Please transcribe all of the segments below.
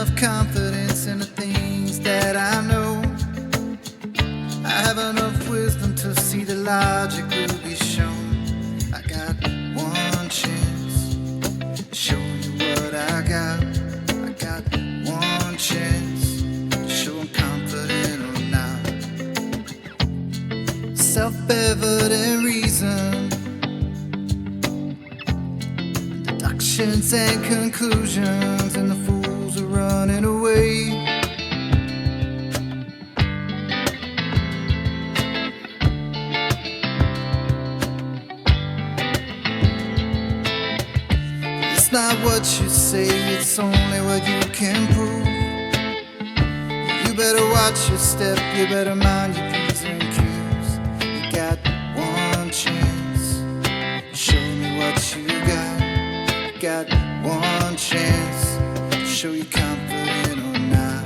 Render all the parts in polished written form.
enough confidence in the things that I know. I have enough wisdom to see the logic will be shown. I got one chance to show you what I got. I got one chance to show I'm confident or not. Self-evident reason, deductions and conclusions, and the fools are running away. It's not what you say, it's only what you can prove. You better watch your step, you better mind your P's and Q's. You got one chance, show me what you got. You got one chance to show you confident or not.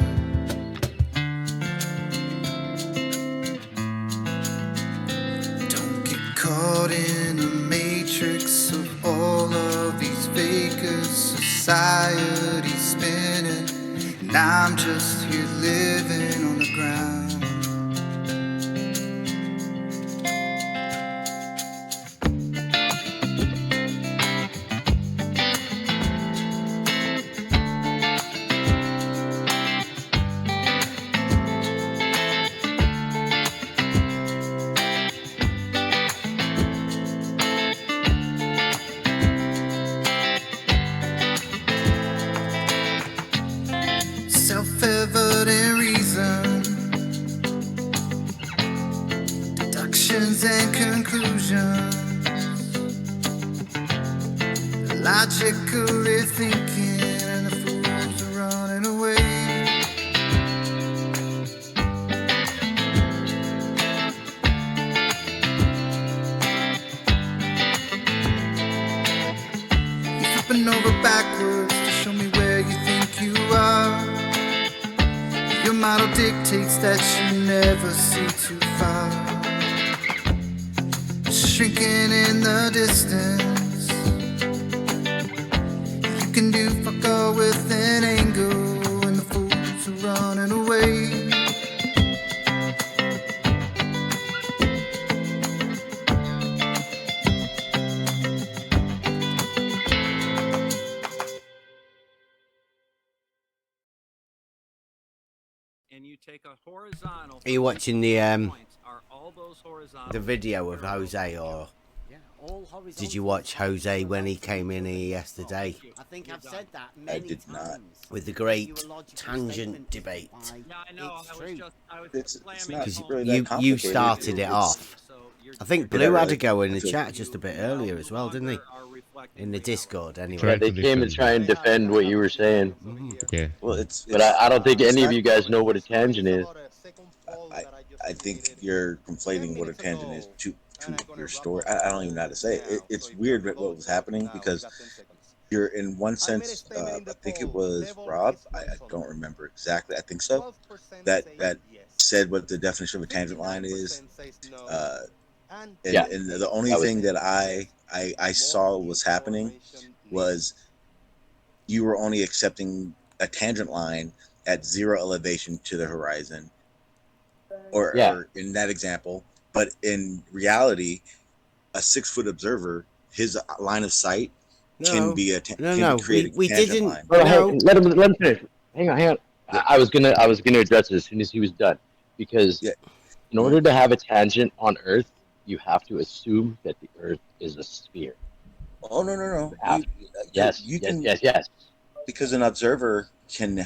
Don't get caught in the matrix of all of these fakers. Society spinning, and I'm just here living on the ground. Self-evident reason, deductions and conclusions, logically thinking, and the fools are running away. You're flipping over backwards to show me where you think you are. Your model dictates that you never see too far. Shrinking in the distance, you can do fuck all with an angle, and the fools are running away. And you take a horizontal. Are you watching the points are all those horizontal video of Jose, or did you watch Jose when he came in here yesterday I think I've said that I many did not. times. with the great tangent debate? Yeah, I know. It's I true. was just I was It's slamming not the phone. really that You complicated. started it It's- off. So you're I think Did I Blue had really? a go in the Okay. chat just a bit earlier as well, didn't he? In the Discord, anyway. Yeah, they came and try and defend what you were saying. Yeah. Well, it's But I don't think it's any of not- you guys know what a tangent is. I think you're conflating what a tangent is to your story. I don't even know how to say it. It's weird what was happening because you're in one sense. I think it was Rob. I don't remember exactly. I think so. That said what the definition of a tangent line is. And the only thing that I saw was happening was you were only accepting a tangent line at 0 elevation to the horizon, or in that example. But in reality, a 6-foot observer, his line of sight can be a we didn't. line. Well, No. hey, let him finish. Hang on. Yeah. I was gonna address it as soon as he was done, because in order to have a tangent on Earth, you have to assume that the Earth is a sphere. Oh no! Yes. Because an observer can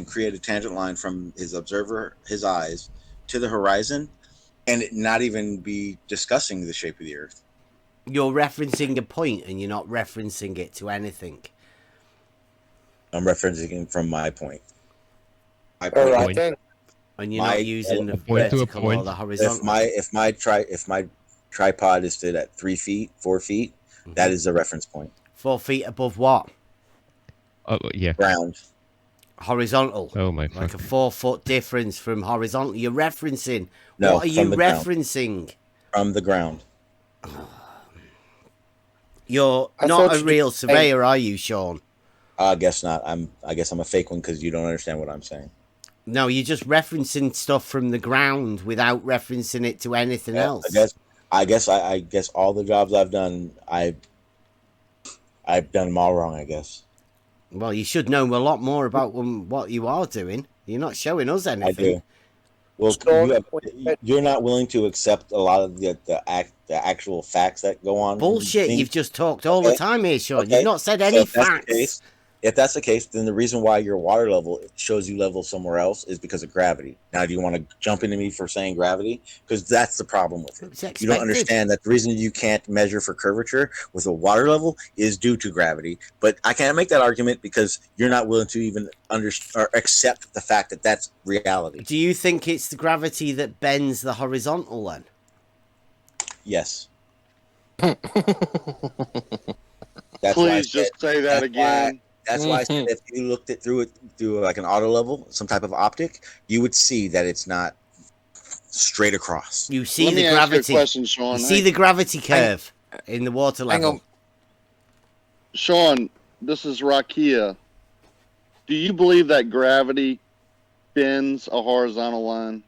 create a tangent line from his eyes to the horizon, and it not even be discussing the shape of the Earth. You're referencing a point, and you're not referencing it to anything. I'm referencing it from my point. All point. right. And you're not using the point to a vertical or point. the horizontal. If my tripod is stood at 3 feet, 4 feet, that is a reference point. 4 feet above what? Oh yeah. Ground. Horizontal. Oh my. Like a 4 foot difference from horizontal. You're referencing. No, what are you from the ground. referencing? From the ground. You're not a real surveyor, are you, Sean? I guess not. I guess I'm a fake one because you don't understand what I'm saying. No, you're just referencing stuff from the ground without referencing it to anything else. I guess all the jobs I've done, I've done them all wrong. I guess. Well, you should know a lot more about what you are doing. You're not showing us anything. I do. Well, you're not willing to accept a lot of the actual facts that go on. Bullshit! You've just talked all the time here, Sean. Okay. You've not said any facts. If that's the case, then the reason why your water level shows you level somewhere else is because of gravity. Now, do you want to jump into me for saying gravity? Because that's the problem with it. You don't understand that the reason you can't measure for curvature with a water level is due to gravity. But I can't make that argument because you're not willing to even or accept the fact that that's reality. Do you think it's the gravity that bends the horizontal then? Yes. Please just say that again. That's why I said if you looked at through like an auto level, some type of optic, you would see that it's not straight across. You see the gravity. Question, Sean. You see the gravity curve in the water level. Hang on. Sean, this is Rakia. Do you believe that gravity bends a horizontal line?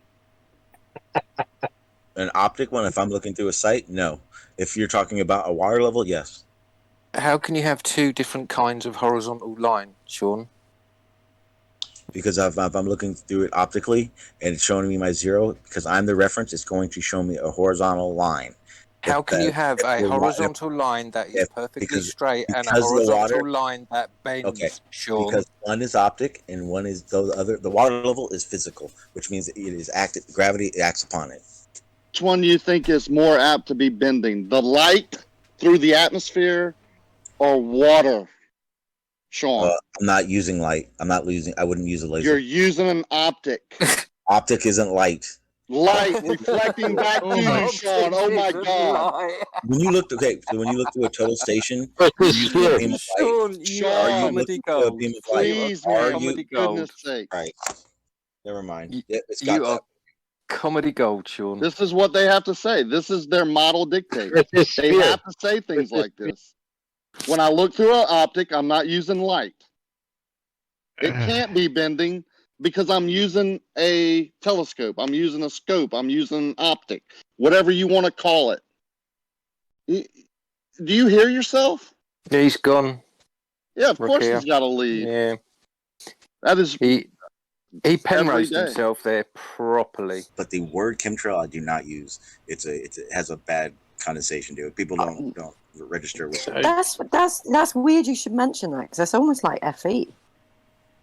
An optic one, if I'm looking through a site, no. If you're talking about a water level, yes. How can you have two different kinds of horizontal line, Sean? Because if I'm looking through it optically and it's showing me my zero, because I'm the reference, it's going to show me a horizontal line. How can you have a horizontal line that is perfectly straight and a horizontal line that bends, Sean? Because one is optic and one is the other. The water level is physical, which means it is active. Gravity acts upon it. Which one do you think is more apt to be bending? The light through the atmosphere or water, Sean? I'm not using light. I wouldn't use a laser. You're using an optic. Optic isn't light. Light reflecting back to you, Sean. Oh my God! When you look, when you look through a total station, you use a beam of light. Sean, are you looking through a beam of light? Please, man, for goodness sake. Right. Never mind. It's got that. Comedy gold, Sean. This is what they have to say. This is their model dictate. They have to say things like this. When I look through an optic, I'm not using light. It can't be bending because I'm using a telescope. I'm using a scope. I'm using an optic. Whatever you want to call it. Do you hear yourself? Yeah, he's gone. Yeah, of course he's got to leave. Yeah. That is... He penrosed himself there properly. But the word chemtrail I do not use. It has a bad connotation to it. People don't register with it. That's weird. You should mention that because that's almost like FE.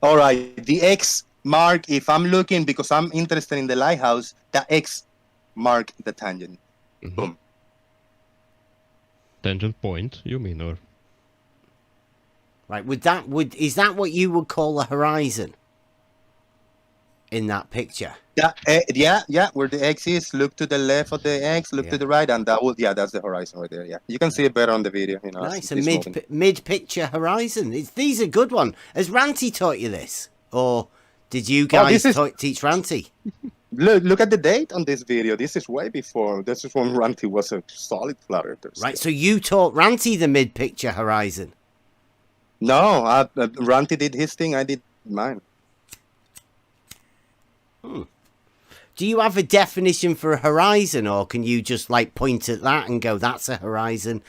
All right, the X mark. If I'm looking because I'm interested in the lighthouse, the X mark the tangent. Mm-hmm. Boom. Tangent point, you mean, or? Right. Is that what you would call a horizon? In that picture, yeah, where the X is, look to the left of the X, look to the right, and that's the horizon right there. Yeah, you can see it better on the video. You know, nice, a mid picture horizon. These are good one. Has Ranty taught you this, or did you guys teach Ranty? Look at the date on this video. This is way before. This is when Ranty was a solid flat earther. Right, so you taught Ranty the mid picture horizon. No, Ranty did his thing. I did mine. Do you have a definition for a horizon, or can you just like point at that and go, that's a horizon,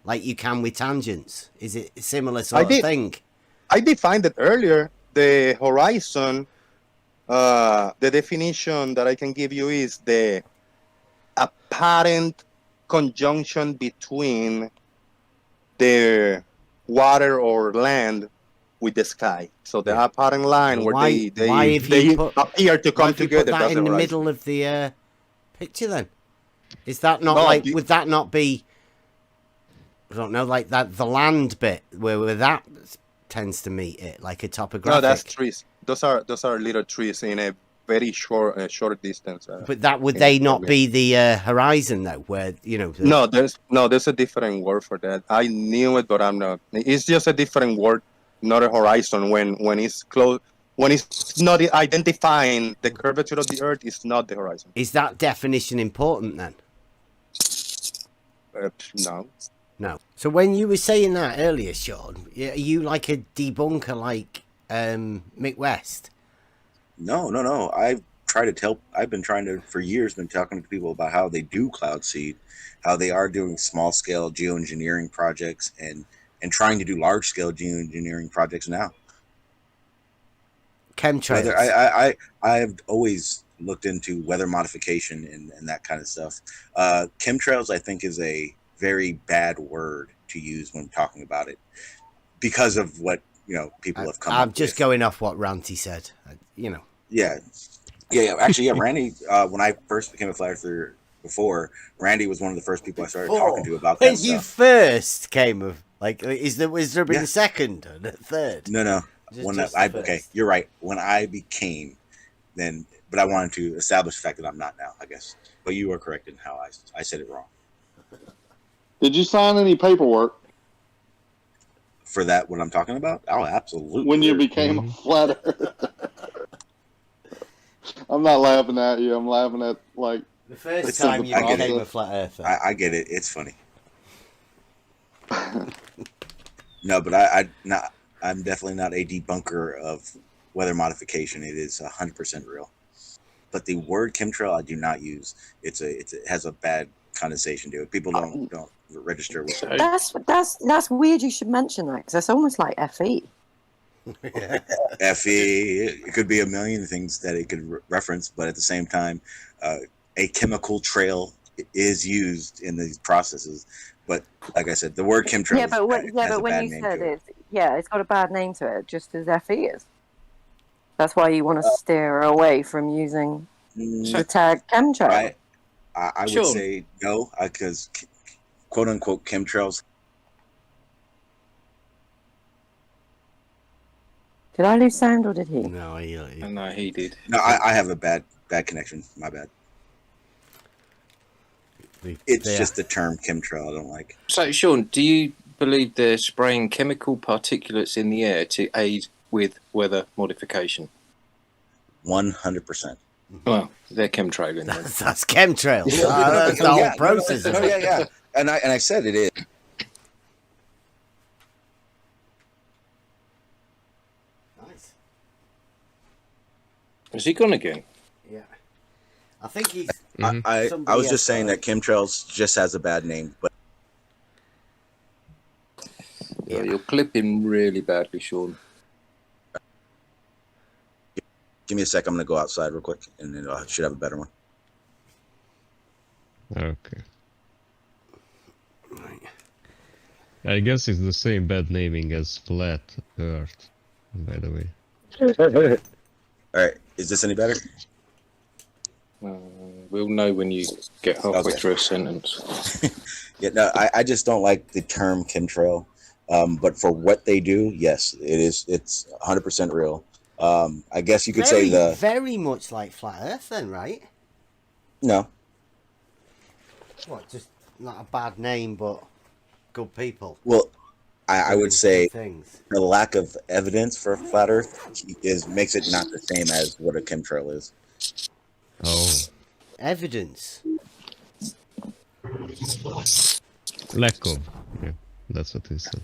like you can with tangents? Is it a similar sort of thing? I defined it earlier. The horizon, the definition that I can give you is the apparent conjunction between the water or land with the sky. So the apparent line where they appear to come together. Put that in the middle of the picture then? Is that not would that not be, I don't know, like that the land bit where that tends to meet it, like a topographic? No, that's trees. Those are little trees in a very short distance. But that would they not be the horizon though, where you know? There's a different word for that. I knew it, but I'm not. It's just a different word. Not a horizon when it's close, when it's not identifying the curvature of the Earth. It's not the horizon. Is that definition important then? No. No. So when you were saying that earlier, Sean, are you like a debunker like Mick West? No. I've been trying to, for years, been talking to people about how they do cloud seed, how they are doing small scale geoengineering projects and trying to do large scale geoengineering projects now. Chemtrails. I have always looked into weather modification and that kind of stuff. Chemtrails, I think, is a very bad word to use when talking about it because of what people have come up with. I'm just going off what Ranty said. Yeah. Actually, Randy. When I first became a flat earther, before Randy was one of the first people I started talking to about that when you first came of is there been a second and a third? No. Okay, you're right. When I became, then, but I wanted to establish the fact that I'm not now, I guess. But you are correct in how I said it wrong. Did you sign any paperwork for that? What I'm talking about? Oh, absolutely. When you became a flat earther. I'm not laughing at you. I'm laughing at the first time you became a flat earther. I get it. It's funny. No, but I'm definitely not a debunker of weather modification. It is 100% real. But the word chemtrail I do not use. It has a bad connotation to it. People don't register with it. That's weird. You should mention that because that's almost like FE. FE. It could be a million things that it could reference, but at the same time, a chemical trail is used in these processes. But like I said, the word chemtrail. Yeah, but when you said it, it's got a bad name to it, just as FE is. That's why you want to steer away from using the tag chemtrail. I would say no, because quote unquote chemtrails. Did I lose sound or did he? No, he did. No, I have a bad connection. My bad. It's just the term chemtrail I don't like. So, Sean, do you believe they're spraying chemical particulates in the air to aid with weather modification? 100%. Well, they're chemtrailing. That's chemtrails. That's the whole process. Yeah. And I said it is. Nice. Has he gone again? Yeah. I think he's. I was just saying that chemtrails just has a bad name, but you're clipping really badly, Sean. Give me a sec. I'm going to go outside real quick, and then I should have a better one. Okay. I guess it's the same bad naming as flat Earth, by the way. All right. Is this any better? We'll know when you get halfway through a sentence. Yeah, no, I just don't like the term chemtrail. But for what they do, yes, it is. It's 100% real. I guess you could say very much like flat Earth, then, right? No. What? Just not a bad name, but good people. Well, I would say things. The lack of evidence for flat Earth makes it not the same as what a chemtrail is. Oh. Evidence. Lack of. Yeah, that's what he said.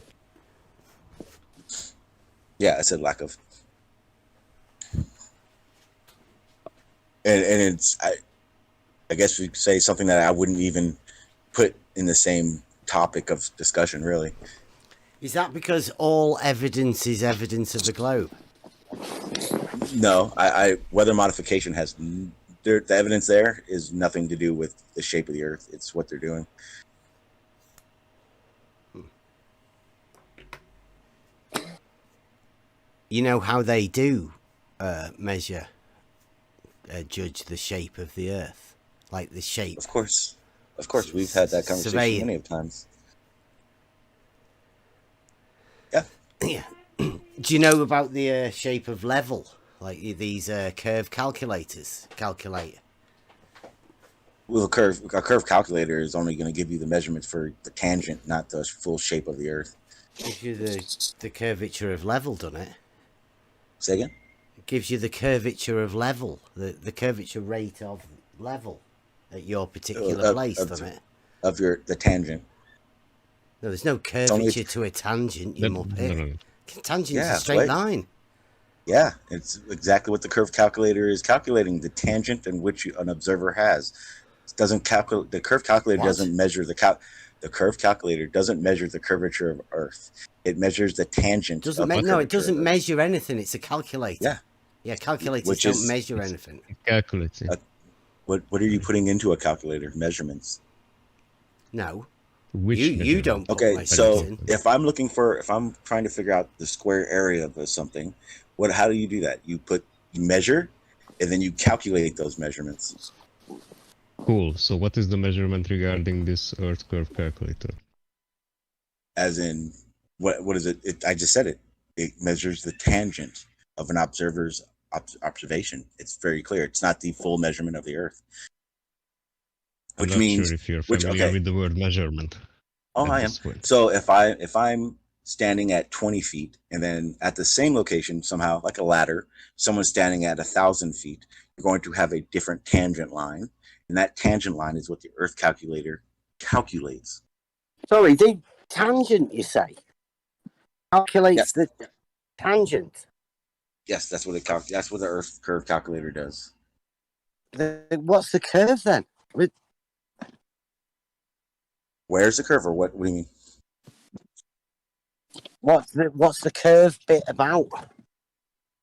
Yeah, I said lack of. And it's I guess we could say something that I wouldn't even put in the same topic of discussion, really. Is that because all evidence is evidence of the globe? No, weather modification has the evidence there is nothing to do with the shape of the Earth. It's what they're doing. You know how they do measure, judge the shape of the Earth, like the shape. Of course, we've had that conversation Surveyor. many of times. Yeah. Yeah. Do you know about the shape of level? Like these curve calculators calculate. Well, a curve calculator is only going to give you the measurements for the tangent, not the full shape of the Earth. Gives you the curvature of level, doesn't it? Say again? It gives you the curvature of level, the curvature rate of level at your particular place, doesn't it? Of the tangent. No, there's no curvature to a tangent, you muppet. No. Tangent's a straight line. Yeah, it's exactly what the curve calculator is calculating, the tangent in which an observer has. It doesn't calculate. The curve calculator doesn't measure the curve calculator doesn't measure the curvature of Earth. It measures the tangent. It doesn't measure anything. It's a calculator. Yeah, calculators don't measure anything. Calculator. What are you putting into a calculator? Measurements. No. You don't. Okay, so if I'm trying to figure out the square area of something, how do you do that? You measure, and then you calculate those measurements. Cool. So what is the measurement regarding this Earth curve calculator? As in, what is it? I just said it. It measures the tangent of an observer's observation. It's very clear. It's not the full measurement of the Earth. I'm not sure if you're familiar with the word measurement. Oh, I am. So if I'm standing at 20 feet, and then at the same location, somehow, like a ladder, someone's standing at 1,000 feet, you're going to have a different tangent line. And that tangent line is what the Earth calculator calculates. Sorry, the tangent, you say? Calculates the tangent? Yes, that's what that's what the Earth curve calculator does. What's the curve then? Where's the curve, or what do you mean? What's the curve bit about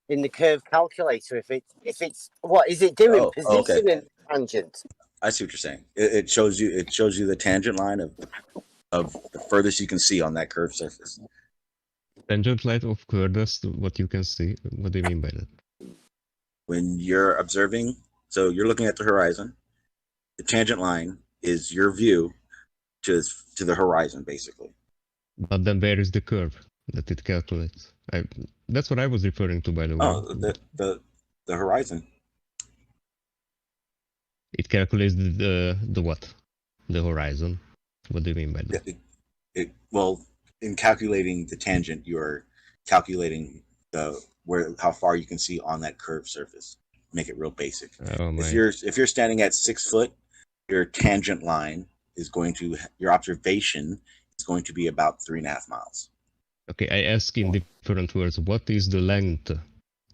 in the curve calculator? If it's what is it doing? Positioning tangent. I see what you're saying. It shows you the tangent line of the furthest you can see on that curved surface. Tangent line of furthest what you can see. What do you mean by that? When you're observing, so you're looking at the horizon. The tangent line is your view to the horizon, basically. But then where is the curve that it calculates? That's what I was referring to, by the way. Oh, the horizon. It calculates the what? The horizon. What do you mean by that? Well, in calculating the tangent, you're calculating how far you can see on that curved surface. Make it real basic. If you're standing at 6 foot, your tangent line your observation is going to be about 3.5 miles. Okay, I ask in different words, what is the length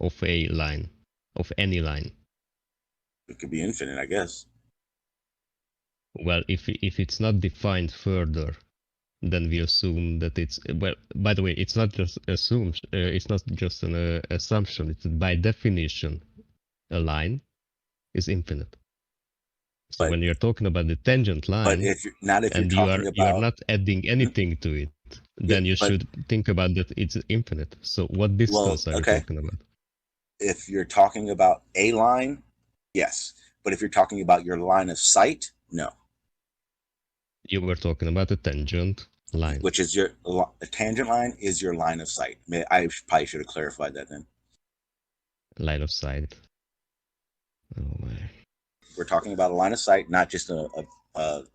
of a line, of any line? It could be infinite, I guess. Well, if it's not defined further, then we assume that it's, well, by the way, it's not just assumed, it's not just an assumption, it's by definition, a line is infinite. So when you're talking about the tangent line, you are not adding anything to it, then you should think about that it's infinite. So what distance are you talking about? If you're talking about a line, yes. But if you're talking about your line of sight, no. You were talking about a tangent line. Which is a tangent line is your line of sight. I probably should have clarified that then. Line of sight. Oh my. We're talking about a line of sight, not just a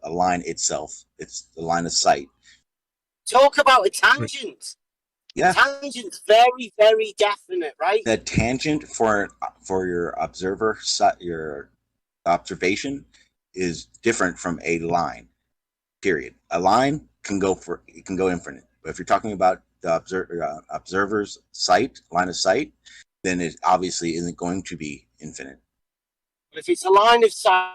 line itself. It's the line of sight. Talk about a tangent. Yeah. Tangent's very, very definite, right? The tangent for your observation is different from a line. Period. A line can go infinite. But if you're talking about the observer's line of sight, then it obviously isn't going to be infinite. If it's a line of sight,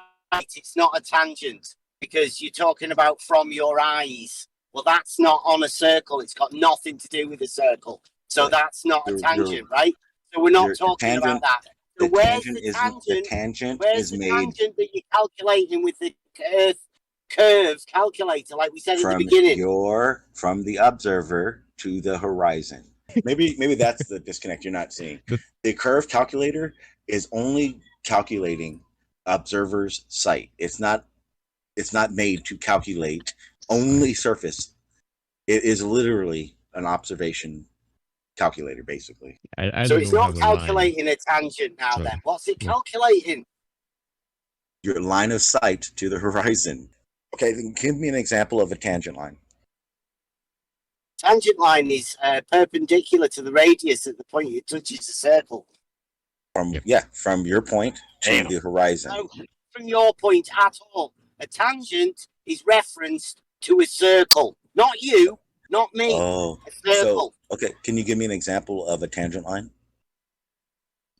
it's not a tangent because you're talking about from your eyes. Well, that's not on a circle. It's got nothing to do with a circle. So that's not a tangent, right? So we're not talking about that. So where's the tangent? Where's the tangent that you're calculating with the curve calculator, like we said in the beginning? From the observer to the horizon. Maybe that's the disconnect you're not seeing. The curve calculator is only calculating observer's sight. It's not made to calculate only surface. It is literally an observation calculator, basically. So it's not calculating a tangent now. Then what's it calculating? Your line of sight to the horizon. Okay, then give me an example of a tangent line. Tangent line is perpendicular to the radius at the point it touches the circle. From your point to the horizon. No, from your point at all. A tangent is referenced to a circle. Not you, not me. Oh, A circle. so okay. Can you give me an example of a tangent line?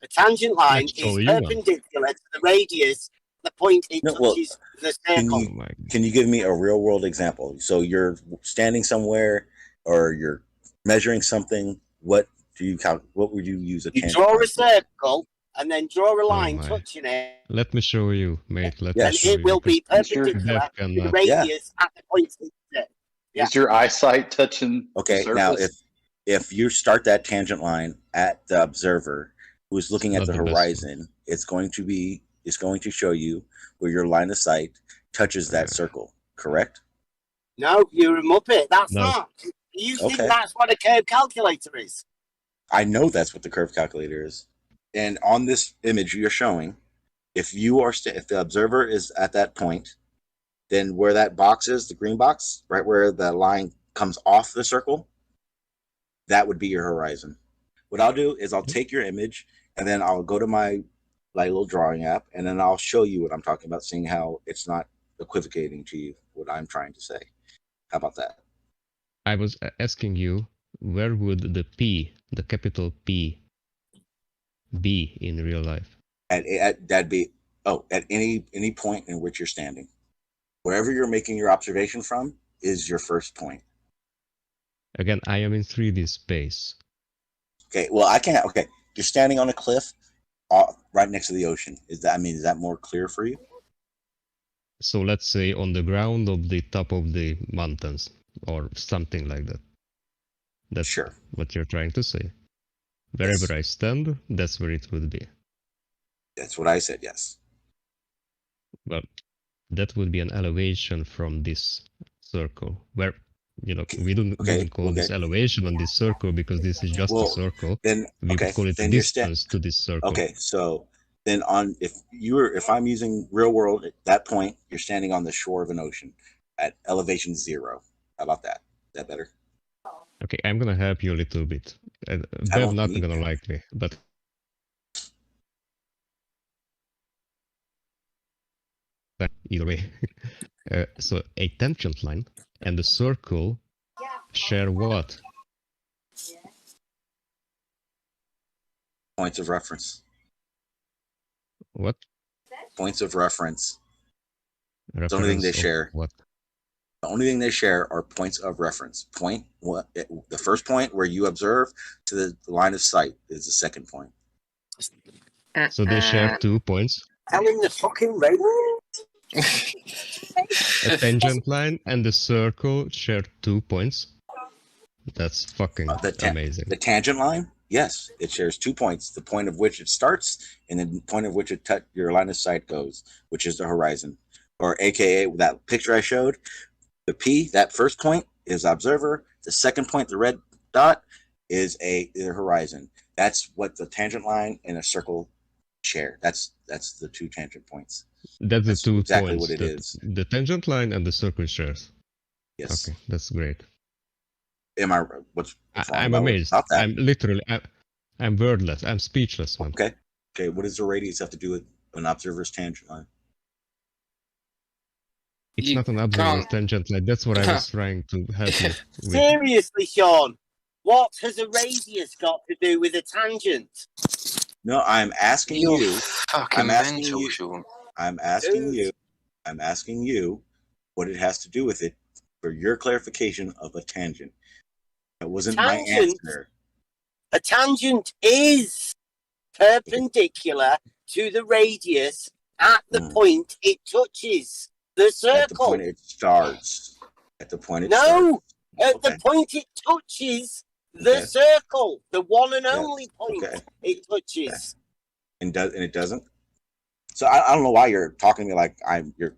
A tangent line Let's show is you one. perpendicular to the radius, the point it touches the circle. Can you give me a real world example? So you're standing somewhere, or you're measuring something. What would you use a You tangent draw line a circle and then draw a line my. touching it, Let me show you, mate. Let me and show it you. will be because perpendicular Dev to the cannot. radius at the point it's at. Yeah. Is your eyesight touching Okay, the now surface? if you start that tangent line at the observer who's looking at Not the the best horizon, it's going to show you where your line of sight touches that circle, correct? No, you're a muppet. That's No. not. You think Okay. that's what a curve calculator is? I know that's what the curve calculator is. And on this image you're showing, if the observer is at that point, then where that box is, the green box, right where the line comes off the circle, that would be your horizon. What I'll do is I'll take your image and then I'll go to my little drawing app and then I'll show you what I'm talking about, seeing how it's not equivocating to you what I'm trying to say. How about that? I was asking you, where would the P, the capital P, be in real life? That'd be at any point in which you're standing. Wherever you're making your observation from is your first point. Again, I am in 3D space. Okay, well I can't. Okay, you're standing on a cliff, right next to the ocean. Is that more clear for you? So let's say on the ground of the top of the mountains, or something like that. That's sure what you're trying to say. Wherever I stand, that's where it would be. That's what I said, yes. Well, that would be an elevation from this circle, where, we don't call this elevation on this circle because this is just a circle. Then we would call it distance to this circle. Okay, so then if I'm using real world, at that point, you're standing on the shore of an ocean at elevation 0. How about that? Is that better? Okay, I'm gonna help you a little bit. They're not gonna like me, but either way. So a tangent line and the circle share what? Points of reference. What? Points of reference. That's the only thing they share. What? The only thing they share are points of reference. The first point where you observe to the line of sight is the second point. So they share 2 points. Telling the fucking radio. A tangent line and the circle share 2 points. That's fucking amazing. The tangent line, yes, it shares 2 points. The point of which it starts and the point of which your line of sight goes, which is the horizon. Or AKA that picture I showed, the P, that first point is observer. The second point, the red dot, is the horizon. That's what the tangent line and a circle share. That's the 2 tangent points. That's the 2 exactly points. What it is. The tangent line and the circle shares. Yes. Okay, that's great. Am I? What's I'm amazed. I'm literally. I'm wordless. I'm speechless, man. Okay. Okay. What does the radius have to do with an observer's tangent line? It's not an observer's tangent line. That's what I was trying to help you with. Seriously, Sean, what has a radius got to do with a tangent? No, I'm asking you. Fucking mental, Sean. I'm asking you what it has to do with it for your clarification of a tangent. That wasn't my answer. A tangent is perpendicular to the radius at the point it touches the circle. At the point it starts. At the point it starts. At the point it touches the circle. The one and only point it touches. And it doesn't? So I don't know why you're talking to me like you're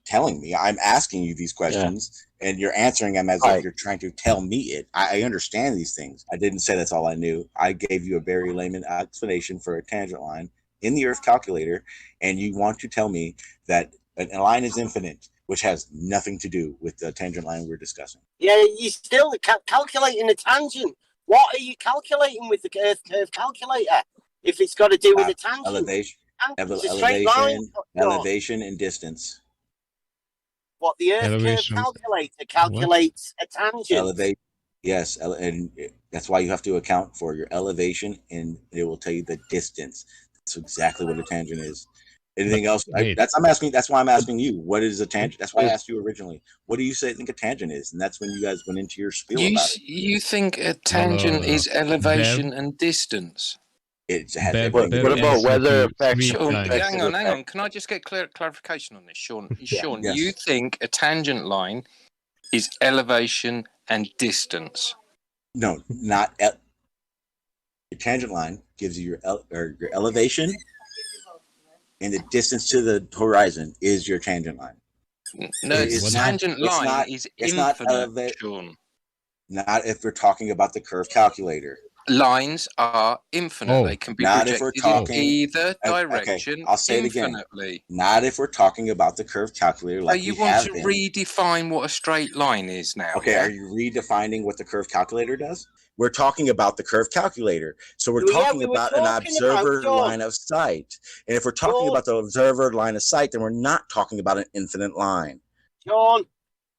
telling me. I'm asking you these questions and you're answering them as if you're trying to tell me it. I understand these things. I didn't say that's all I knew. I gave you a very layman explanation for a tangent line in the Earth calculator, and you want to tell me that a line is infinite, which has nothing to do with the tangent line we're discussing. Yeah, you're still calculating a tangent. What are you calculating with the curve calculator if it's got to do with a tangent? Elevation and distance. What the Earth Elevation. curve calculator calculates a tangent. Elevate. Yes, and that's why you have to account for your elevation, and it will tell you the distance. That's exactly what a tangent is. Anything else? That's why I'm asking you. What is a tangent? That's why I asked you originally. What do you think a tangent is? And that's when you guys went into your spiel about it. You think a tangent is elevation and distance? It has What about weather effects? Sean, hang on. Can I just get clarification on this, Sean? Sean, yes. You think a tangent line is elevation and distance? No, not your tangent line gives you your elevation, and the distance to the horizon is your tangent line. No, tangent line is infinite, Sean. Not if we're talking about the curve calculator. Lines are infinite. They can be projected in either direction. Okay, I'll say it infinitely. Again. Not if we're talking about the curve calculator. Like you want to redefine what a straight line is now? Okay, yeah? Are you redefining what the curve calculator does? We're talking about the curve calculator. So we're talking about an observer line of sight. And if we're talking about the observer line of sight, then we're not talking about an infinite line. Sean,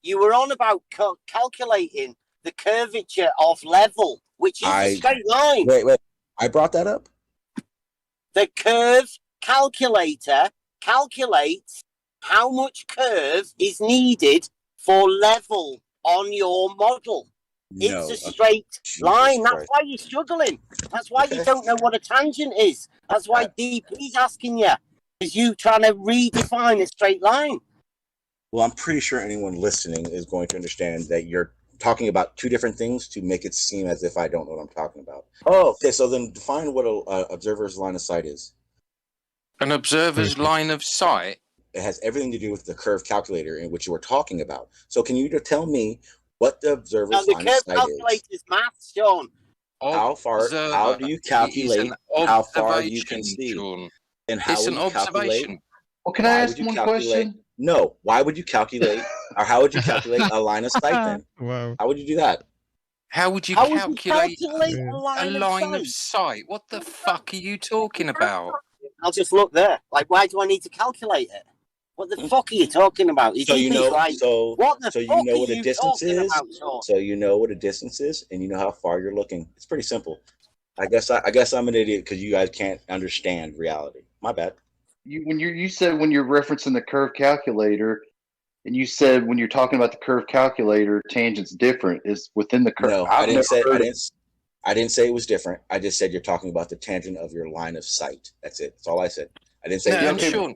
you were on about calculating the curvature of level, which is a straight line. Wait. I brought that up? The curve calculator calculates how much curve is needed for level on your model. No, it's a straight line. That's why you're struggling. That's why you don't know what a tangent is. That's why DP's asking you. Is you trying to redefine a straight line? Well, I'm pretty sure anyone listening is going to understand that you're talking about two different things to make it seem as if I don't know what I'm talking about. Oh, okay. So then define what an observer's line of sight is. An observer's line of sight? It has everything to do with the curve calculator in which you were talking about. So can you tell me what the observer's line of sight is? The curve calculator's maths, Sean. How do you calculate how far you can see? Sean. And how it's would an you observation. Calculate? Well, can I ask one question? No. Why would you calculate, or how would you calculate a line of sight then? Wow. How would you do that? How would you calculate a line of sight? What the fuck are you talking about? I'll just look there. Like, why do I need to calculate it? What the fuck are you talking about? So you know, what the so you fuck know are what a you distance talking is. about, So you know what a distance is, and you know how far you're looking. It's pretty simple. I guess I'm an idiot because you guys can't understand reality. My bad. You said when you're referencing the curve calculator, and you said when you're talking about the curve calculator, tangent's different. Is within the curve. No, I didn't say it was different. I just said you're talking about the tangent of your line of sight. That's it. That's all I said. I didn't say.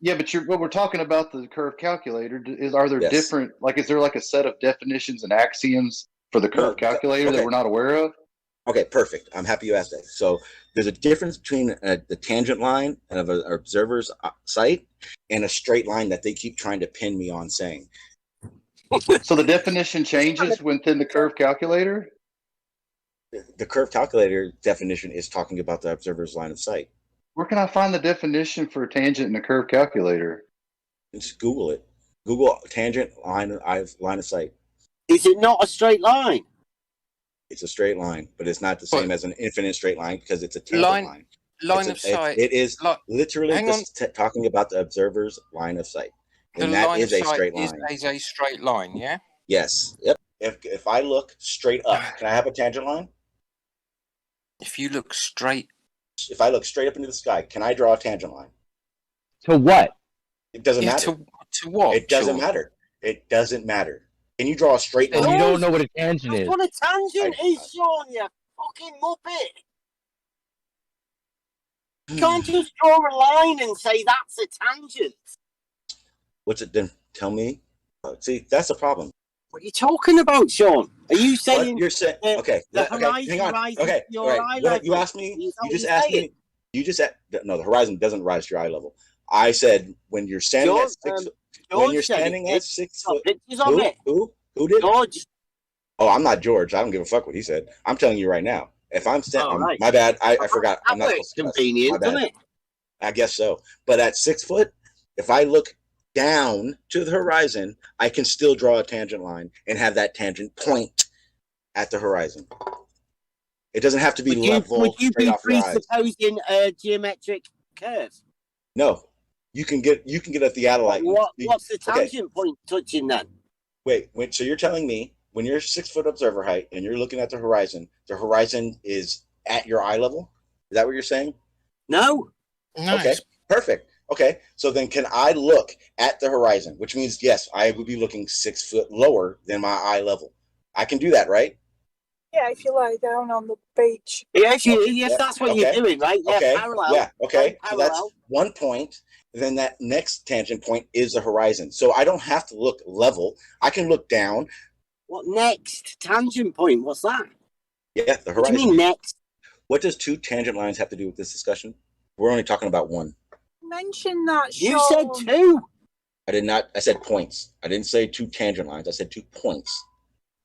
Yeah, but when we're talking about the curve calculator, are there different? Like, is there like a set of definitions and axioms for the curve calculator that we're not aware of? Okay, perfect. I'm happy you asked that. So there's a difference between the tangent line of an observer's sight and a straight line that they keep trying to pin me on saying. So the definition changes within the curve calculator? The curve calculator definition is talking about the observer's line of sight. Where can I find the definition for a tangent in a curve calculator? Just Google it. Google tangent line of sight. Is it not a straight line? It's a straight line, but it's not the same as an infinite straight line because it's a tangent line. Line of sight. It is literally talking about the observer's line of sight. And that is a straight line. Is a straight line, yeah? Yes. Yep. If I look straight up, can I have a tangent line? If you look straight. If I look straight up into the sky, can I draw a tangent line? To what? It doesn't matter. To what? It doesn't matter. It doesn't matter. Can you draw a straight line? And you don't know what a tangent is. That's what a tangent is, Sean, you fucking muppet. You can't just draw a line and say that's a tangent. What's it then? Tell me. See, that's the problem. What are you talking about, Sean? Are you saying? What you're saying? Okay. Hang on. Okay. All right. You asked me. You just asked me. No, the horizon doesn't rise to your eye level. I said when you're standing at 6. When you're standing at 6 foot. Who did? George. Oh, I'm not George. I don't give a fuck what he said. I'm telling you right now. If I'm standing, my bad. I forgot. I'm not convenient, my bad. Isn't it? I guess so. But at 6 foot, if I look down to the horizon, I can still draw a tangent line and have that tangent point at the horizon. It doesn't have to be level. Would you be presupposing a geometric curve? No. you can get a theodolite. What's the tangent point touching then? Wait, so you're telling me when you're 6 foot observer height and you're looking at the horizon is at your eye level? Is that what you're saying? No. Nice. Okay, perfect. Okay, so then can I look at the horizon? Which means, yes, I would be looking 6 foot lower than my eye level. I can do that, right? Yeah, if you lie down on the beach. Yeah, if that's what you're doing, right? Yeah, okay. parallel. Yeah, okay. So parallel. that's 1 point. Then that next tangent point is the horizon. So I don't have to look level. I can look down. What next? Tangent point? What's that? Yeah, the horizon. What do you mean next? What does 2 tangent lines have to do with this discussion? We're only talking about 1. Mention that, You said 2. I did not. I said points. I didn't say 2 tangent lines. I said 2 points.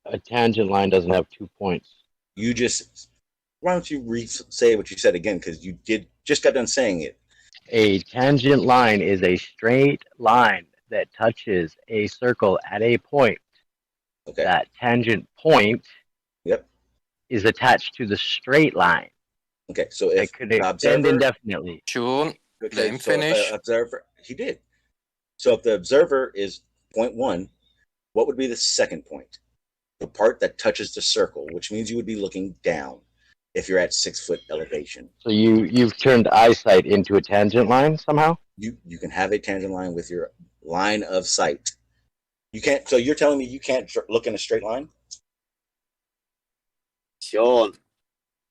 A tangent line doesn't have 2 points. You just. Why don't you say what you said again? Because you just got done saying it. A tangent line is a straight line that touches a circle at a point. Okay. That tangent point is attached to the straight line. Okay, so if it could extend indefinitely. Sean, let him finish. Observer, he did. So if the observer is 0.1, what would be the second point? The part that touches the circle, which means you would be looking down if you're at 6 foot elevation. So you've turned eyesight into a tangent line somehow? You can have a tangent line with your line of sight. You can't. So you're telling me you can't look in a straight line? Sean,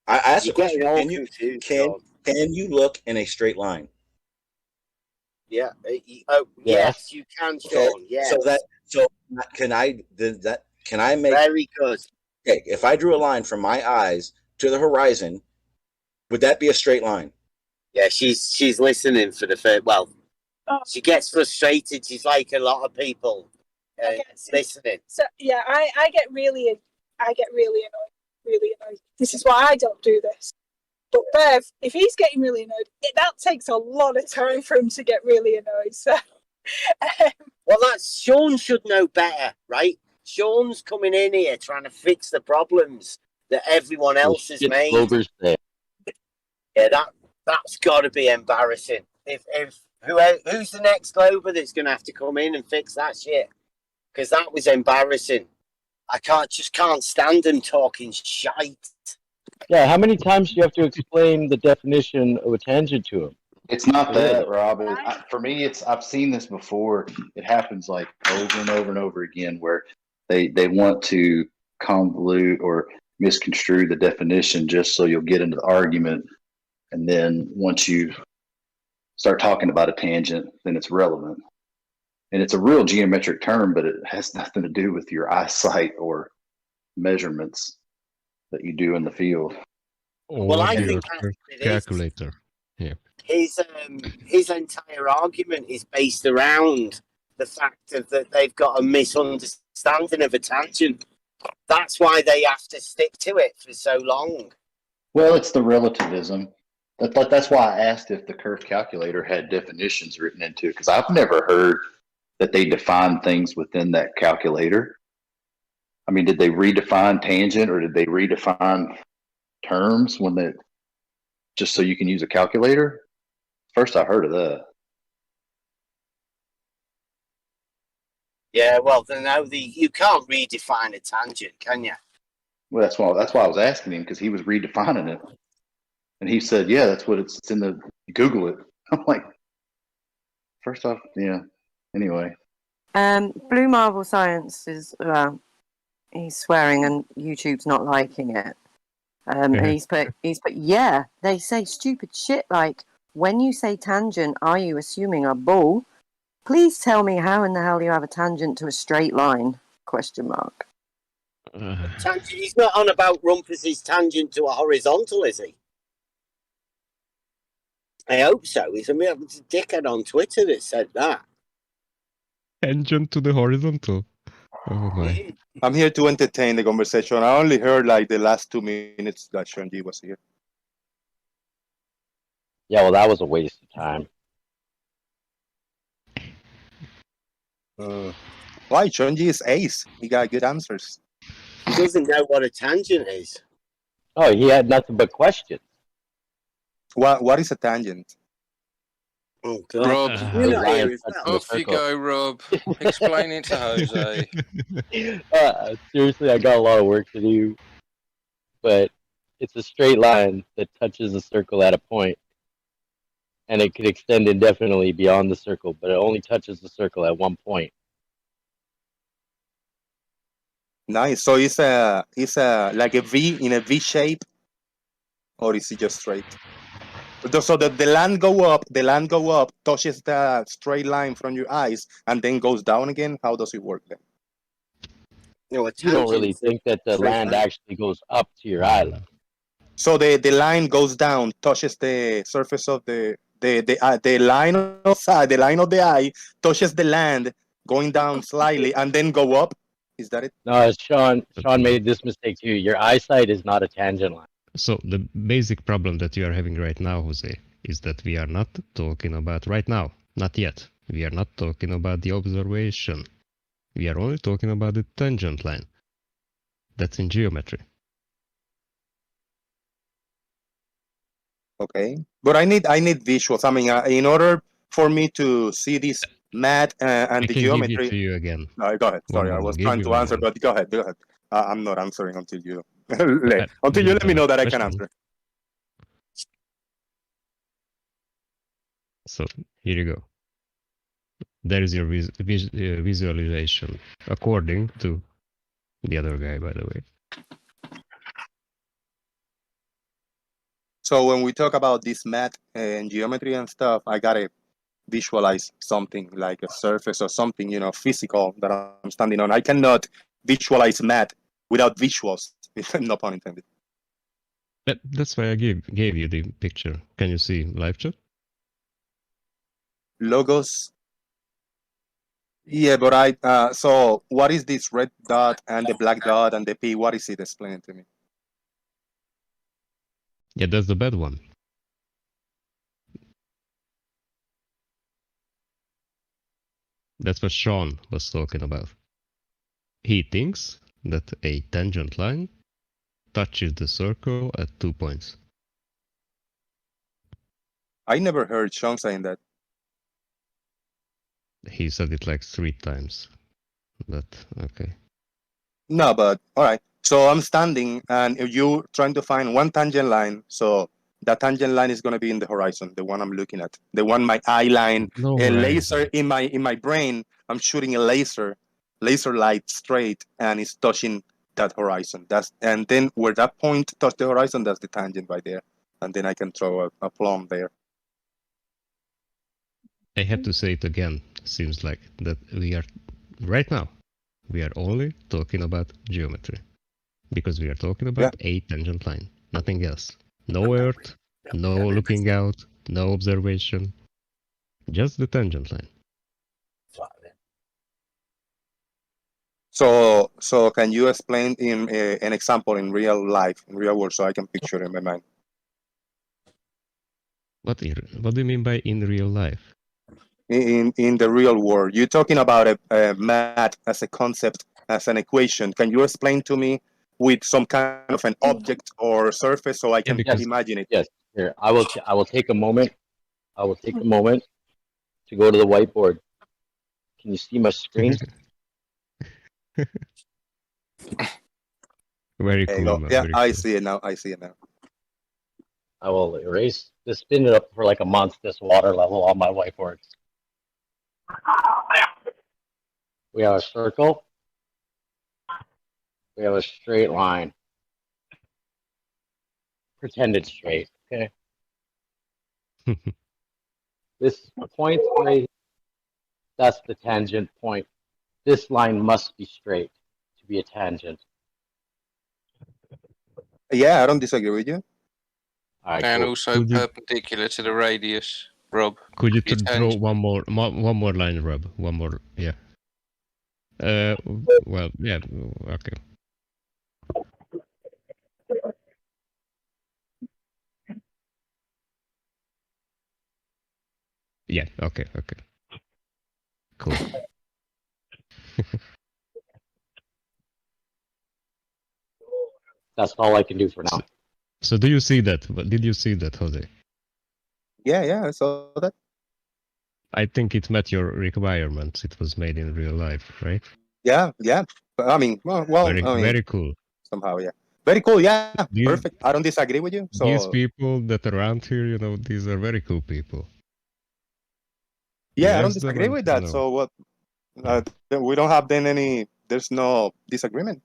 I asked you a question. Can you look in a straight line? Yeah. Yes, you can, Sean. Okay. Yes. So can I make very good? Okay, if I drew a line from my eyes to the horizon, would that be a straight line? Yeah, she's listening for the first. Well, she gets frustrated. She's like a lot of people listening. So yeah, I get really annoyed. Really annoyed. This is why I don't do this. But Bev, if he's getting really annoyed, that takes a lot of time for him to get really annoyed. So, well, Sean should know better, right? Sean's coming in here trying to fix the problems that everyone else has made. Yeah, that's got to be embarrassing. Who's the next Glober that's going to have to come in and fix that shit? Because that was embarrassing. I can't stand them talking shite. Yeah, how many times do you have to explain the definition of a tangent to him? It's not that, Rob. For me, I've seen this before. It happens like over and over and over again where they want to convolute or misconstrue the definition just so you'll get into the argument. And then once you start talking about a tangent, then it's relevant. And it's a real geometric term, but it has nothing to do with your eyesight or measurements that you do in the field. Well, I think calculator. Yeah. His entire argument is based around the fact that they've got a misunderstanding of a tangent. That's why they have to stick to it for so long. Well, it's the relativism. That's why I asked if the curve calculator had definitions written into it, because I've never heard that they define things within that calculator. I mean, did they redefine tangent or did they redefine terms just so you can use a calculator? First I heard of that. Yeah, well, you can't redefine a tangent, can you? Well, that's why I was asking him, because he was redefining it. And he said, yeah, that's what it's in the Google it. I'm like, first off, yeah. Anyway. Blue Marble Science is he's swearing and YouTube's not liking it. And he's put, yeah, they say stupid shit like, when you say tangent, are you assuming a bull? Please tell me how in the hell you have a tangent to a straight line? ? Tangent, he's not on about Rumpus's tangent to a horizontal, is he? I hope so. He's a dickhead on Twitter that said that. Tangent to the horizontal. Oh my. I'm here to entertain the conversation. I only heard like the last 2 minutes that Sean G was here. Yeah, well, that was a waste of time. Why? Sean G is ace. He got good answers. He doesn't know what a tangent is. Oh, he had nothing but questions. What is a tangent? Rob, You're not here as well. off you go, Rob. Explain it to Jose. Seriously, I got a lot of work to do, but it's a straight line that touches a circle at a point, and it could extend indefinitely beyond the circle, but it only touches the circle at one point. Nice. So it's a like a V in a V shape, or is it just straight? So the land go up, touches the straight line from your eyes, and then goes down again. How does it work then? You don't really think that the land actually goes up to your eye level. So the line goes down, touches the surface of the line of the eye, touches the land, going down slightly, and then go up. Is that it? No, Sean made this mistake too. Your eyesight is not a tangent line. So the basic problem that you are having right now, Jose, is that we are not talking about right now, not yet. We are not talking about the observation. We are only talking about the tangent line. That's in geometry. Okay, but I need visuals. I mean, in order for me to see this math and the geometry. Give it to you again. No, go ahead. Sorry, I was trying to answer, but go ahead. I'm not answering until you let me know that I can answer. So here you go. There is your visualization, according to the other guy, by the way. So when we talk about this math and geometry and stuff, I gotta visualize something like a surface or something, physical that I'm standing on. I cannot visualize math without visuals. No pun intended. That's why I gave you the picture. Can you see live chat? Logos. Yeah, but so what is this red dot and the black dot and the P? What is it? Explain it to me. Yeah, that's the bad one. That's what Sean was talking about. He thinks that a tangent line touches the circle at 2 points. I never heard Sean saying that. He said it like 3 times. But okay. No, but all right. So I'm standing and you trying to find one tangent line. So that tangent line is going to be in the horizon, the one I'm looking at, the one my eye line, a laser in my brain. I'm shooting a laser light straight, and it's touching that horizon. And then where that point touch the horizon, that's the tangent right there, and then I can throw a plumb there. I have to say it again. Seems like that we are right now. We are only talking about geometry, because we are talking about a tangent line, nothing else. No Earth, no looking out, no observation, just the tangent line. So can you explain in an example in real life, in real world, so I can picture it in my mind? What do you mean by in real life? In the real world, you're talking about a math as a concept, as an equation. Can you explain to me with some kind of an object or surface so I can imagine it? Yes. Here, I will take a moment. I will take a moment to go to the whiteboard. Can you see my screen? Very cool. Yeah, very I cool. see it now. I will erase this, spin it up for like a month, this water level on my whiteboard. We have a circle. We have a straight line. Pretend it's straight, okay? This point right, that's the tangent point. This line must be straight to be a tangent. Yeah, I don't disagree with you. Right, and cool. also perpendicular to the radius, Rob. Could you draw one more line, Rob? One more, yeah. Well, yeah, okay. Yeah, okay. Cool. That's all I can do for now. So do you see that? Did you see that, Jose? Yeah, I saw that. I think it met your requirements. It was made in real life, right? Yeah. I mean, Very cool. somehow, yeah. Very cool, yeah. These, Perfect. I don't disagree with you. these So people that are around here, these are very cool people. yeah, I don't Yes, disagree with you that. So what? We don't have then any. There's no disagreement.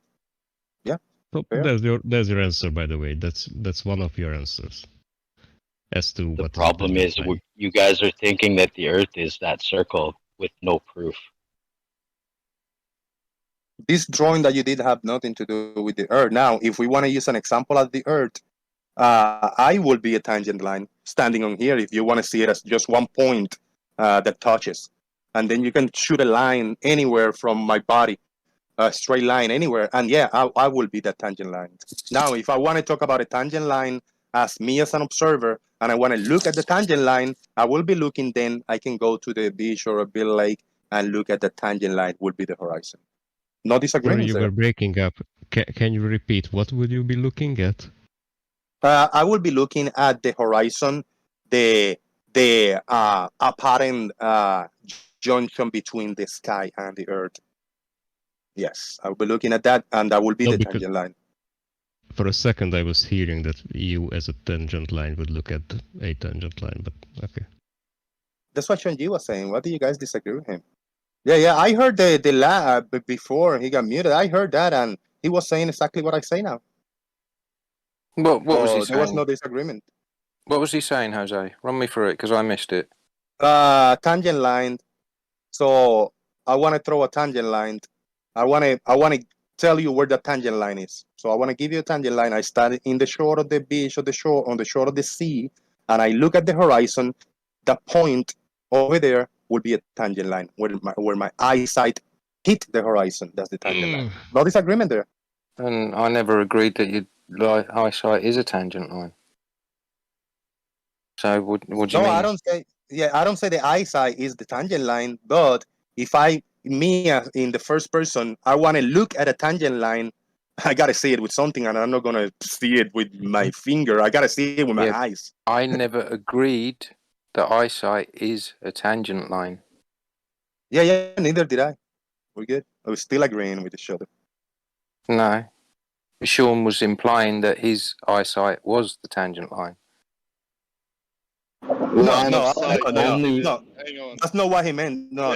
Yeah. So Fair. there's your answer, by the way. That's one of your answers as to The what problem is you guys are thinking that the Earth is that circle with no proof. This drawing that you did have nothing to do with the Earth. Now, if we want to use an example of the Earth, I will be a tangent line standing on here. If you want to see it as just one point that touches, and then you can shoot a line anywhere from my body, a straight line anywhere, and yeah, I will be that tangent line. Now, if I want to talk about a tangent line as me as an observer, and I want to look at the tangent line, I will be looking. Then I can go to the beach or a big lake and look at the tangent line. Will be the horizon. No Sorry, disagreements you there. were breaking up. Can you repeat? What would you be looking at? I will be looking at the horizon, the apparent junction between the sky and the earth. Yes, I will be looking at that, and that will be the tangent line. For a second, I was hearing that you, as a tangent line, would look at a tangent line, but okay. That's what Sean G was saying. Why do you guys disagree with him? Yeah. I heard the before he got muted. I heard that, and he was saying exactly what I say now. What was he saying? There was no disagreement. What was he saying, Jose? Run me through it, because I missed it. Tangent line. So I want to throw a tangent line. I want to tell you where the tangent line is. So I want to give you a tangent line. I start in the shore of the beach, or the shore on the shore of the sea, and I look at the horizon. The point over there will be a tangent line where my eyesight hit the horizon. That's the tangent line. No disagreement there. And I never agreed that your eyesight is a tangent line. So what do you mean? No, I don't say. Yeah, I don't say the eyesight is the tangent line. But if in the first person, I want to look at a tangent line, I gotta see it with something, and I'm not gonna see it with my finger. I gotta see it with my eyes. I never agreed that eyesight is a tangent line. Yeah, neither did I. We're good. I was still agreeing with each other. No. Sean was implying that his eyesight was the tangent line. No. Hang on. That's not what he meant. No.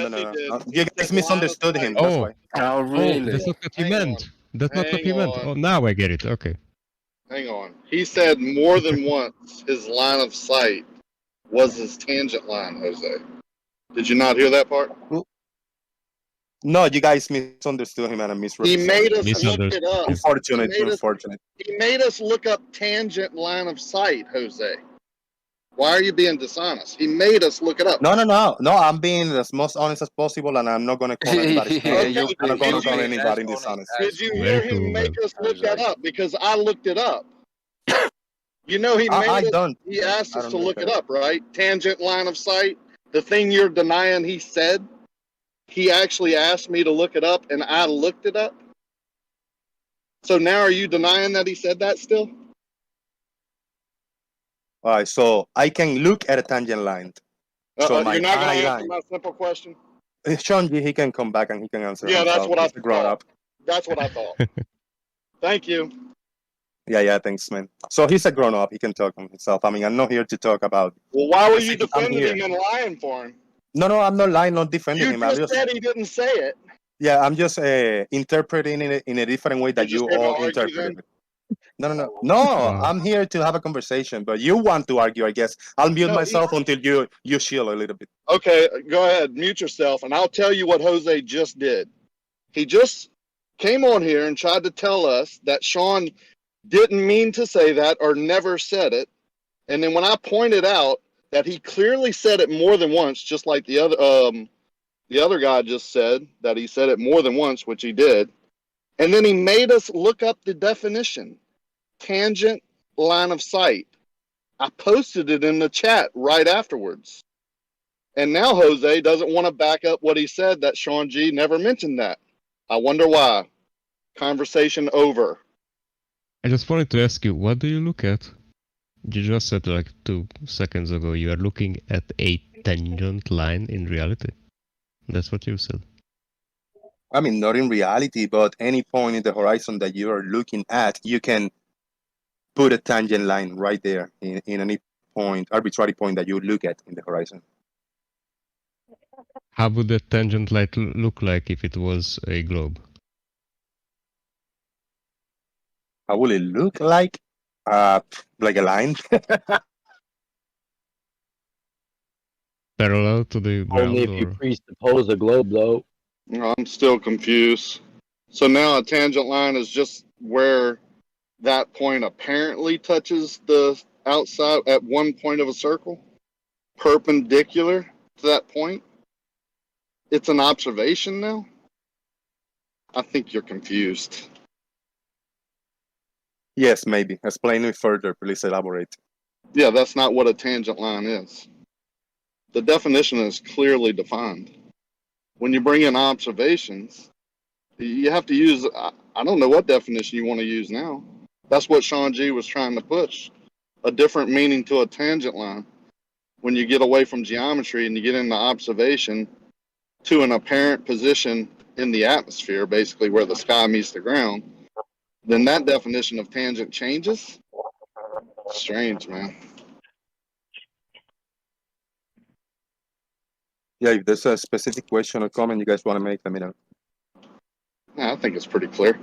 You guys misunderstood him. That's why. Oh, really? Oh, that's not what he meant. That's not what he meant. Oh, now I get it. Okay. Hang on. He said more than once his line of sight was his tangent line, Jose. Did you not hear that part? No, you guys misunderstood him and I misrepresented. He made us look it up. Unfortunate. He made us look up tangent line of sight, Jose. Why are you being dishonest? He made us look it up. No. I'm being as most honest as possible, and I'm not going to call anybody. I'm not going to call anybody dishonest. Did you hear him make us look that up? Because I looked it up. You know, he asked us to look it up, right? Tangent line of sight. The thing you're denying he said, he actually asked me to look it up, and I looked it up. So now are you denying that he said that still? All right, so I can look at a tangent line. So you're not going to answer my simple question? Sean G, he can come back and he can answer. Yeah, that's what I thought. That's what I thought. Thank you. Yeah, thanks, man. So he's a grown up. He can talk on himself. I mean, I'm not here to talk about. Well, why were you defending him and lying for him? No, I'm not lying, not defending him. You just said he didn't say it. Yeah, I'm just interpreting it in a different way that you all interpret it. No, I'm here to have a conversation, but you want to argue, I guess. I'll mute myself until you chill a little bit. Okay, go ahead, mute yourself, and I'll tell you what Jose just did. He just came on here and tried to tell us that Sean didn't mean to say that or never said it. And then when I pointed out that he clearly said it more than once, just like the other guy just said that he said it more than once, which he did. And then he made us look up the definition, tangent line of sight. I posted it in the chat right afterwards. And now Jose doesn't want to back up what he said, that Sean G never mentioned that. I wonder why. Conversation over. I just wanted to ask you, what do you look at? You just said like 2 seconds ago you are looking at a tangent line in reality. That's what you said. I mean, not in reality, but any point in the horizon that you are looking at, you can put a tangent line right there in any point, arbitrary point that you look at in the horizon. How would the tangent line look like if it was a globe? How will it look like? Like a line. Parallel to the ground? Only if you presuppose a globe, though. I'm still confused. So now a tangent line is just where that point apparently touches the outside at one point of a circle, perpendicular to that point. It's an observation now? I think you're confused. Yes, maybe. Explain it further. Please elaborate. Yeah, that's not what a tangent line is. The definition is clearly defined. When you bring in observations, you have to use, I don't know what definition you want to use now. That's what Sean G was trying to push. A different meaning to a tangent line. When you get away from geometry and you get into observation to an apparent position in the atmosphere, basically where the sky meets the ground, then that definition of tangent changes. Strange, man. Yeah, if there's a specific question or comment you guys want to make, let me know. Yeah, I think it's pretty clear.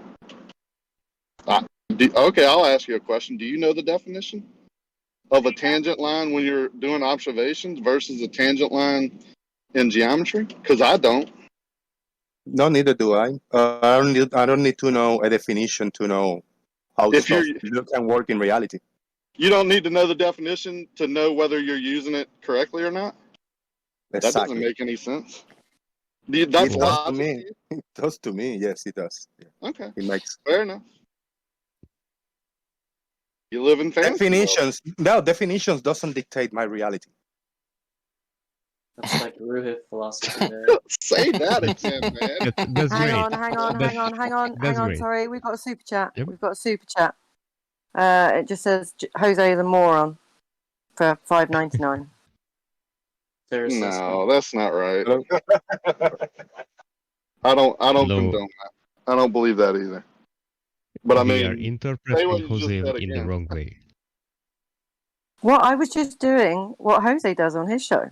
Okay, I'll ask you a question. Do you know the definition of a tangent line when you're doing observations versus a tangent line in geometry? Because I don't. No, neither do I. I don't need to know a definition to know how stuff look and work in reality. You don't need to know the definition to know whether you're using it correctly or not? Exactly. That doesn't make any sense. That's logical to me. It does to me. Yes, it does. Yeah. Okay. It makes fair enough. You live in fantasy. Definitions. No, definitions doesn't dictate my reality. That's like Ruhic philosophy there. Say that again, man. That's hang great. on, hang on. Great. Sorry, we've got a super chat. Yep. We've got a super chat. It just says Jose the moron for $5.99. No, that's not right. I don't condone that. I don't believe that either. But I mean, we are interpreting Jose in the wrong way. Well, I was just doing what Jose does on his show.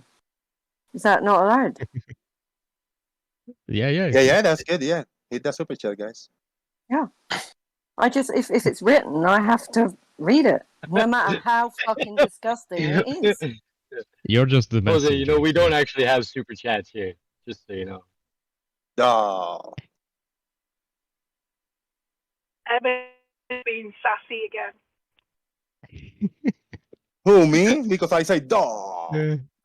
Is that not allowed? Yeah, that's good. Yeah, hit that super chat, guys. Yeah. I just, if it's written, I have to read it, no matter how fucking disgusting it is. You're just the messenger. Jose, you know, we don't actually have super chats here, just so you know. Oh. Emma being sassy again. Who, me? Because I say dog.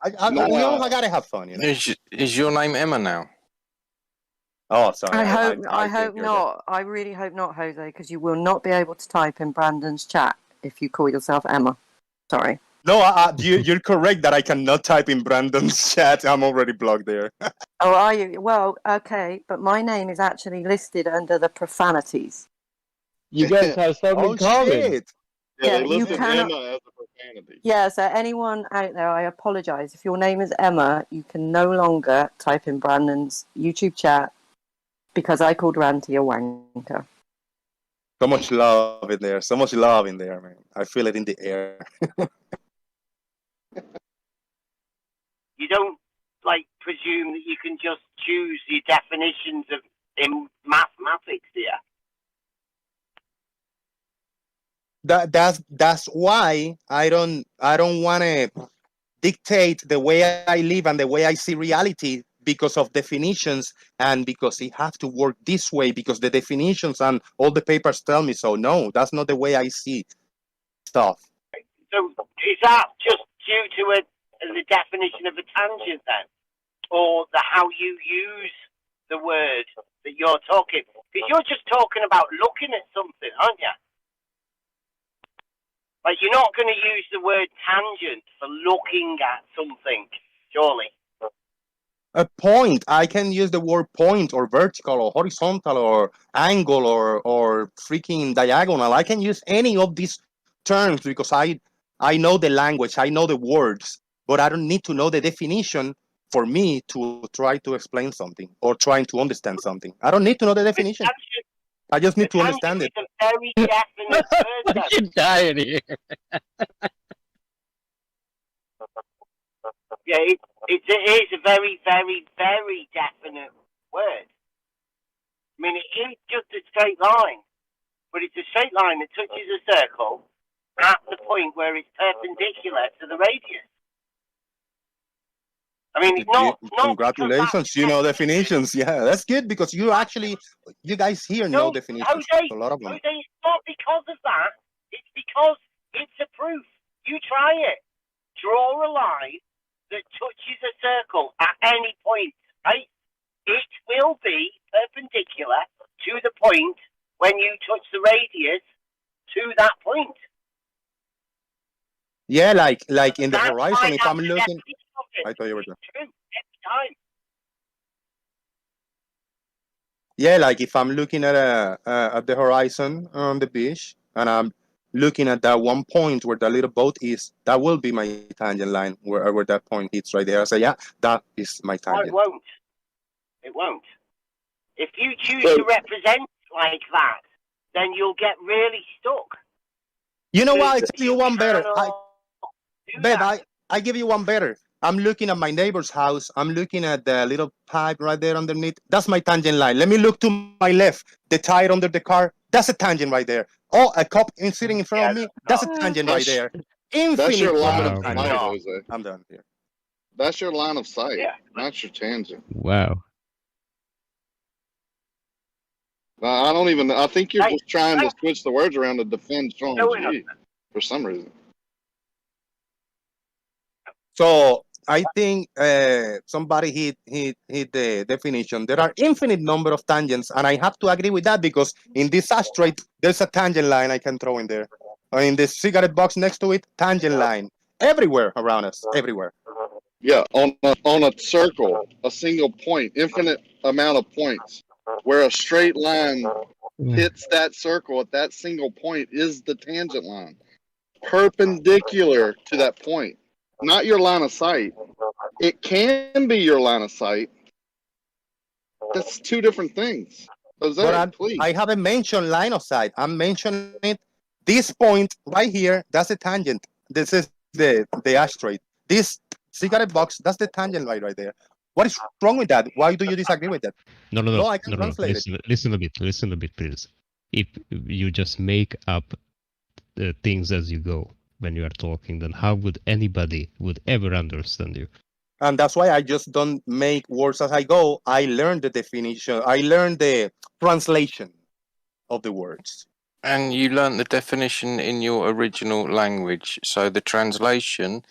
I gotta have fun, you know. Is your name Emma now? Oh, sorry. I hope not. I really hope not, Jose, because you will not be able to type in Brandon's chat if you call yourself Emma. Sorry. No, you're correct that I cannot type in Brandon's chat. I'm already blocked there. Oh, are you? Well, okay, but my name is actually listed under the profanities. You guys have something in common. Shit. Yeah, Yeah, they you listed cannot. Emma as a profanity. Yeah, so anyone out there, I apologise. If your name is Emma, you can no longer type in Brandon's YouTube chat because I called Ranty a wanker. So much love in there. So much love in there, man. I feel it in the air. You don't presume that you can just choose your definitions of in mathematics, do you? That's why I don't want to dictate the way I live and the way I see reality because of definitions and because it has to work this way because the definitions and all the papers tell me so. No, that's not the way I see stuff. So is that just due to the definition of a tangent then? Or how you use the word that you're talking? Because you're just talking about looking at something, aren't you? Like, you're not going to use the word tangent for looking at something, surely. A point. I can use the word point or vertical or horizontal or angle or freaking diagonal. I can use any of these terms because I I know the language, I know the words, but I don't need to know the definition for me to try to explain something or trying to understand something. I don't need to know the definition. I just need to understand it. It's a very definite word. Fucking dying here. Yeah, it is a very, very, very definite word. I mean, it is just a straight line, but it's a straight line that touches a circle at the point where it's perpendicular to the radius. I mean, it's not Congratulations, you know definitions. Yeah, that's good because you guys here know definitions. Jose, A lot of them. Jose, it's not because of that. It's because it's a proof. You try it. Draw a line that touches a circle at any point, right? It will be perpendicular to the point when you touch the radius to that point. Yeah, like in the horizon, if I'm looking, I thought you were done. True every time. Yeah, like if I'm looking at the horizon on the beach, and I'm looking at that one point where the little boat is, that will be my tangent line where that point hits right there. I say, yeah, that is my tangent. No, it won't. It won't. If you choose to represent like that, then you'll get really stuck. You know what? I tell you one better. I give you one better. I'm looking at my neighbor's house. I'm looking at the little pipe right there underneath. That's my tangent line. Let me look to my left. The tire under the car. That's a tangent right there. Oh, a cop sitting in front of me. That's a tangent right there. That's your line Infinite of tangents. sight, Jose. I'm done here. That's your line of sight, not your tangent. Wow. I don't even. I think you're just trying to switch the words around to defend Sean G for some reason. So I think somebody hit the definition. There are infinite number of tangents, and I have to agree with that because in this asteroid there's a tangent line I can throw in there. In the cigarette box next to it, tangent line everywhere around us, everywhere. Yeah, on a circle, a single point, infinite amount of points, where a straight line hits that circle at that single point is the tangent line, perpendicular to that point. Not your line of sight. It can be your line of sight. That's two different things. But I haven't mentioned line of sight. I'm mentioning it. This point right here, that's a tangent. This is the asteroid. This cigarette box, that's the tangent line right there. What is wrong with that? Why do you disagree with that? No. I can translate it. Listen a bit, please. If you just make up things as you go when you are talking, then how would anybody would ever understand you? And that's why I just don't make words as I go. I learn the definition. I learn the translation of the words. And you learnt the definition in your original language. So the translation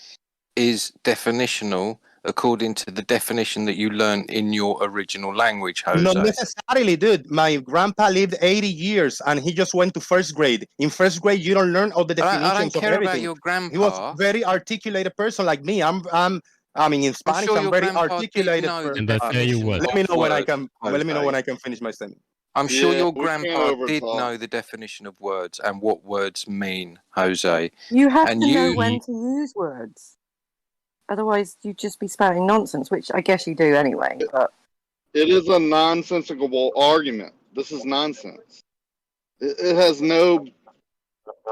is definitional according to the definition that you learned in your original language, Jose. Not necessarily, dude. My grandpa lived 80 years and he just went to first grade. In first grade, you don't learn all the definitions I don't care of everything. about your grandpa. He was a very articulated person like me. I mean, in Spanish, sure I'm very grandpa did articulated. know the And I tell you what. Let me know when I can. Let me know when I can finish my sentence. I'm sure Yeah, your we can't grandpa did overtalk. know the definition of words and what words mean, Jose. You have And to know you- when to use words. Otherwise, you'd just be spouting nonsense, which I guess you do anyway. But It is a nonsensical argument. This is nonsense. It has no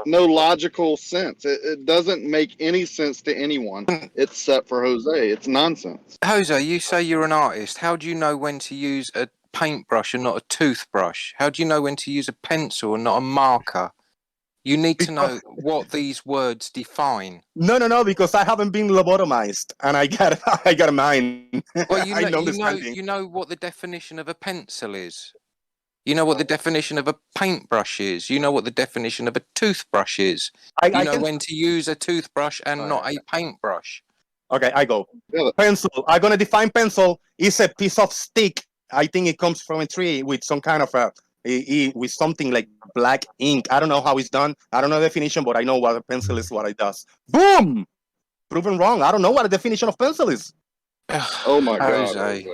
logical sense. It doesn't make any sense to anyone except for Jose. It's nonsense. Jose, you say you're an artist. How do you know when to use a paintbrush and not a toothbrush? How do you know when to use a pencil and not a marker? You need to know what these words define. No, because I haven't been lobotomized and I got a mind. Well, you know what the definition of a pencil is. You know what the definition of a paintbrush is. You know what the definition of a toothbrush is. You know when to use a toothbrush and not a paintbrush. Okay, I go. Pencil. I'm gonna define pencil. It's a piece of stick. I think it comes from a tree with some kind of with something like black ink. I don't know how it's done. I don't know the definition, but I know what a pencil is, what it does. Boom! Proven wrong. I don't know what the definition of pencil is. Oh my God. Jose.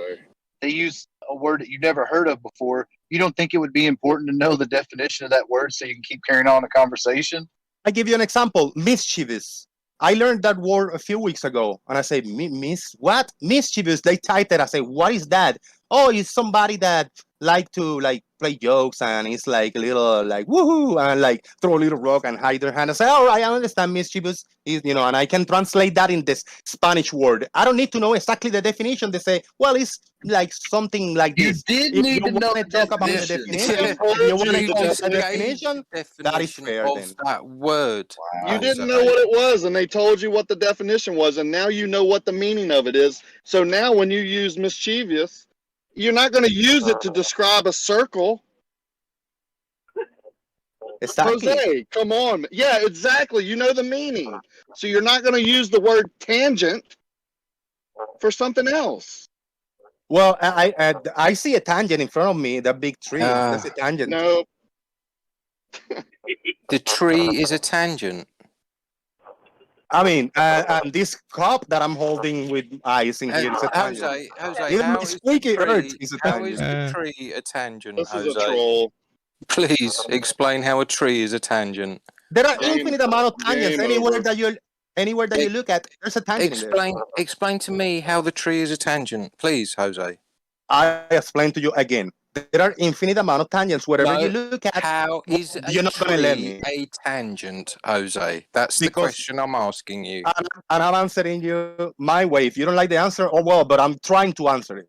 They use a word that you've never heard of before. You don't think it would be important to know the definition of that word so you can keep carrying on a conversation? I give you an example. Mischievous. I learned that word a few weeks ago, and I say, miss what? Mischievous. They typed it. I say, what is that? Oh, it's somebody that like play jokes and it's like a little like woohoo and like throw a little rock and hide their hand. I say, all right, I understand mischievous is, you know, and I can translate that in this Spanish word. I don't need to know exactly the definition. They say, well, it's like something like this. did If need you to know want to the talk about the definition. definition, if you want to You go with just the gave definition, the that is definition fair of then. that word. You didn't know what it was, and they told you what the definition was, and now you know what the meaning of it is. So now when you use mischievous, you're not going to use it to describe a circle. Exactly. Jose, come on. Yeah, exactly. You know the meaning. So you're not going to use the word tangent for something else. Well, I see a tangent in front of me, that big tree. That's a tangent. No. The tree is a tangent. I mean, and this cup that I'm holding with ice in here is a tangent. Jose, Even how my is squeaky the earth tree, is a how is tangent. the tree a tangent, This is a Jose? troll. Please explain how a tree is a tangent. There are infinite amount of tangents. Game Anywhere over. that you look at, there's a tangent in there. Explain to me how the tree is a tangent, please, Jose. I explain to you again. There are infinite amount of tangents wherever you look at. How is You're a not going to let tree me. a tangent, Jose? That's the question I'm asking you. And I'm answering you my way. If you don't like the answer, oh well, but I'm trying to answer it.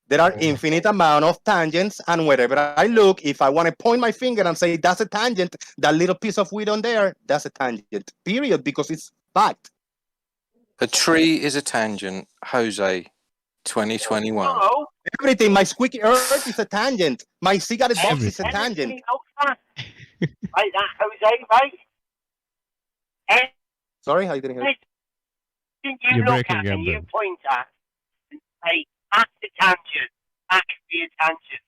There are infinite amount of tangents, and wherever I look, if I want to point my finger and say that's a tangent, that little piece of wood on there, that's a tangent. Period, because it's fact. A tree is a tangent, Jose. 2021. Oh, Everything. My squeaky earth is a tangent. My cigarette box is a tangent. Like that, Jose, right? Sorry, I didn't hear. You You're look breaking at up, and you Ben. point at and say, that's a tangent. That could be a tangent.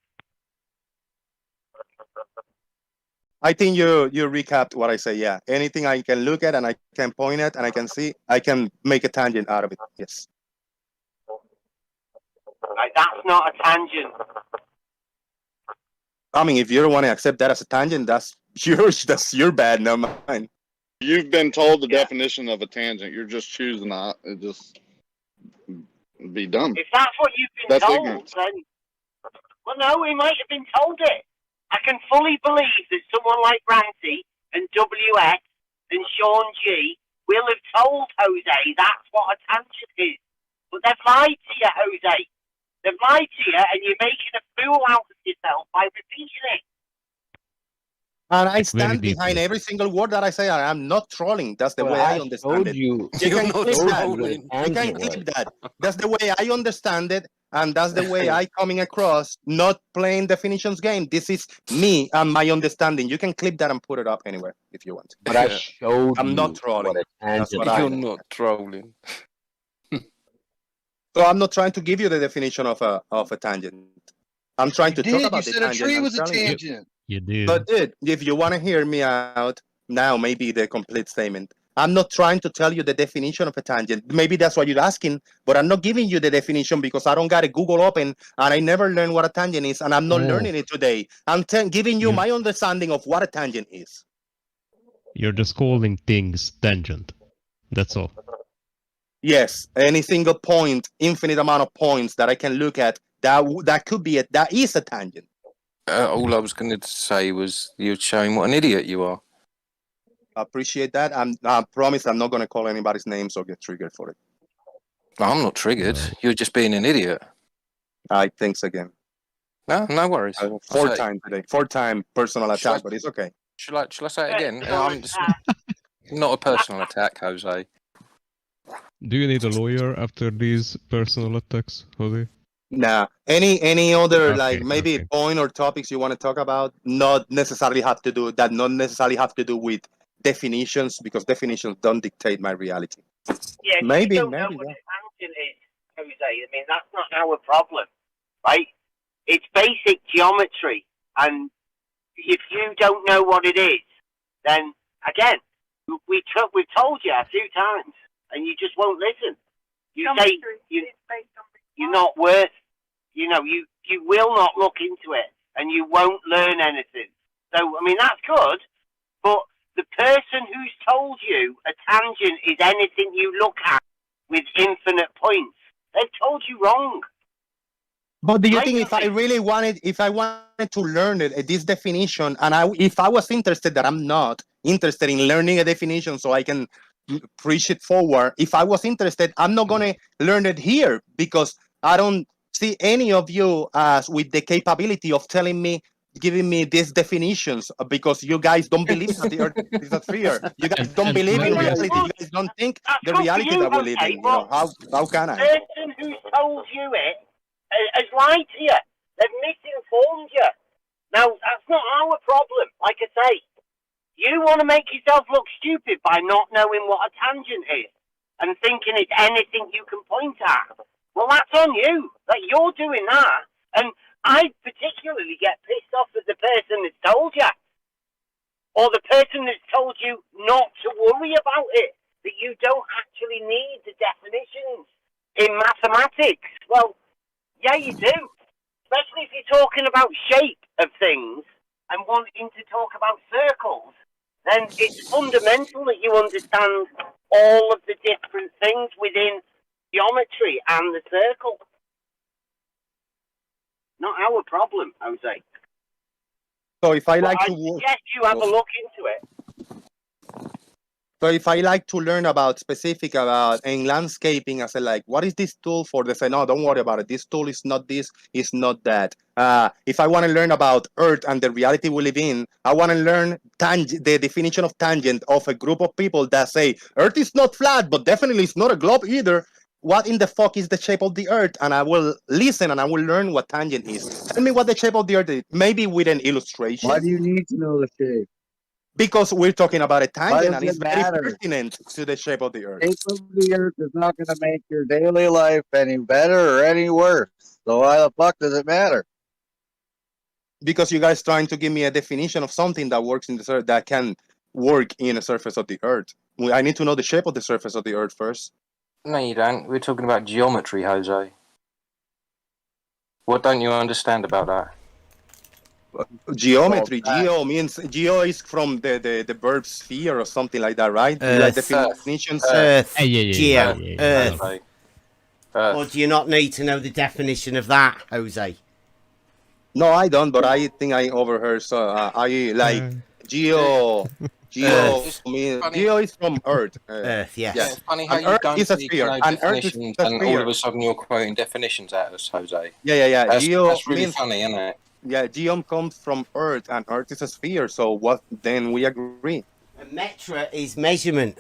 I think you recapped what I say. Yeah, anything I can look at and I can point at and I can see, I can make a tangent out of it. Yes. Like, that's not a tangent. I mean, if you don't want to accept that as a tangent, that's yours. That's your bad, not mine. You've been told the definition of a tangent. You're just choosing not. It just be dumb. If that's what you've been That's told, ignorance. then... Well, no, he might have been told it. I can fully believe that someone like Ranty and WS and Sean G will have told Jose that's what a tangent is. But they've lied to you, Jose. They've lied to you, and you're making a fool out of yourself by repeating it. And I It's very stand deep. behind every single word that I say. I am not trolling. That's the Well, way I I understand showed it. you. You You're can not clip that. trolling. You can clip that. That's the way I understand it, and that's the way I coming across. Not playing definitions game. This is me and my understanding. You can clip that and put it up anywhere if you want. But I showed I'm you not trolling. what a That's tangent what I You're know. not trolling. So I'm not trying to give you the definition of a tangent. I'm trying to talk about You the said a tangent. tree I'm was a telling you. tangent. You did. But dude, if you want to hear me out, now maybe the complete statement. I'm not trying to tell you the definition of a tangent. Maybe that's what you're asking, but I'm not giving you the definition because I don't got a Google open and I never learned what a tangent is, and I'm not learning it today. I'm giving you my understanding of what a tangent is. You're just calling things tangent. That's all. Yes, any single point, infinite amount of points that I can look at, that could be that is a tangent. All I was going to say was you're showing what an idiot you are. I appreciate that. I promise I'm not going to call anybody's names or get triggered for it. I'm not triggered. You're just being an idiot. Thanks again. No worries. Four times today. 4-time personal attack, but it's okay. Shall I say it again? I'm just not a personal attack, Jose. Do you need a lawyer after these personal attacks, Jose? Nah. Any other maybe point or topics you want to talk about? Not necessarily have to do with definitions, because definitions don't dictate my reality. Yeah, maybe you don't know what a tangent is, Jose. I mean, that's not our problem, right? It's basic geometry, and if you don't know what it is, then again, we've told you a few times, and you just won't listen. You say you're not worth. You will not look into it, and you won't learn anything. So I mean, that's good, but the person who's told you a tangent is anything you look at with infinite points, they've told you wrong. But do you think if I wanted to learn it, this definition, and if I was interested, that I'm not interested in learning a definition so I can preach it forward, if I was interested, I'm not going to learn it here because I don't see any of you as with the capability of giving me these definitions because you guys don't believe that the Earth is a sphere. You guys don't believe in reality. You guys don't think the reality that we live in. You know, how can I? The person who's told you it has lied to you. They've misinformed you. Now, that's not our problem. Like I say, you want to make yourself look stupid by not knowing what a tangent is and thinking it's anything you can point at. Well, that's on you. Like, you're doing that. And I particularly get pissed off at the person that's told you. Or the person that's told you not to worry about it. That you don't actually need the definitions in mathematics. Well, yeah, you do. Especially if you're talking about shape of things and wanting to talk about circles, then it's fundamental that you understand all of the different things within geometry and the circle. Not our problem, Jose. So if I like I to suggest you have a look into it. So if I like to learn about in landscaping, I say like, what is this tool for? They say, no, don't worry about it. This tool is not this, it's not that. If I want to learn about Earth and the reality we live in, I want to learn the definition of tangent of a group of people that say, Earth is not flat, but definitely it's not a globe either. What in the fuck is the shape of the Earth? And I will listen and I will learn what tangent is. Tell me what the shape of the Earth is, maybe with an illustration. Why do you need to know the shape? Because we're talking about a Why tangent does and it it's very matter? pertinent to the shape of the Earth. Shape of the Earth is not going to make your daily life any better or any worse. So why the fuck does it matter? Because you guys trying to give me a definition of something that works in the Earth that can work in the surface of the Earth. I need to know the shape of the surface of the Earth first. No, you don't. We're talking about geometry, Jose. What don't you understand about that? Geometry. Geo is from the verb sphere or something like that, right? Earth. Definitions. Earth. Yeah. Geo. Earth. Earth. Or do you not need to know the definition of that, Jose? No, I don't, but I think I overheard. So I like Geo. Geo is from Earth. Earth, yes. Yeah, it's funny how And you Earth don't is a need sphere, to know and Earth is definitions, a and all sphere. of a sudden you're quoting definitions at us, Jose. Yeah. That's really means, funny, isn't it? Yeah, Geom comes from Earth, and Earth is a sphere. So what? Then we agree. A metra is measurement.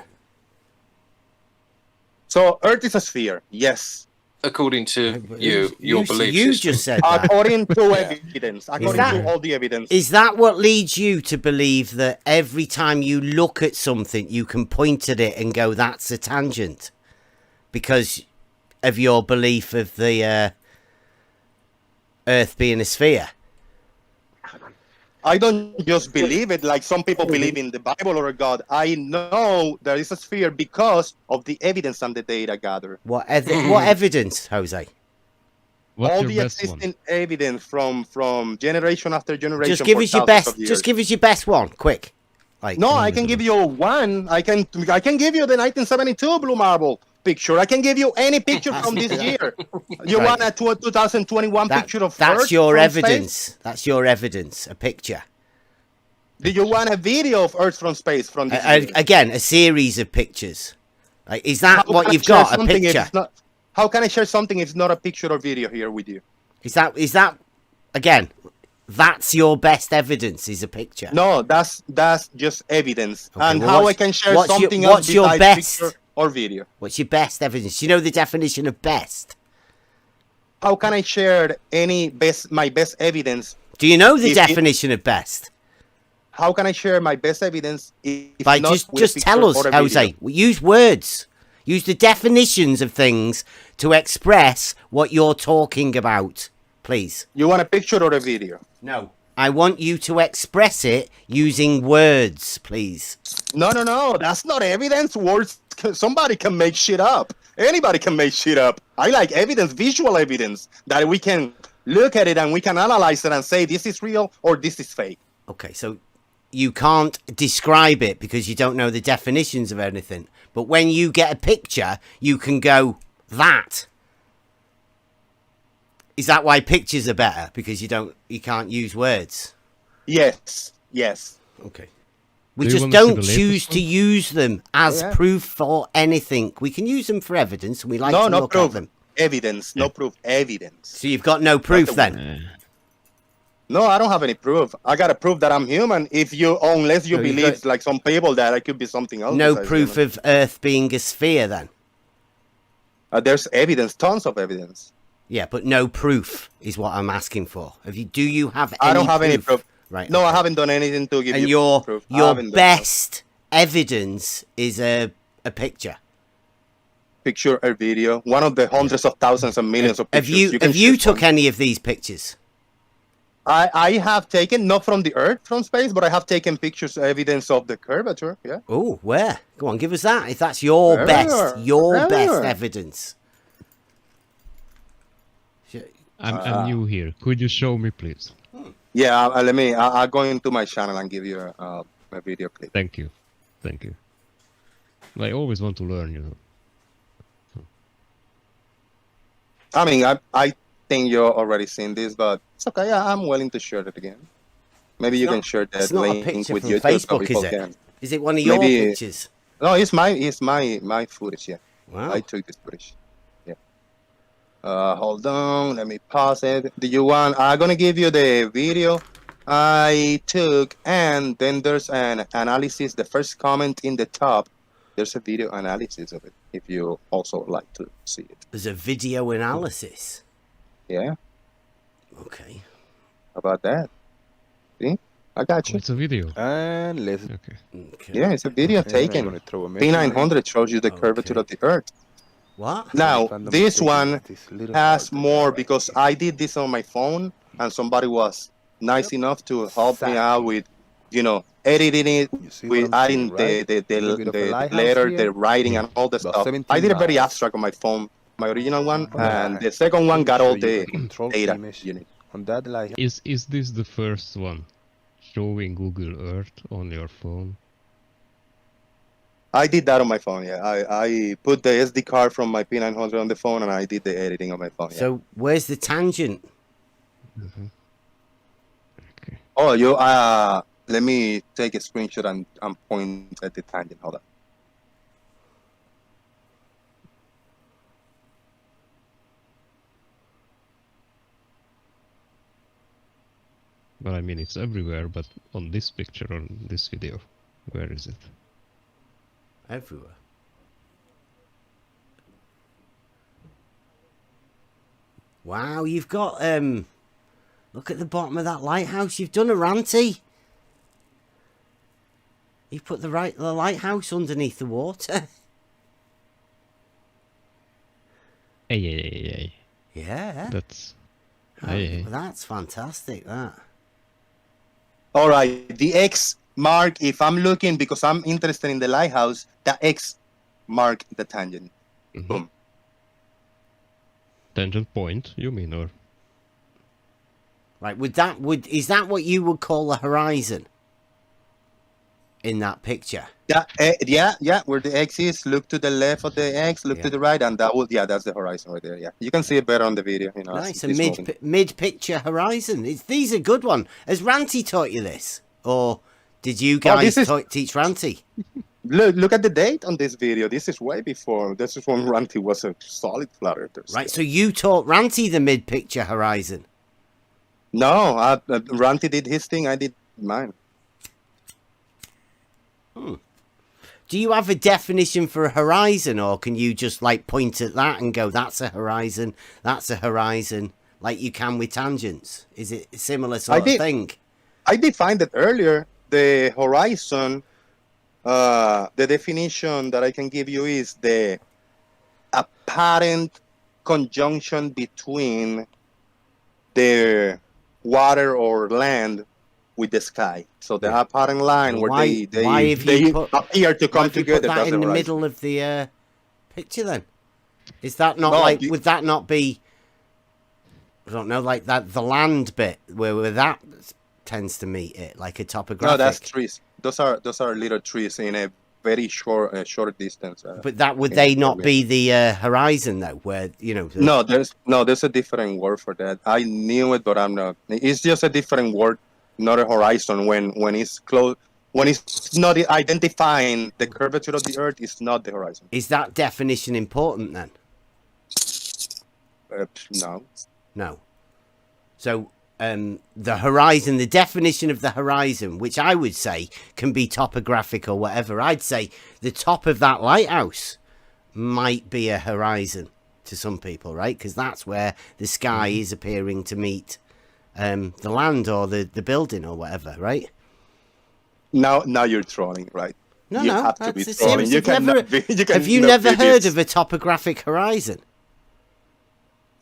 So Earth is a sphere. Yes. According to your beliefs. You just said that. According to evidence. According to all the evidence. Is that what leads you to believe that every time you look at something, you can point at it and go, that's a tangent? Because of your belief of the Earth being a sphere? I don't just believe it like some people believe in the Bible or a God. I know there is a sphere because of the evidence and the data gathered. What evidence, Jose? What's all your the best existing evidence from generation after generation. Just give us your best. Just give us your best one, quick. Like, no, I can give you one. I can give you the 1972 Blue Marble picture. I can give you any picture from this year. You want a 2021 picture of That's Earth your from evidence. space? That's your evidence. A picture. Do you want a video of Earth from space from this year? Again, a series of pictures. Like, is that How what can I you've share got? A something if picture. it's not- how can I share something if it's not a picture or video here with you? Is that again? That's your best evidence. Is a picture. No, that's just evidence. Okay, and well, how I what's- can share what's your- something what's else your besides best- picture or video. What's your best evidence? Do you know the definition of best? How can I share my best evidence? Do you know the if definition of best? How can I share my best evidence if Like, not with a just tell picture us, or a Jose. video? Use words. Use the definitions of things to express what you're talking about, please. You want a picture or a video? No. I want you to express it using words, please. No. That's not evidence. Words. Somebody can make shit up. Anybody can make shit up. I like evidence, visual evidence, that we can look at it and we can analyze it and say this is real or this is fake. Okay, so you can't describe it because you don't know the definitions of anything. But when you get a picture, you can go, that. Is that why pictures are better? Because you can't use words? Yes. Yes. Okay. We Do you just wanna see don't the latest choose to one? use them as Yeah. proof for anything. We can use them for evidence, and we like to no look proof. at them. Evidence. No proof. Evidence. So you've got no proof the then? No, I don't have any proof. I gotta prove that I'm human. Unless you No, you've believe, got- like some people, that I could be something else. No besides proof human. of Earth being a sphere then? There's evidence, tons of evidence. Yeah, but no proof is what I'm asking for. Do you have any I don't have any proof. Right. No, okay. I haven't done anything to give And you proof. I your haven't done best evidence is a picture. picture or video. One of the hundreds of thousands and millions of Have pictures. you can have you choose took one. any of these pictures? I have taken, not from the Earth, from space, but I have taken pictures, evidence of the curvature. Yeah. Oh, where? Go on, give us that. If that's your Everywhere. best Everywhere. evidence. I'm new here. Could you show me, please? Yeah. Let me. I'll go into my channel and give you a video clip. Thank you. Thank you. I always want to learn, you know. I mean, I think you're already seen this, but it's okay. Yeah, I'm willing to share it again. Maybe you can share that It's not a link picture with from YouTube. so Facebook, is people it? can. Is it one of your Maybe- pictures? No, it's my footage. Yeah. Wow. I took this footage. Yeah. Hold on. Let me pause it. Do you want? I'm gonna give you the video I took, and then there's an analysis. The first comment in the top, there's a video analysis of it. If you also like to see it. There's a video analysis. Yeah. Okay. How about that? See? I got you. It's a video. And let's. Okay. Yeah, it's a video Okay, I'm taken. gonna throw a message. P900 shows you the curvature of the Earth. What? Now, Find the this mistake one that is little has hard to more find. because I did this on my phone and somebody was nice enough to help me out with, editing it, You see what with I'm adding saying, right? the Little bit of a lighthouse letter, here. the writing, and all the About stuff. 17 I did it very miles. abstract on my phone, my original one, Alright. and the second one Let me got show all you the control data. image on that light. Is this the first one? Showing Google Earth on your phone? I did that on my phone, yeah. I put the SD card from my P900 on the phone and I did the editing on my phone, yeah. So where's the tangent? Okay. Oh, let me take a screenshot and point at the tangent. Hold on. But I mean, it's everywhere, but on this picture, on this video, where is it? Everywhere. Wow, you've got look at the bottom of that lighthouse. You've done a ranty. You put the lighthouse underneath the water. Hey. Yeah. That's. That's fantastic, that. All right, the X mark, if I'm looking, because I'm interested in the lighthouse, the X mark the tangent. Boom. Tangent point, you mean, or? Right, is that what you would call a horizon? In that picture? Yeah, where the X is, look to the left of the X, look to the right, and that's the horizon right there, yeah. You can see it better on the video, Nice, a it's moving. mid-picture horizon. These are good one. Has Ranty taught you this? Or did you guys teach Ranty? Look at the date on this video. This is way before. This is when Ranty was a solid flat earther. Right, so you taught Ranty the mid-picture horizon? No, Ranty did his thing, I did mine. Do you have a definition for a horizon, or can you just point at that and go, that's a horizon, like you can with tangents? Is it a similar sort of thing? I defined it earlier. The horizon, the definition that I can give you is the apparent conjunction between the water or land with the sky. So the apparent line where they appear to come together. Put that in the middle of the picture then? Is that not would that not be, I don't know, like that, the land bit where that tends to meet it, like a No, topographic. that's trees. Those are little trees in a very short distance. But that would in they the not formation. be the horizon though, where No, there's a different word for that. I knew it, but I'm not. It's just a different word, not a horizon. When it's close, when it's not identifying the curvature of the Earth, it's not the horizon. Is that definition important then? No. No. So the horizon, the definition of the horizon, which I would say can be topographic or whatever, I'd say the top of that lighthouse might be a horizon to some people, right? Because that's where the sky is appearing to meet the land or the building or whatever, right? Now you're trolling, right? No, you no, have to be that's trolling. serious. You Have you never heard of a topographic horizon?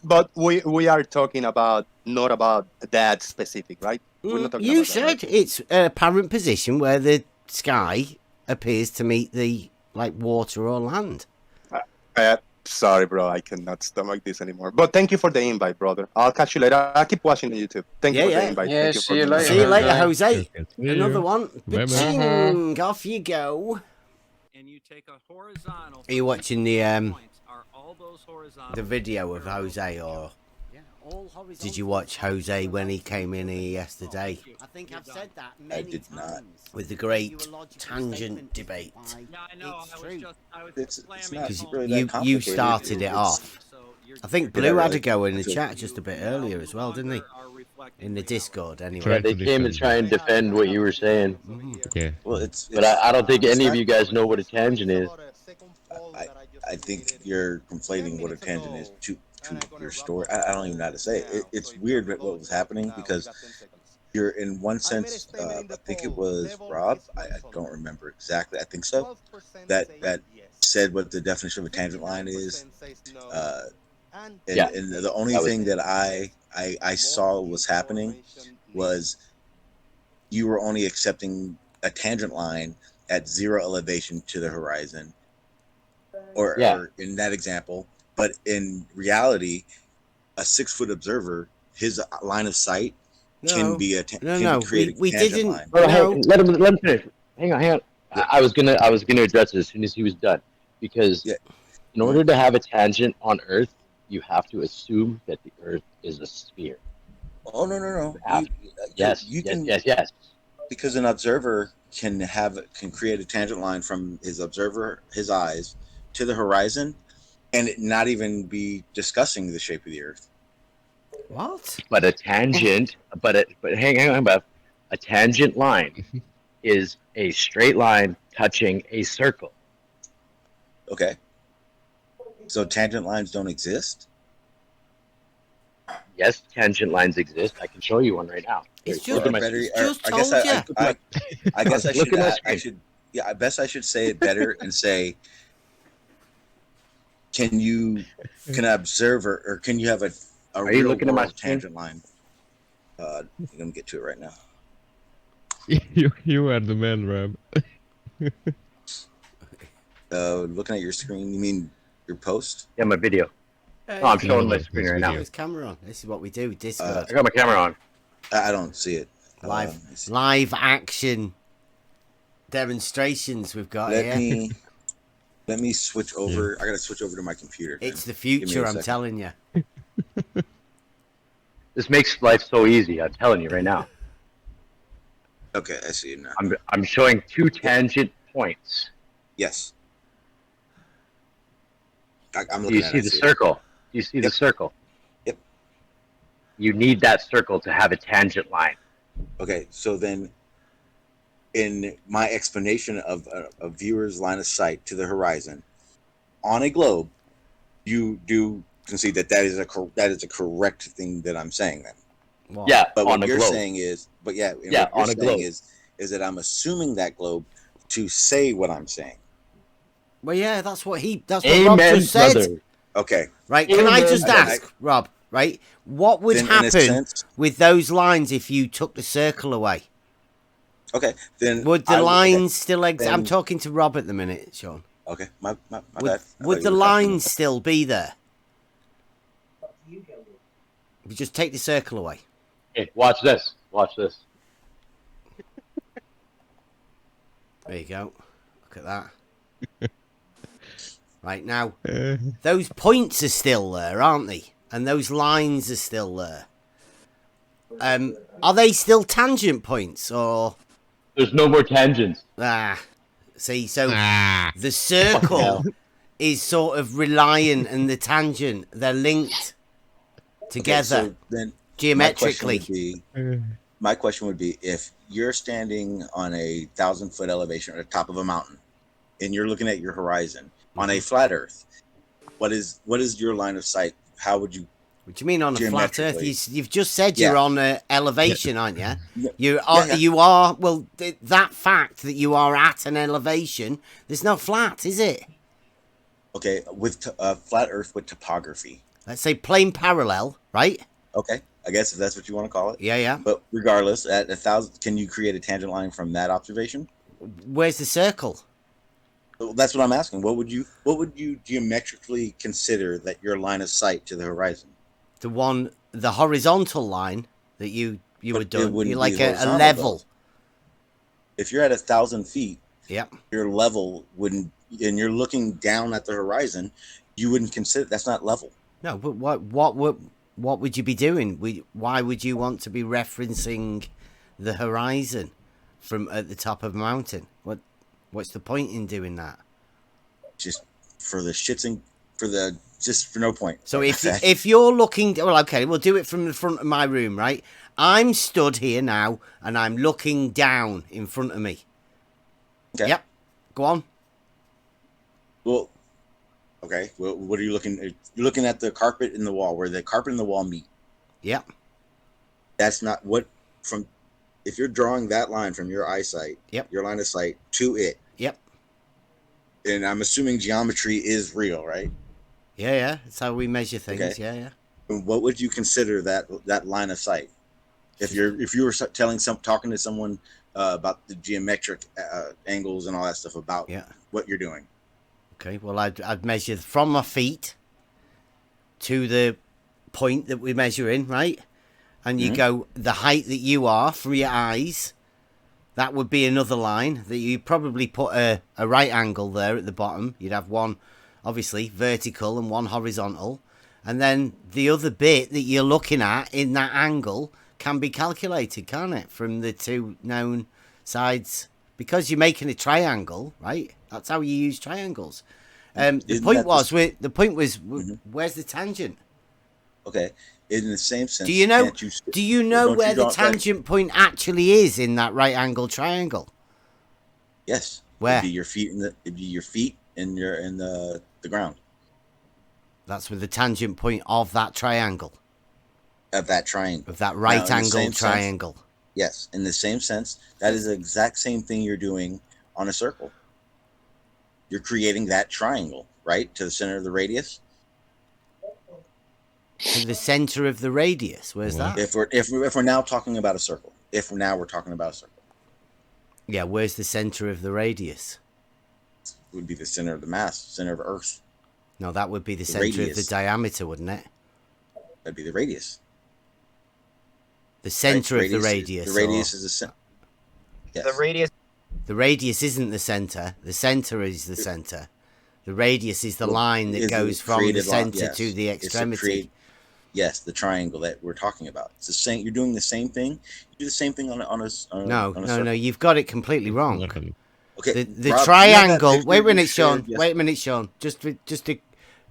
But we are talking about not about that specific, right? We're not talking You about that, right? said it's an apparent position where the sky appears to meet the water or land. Sorry, bro, I cannot stomach this anymore. But thank you for the invite, brother. I'll catch you later. I'll keep watching the YouTube. Thank you for the invite. Yeah, Thank you see for you the later, See you later, Jose. Jose. Another one. Bye-bye. Ba-ching. Off you go. And you take a horizontal. Are you watching the points are all those horizontal. video of Jose, or did you watch Jose when he came in here yesterday? I think I've said that I many did not. times. With the great tangent debate. Yeah, I know. It's I was true. just I was It's slamming not it home. really that You complicated. started it It's- off. So you're I think Did I Blue had really? to go in the Okay. chat just a bit earlier as well, didn't he? In the Discord, Try anyway. Yeah, they to came and defend try and defend what you were saying. Yeah. Well, it's. But I don't think it's any of not- you guys know what a tangent is. I think you're conflating what a tangent is to your story. I don't even know how to say it. It's weird what was happening because you're in one sense. I think it was Rob. I don't remember exactly. I think so. That said what the definition of a tangent line is. And the only thing that I saw was happening was you were only accepting a tangent line at 0 elevation to the horizon, or in that example. But in reality, a 6-foot observer, his line of sight can be a create a we tangent didn't. line. Bro, No. let him finish. Hang on. I was gonna address it as soon as he was done, because in order to have a tangent on Earth, you have to assume that the Earth is a sphere. Oh no! Yes. Because an observer can create a tangent line from his eyes to the horizon, and it not even be discussing the shape of the Earth. What? But a tangent, but hang on, Beth. A tangent line is a straight line touching a circle. Okay. So tangent lines don't exist? Yes, tangent lines exist. I can show you one right now. It's Look at my I guess I best I should say it better and say, can an observer or can you have a Are you real looking at my world tangent line? I'm gonna get to it right now. You are the man, Rob. Looking at your screen, you mean your post? Yeah, my video. I'm showing my screen right now. His camera on. This is what we do. Discord. I got my camera on. I don't see it. Live action demonstrations we've got here. Let me switch over. I gotta switch over to my computer. It's the future, I'm telling you. This makes life so easy. I'm telling you right now. Okay, I see it now. I'm showing 2 tangent points. Yes. I'm Do looking you at see it. the circle? Do you see the circle? Yep. You need that circle to have a tangent line. Okay, so then in my explanation of a viewer's line of sight to the horizon on a globe, you do concede that is a correct thing that I'm saying then. Wow. Yeah, but on what a you're globe. saying is, on a saying globe. is that I'm assuming that globe to say what I'm saying. Well, yeah, that's what Rob Amen, just said. brother. Okay. Right? Can I Amen, just brother. ask, Rob? Right? What would Then, in a happen sense- with those lines if you took the circle away? Okay, then Would the lines still exist? I'm then- talking to Rob at the minute, Sean. Okay, my bad. I Would thought the you were talking lines still be there? We just take the circle away. Hey, watch this. Watch this. There you go. Look at that. Right now, those points are still there, aren't they? And those lines are still there. Are they still tangent points, or? There's no more tangents. See, so the circle is sort of reliant, and the tangent, they're linked together, Okay, so then geometrically. My question would be, if you're standing on a 1,000-foot elevation at the top of a mountain, and you're looking at your horizon on a flat Earth, what is your line of sight? How would you? What do you mean on a flat Earth? You've just said Yeah. you're on an elevation, aren't you? Yeah. You are. Well, that fact that you are at an elevation, there's no flat, is it? Okay, with flat Earth with topography. Let's say plane parallel, right? Okay, I guess if that's what you want to call it. Yeah. But regardless, at 1,000, can you create a tangent line from that observation? Where's the circle? Well, that's what I'm asking. What would you geometrically consider that your line of sight to the horizon? The horizontal line that you would do. You're like a level. If you're at 1,000 feet, yep, your level wouldn't, and you're looking down at the horizon, you wouldn't consider that's not level. No, but what would you be doing? Why would you want to be referencing the horizon from at the top of a mountain? What's the point in doing that? Just for the shits and just for no point. So if you're looking, well, okay, we'll do it from the front of my room, right? I'm stood here now, and I'm looking down in front of me. Okay. Yep. Go on. Well, okay. Well, what are you looking? You're looking at the carpet in the wall, where the carpet and the wall meet. Yep. That's not what from. If you're drawing that line from your eyesight, your line of sight to it. Yep. And I'm assuming geometry is real, right? Yeah. That's how we measure things. Okay. Yeah. And what would you consider that line of sight? If you were talking to someone about the geometric angles and all that stuff about what you're doing. Okay. Well, I'd measure from my feet to the point that we measure in, right? And you go the height that you are from your eyes. That would be another line that you probably put a right angle there at the bottom. You'd have one, obviously, vertical and one horizontal. And then the other bit that you're looking at in that angle can be calculated, can't it? From the two known sides. Because you're making a triangle, right? That's how you use triangles. The point was, where's the tangent? Okay. In the same sense, do you know where the tangent point actually is in that right angle triangle? Yes. Where? It'd be your feet in the ground. That's with the tangent point of that triangle. Of that triangle. Of that right angle triangle. Yes. In the same sense, that is the exact same thing you're doing on a circle. You're creating that triangle, right? To the center of the radius. To the center of the radius. Where's that? If we're now talking about a circle. We're talking about a circle. Yeah, where's the center of the radius? It would be the center of the mass, center of Earth. No, that would be the center of the diameter, wouldn't it? That'd be the radius. The center of the radius. The radius is the center. Yes. The radius isn't the center. The center is the center. The radius is the line that goes from the center to the extremity. Yes, the triangle that we're talking about. It's the same. You're doing the same thing. You do the same thing on a No. You've got it completely wrong. Okay. The triangle. Wait a minute, Sean. Wait a minute, Sean. Just to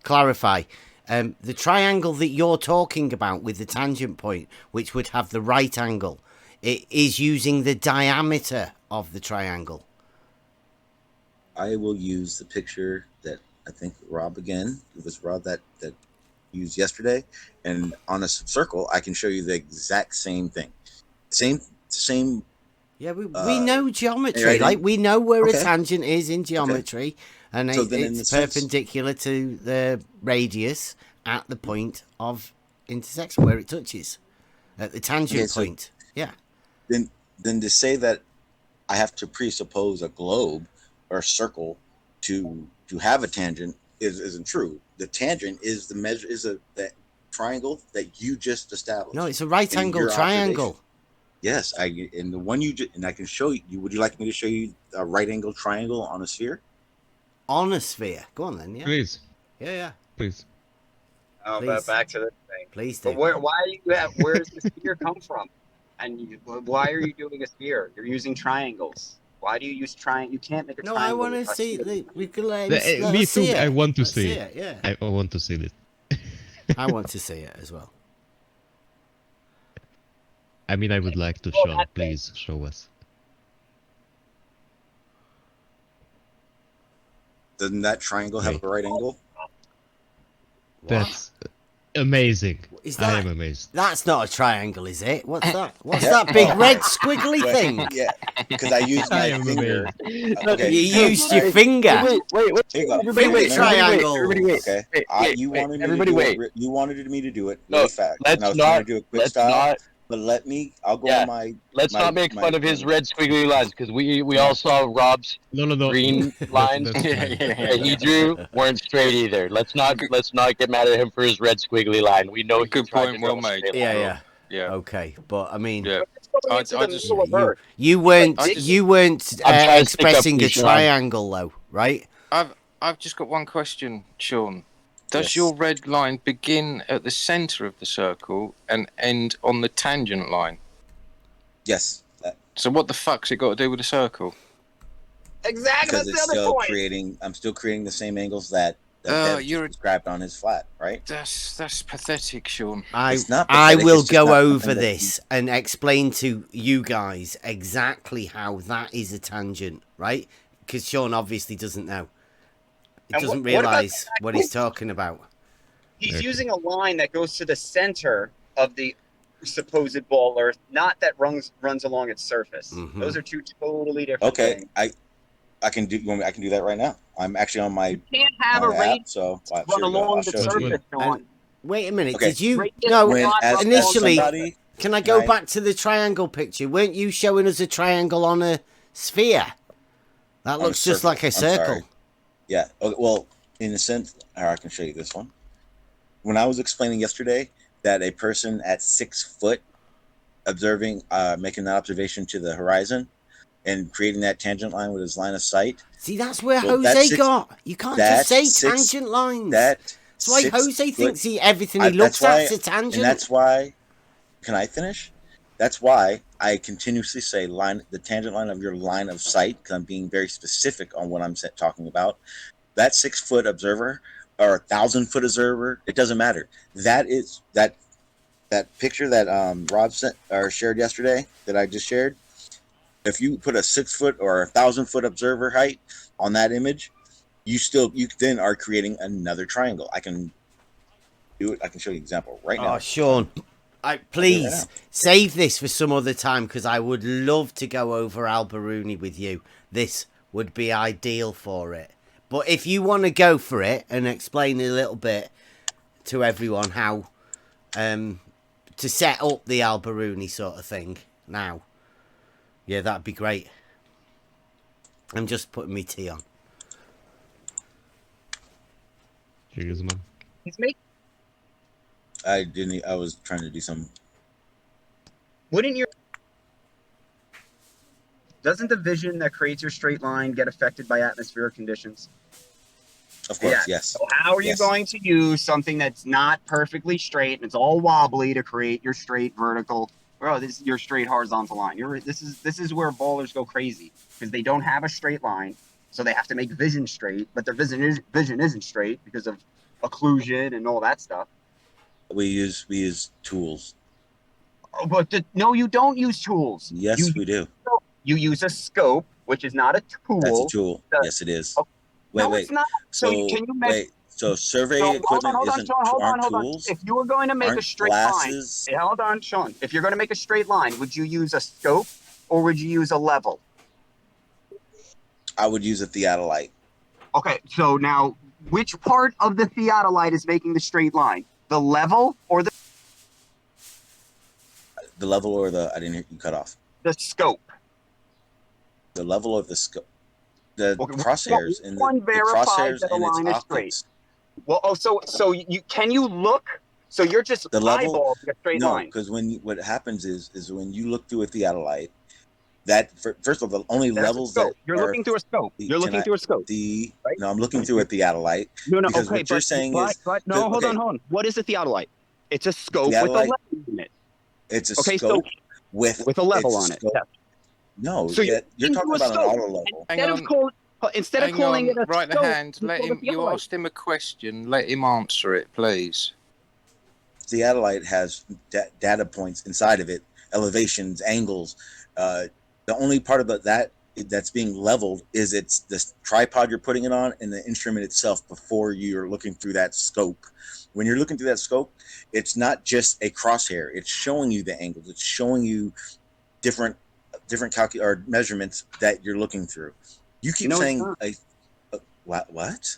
clarify, the triangle that you're talking about with the tangent point, which would have the right angle, it is using the diameter of the triangle. I will use the picture that I think Rob again. It was Rob that used yesterday, and on a circle, I can show you the exact same thing. Same. Yeah, we know geometry. Like we know where a tangent is in geometry, and it's perpendicular to the radius at the point of intersection where it touches at the tangent point. Yeah. Then to say that I have to presuppose a globe or a circle to have a tangent isn't true. The tangent is the measure the triangle that you just established. No, it's a right angle triangle. Yes, and the one and I can show you. Would you like me to show you a right angle triangle on a sphere? On a sphere. Go on then. Yeah. Please. Yeah. Please. Oh, Please. but back to this thing. Please But do. where does the sphere come from? And why are you doing a sphere? You're using triangles. Why do you use triangle? You can't make a No, triangle. I want to see. We can let Me us too. see it. I want to Let's see it. Yeah. I want to see it. I want to see it as well. I mean, I would like to show. Please show us. Doesn't that triangle have a right angle? That's amazing. Is I that? am amazed. That's not a triangle, is it? What's that? What's that big red squiggly thing? Yeah, because I used my finger. Okay. You used your finger. Wait. Finger triangle. Okay. You wanted me to do it. Really fast. Let's and I was not. trying to do a quick Let's style. not. But let me. I'll go on my. Let's not make fun of his red squiggly lines because we all saw Rob's green lines that he drew weren't straight either. Let's not get mad at him for his red squiggly line. We know Good point, well made. Yeah. Yeah. Okay, but I mean, I just you weren't expressing a Sean. triangle though, right? I've just got one question, Sean. Does Yes. your red line begin at the center of the circle and end on the tangent line? Yes. So what the fuck's it got to do with the circle? Exactly. Because That's it's the other still point. creating. I'm still creating the same angles that Oh, Dev you're described on his flat, right? That's pathetic, Sean. It's not I pathetic, will it's just go not over something that this and explain to you guys exactly how that is a tangent, right? Because Sean obviously doesn't know. He And doesn't what about realise the fact what he's talking about. He's using a line that goes to the center of the supposed ball Earth, not that runs along its surface. Mhm. Those are two totally different Okay, things. I can do. I can do that right now. I'm actually on my. You can't have my a radius app, so run here we go. along I'll the show it to you. surface, Sean. Wait a minute, Okay. did you? Radius No, will not run initially. along the surface. Can I go Right. back to the triangle picture? Weren't you showing us a triangle on a sphere? That On a looks just circle. like a I'm circle. sorry. Yeah. Okay, well, in a sense, I can show you this one. When I was explaining yesterday that a person at 6 foot observing, making that observation to the horizon and creating that tangent line with his line of sight. See, that's where Well, Jose got. You can't just say tangent lines. That's why 6 Jose foot- thinks everything he looks at's a tangent. And that's why. Can I finish? That's why I continuously say the tangent line of your line of sight, because I'm being very specific on what I'm talking about. That 6 foot observer or 1,000 foot observer, it doesn't matter. That is that picture that Rob sent or shared yesterday that I just shared. If you put a 6 foot or 1,000 foot observer height on that image, you then are creating another triangle. I can do it. I can show you an example right now. Oh, Sean, please save this for some other time because I would love to go over Alberuni with you. This would be ideal for it. But if you want to go for it and explain a little bit to everyone how to set up the Alberuni sort of thing now, yeah, that'd be great. I'm just putting my tea on. Cheers, man. He's making. I didn't. I was trying to do some. Wouldn't your doesn't the vision that creates your straight line get affected by atmospheric conditions? Of course, yes. So how are you going to use something that's not perfectly straight and it's all wobbly to create your straight vertical? Oh, this is your straight horizontal line. This is where ballers go crazy because they don't have a straight line, so they have to make vision straight, but their vision isn't straight because of occlusion and all that stuff. We use tools. Oh, but no, you don't use tools. Yes, we do. You use a scope, which is not a tool. That's a tool. Yes, it is. No, it's not. So can you measure? Wait. So survey equipment aren't tools. If you were going to make a straight line, hold on, Sean. If you're going to make a straight line, would you use a scope or would you use a level? I would use a theodolite. Okay, so now which part of the theodolite is making the straight line? The level or the level or the I didn't hear you cut off. The scope. The level of the scope. The crosshairs and one the verifies crosshairs that a and its line is optics. straight. Well, can you look So you're just The level, eyeballing a straight no, line. because what happens is when you look through a theodolite, that first of all, the only That's a levels that scope. You're are looking through a scope. You're looking through a scope. Right? No, I'm looking through a theodolite. No, Because okay, what you're saying is no, hold on. What is a theodolite? It's a scope with a theodolite, level in it. it's a Okay, scope so with a level on it. Yeah. No, So you're into talking a about an scope. auto level. Instead of calling it a right scope, hand, let him. You asked him a question. Let him answer it, please. Theodolite has data points inside of it, elevations, angles. The only part of that that's being leveled is it's the tripod you're putting it on and the instrument itself before you're looking through that scope. When you're looking through that scope, it's not just a crosshair. It's showing you the angles. It's showing you different or measurements that you're looking through. You keep saying what?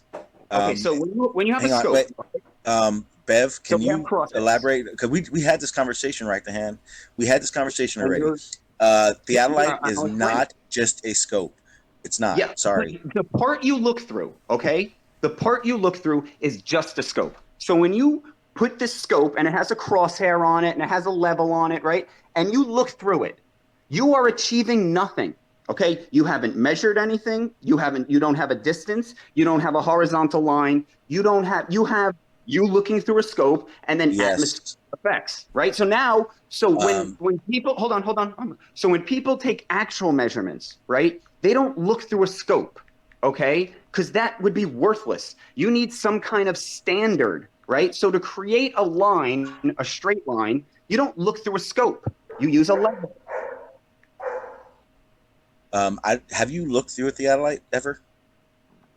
Okay, so when you have a scope, Bev, can you elaborate? Because we had this conversation, right? The hand. We had this conversation already. Theodolite is not just a scope. It's not. Yeah, Sorry. The part you look through, okay? The part you look through is just a scope. So when you put this scope and it has a crosshair on it and it has a level on it, right? And you look through it, you are achieving nothing. Okay, you haven't measured anything. You don't have a distance. You don't have a horizontal line. You have you looking through a scope and then atmospheric effects, right? So now, when people hold on. So when people take actual measurements, right? They don't look through a scope, okay? Because that would be worthless. You need some kind of standard, right? So to create a line, a straight line, you don't look through a scope. You use a level. Have you looked through a theodolite ever?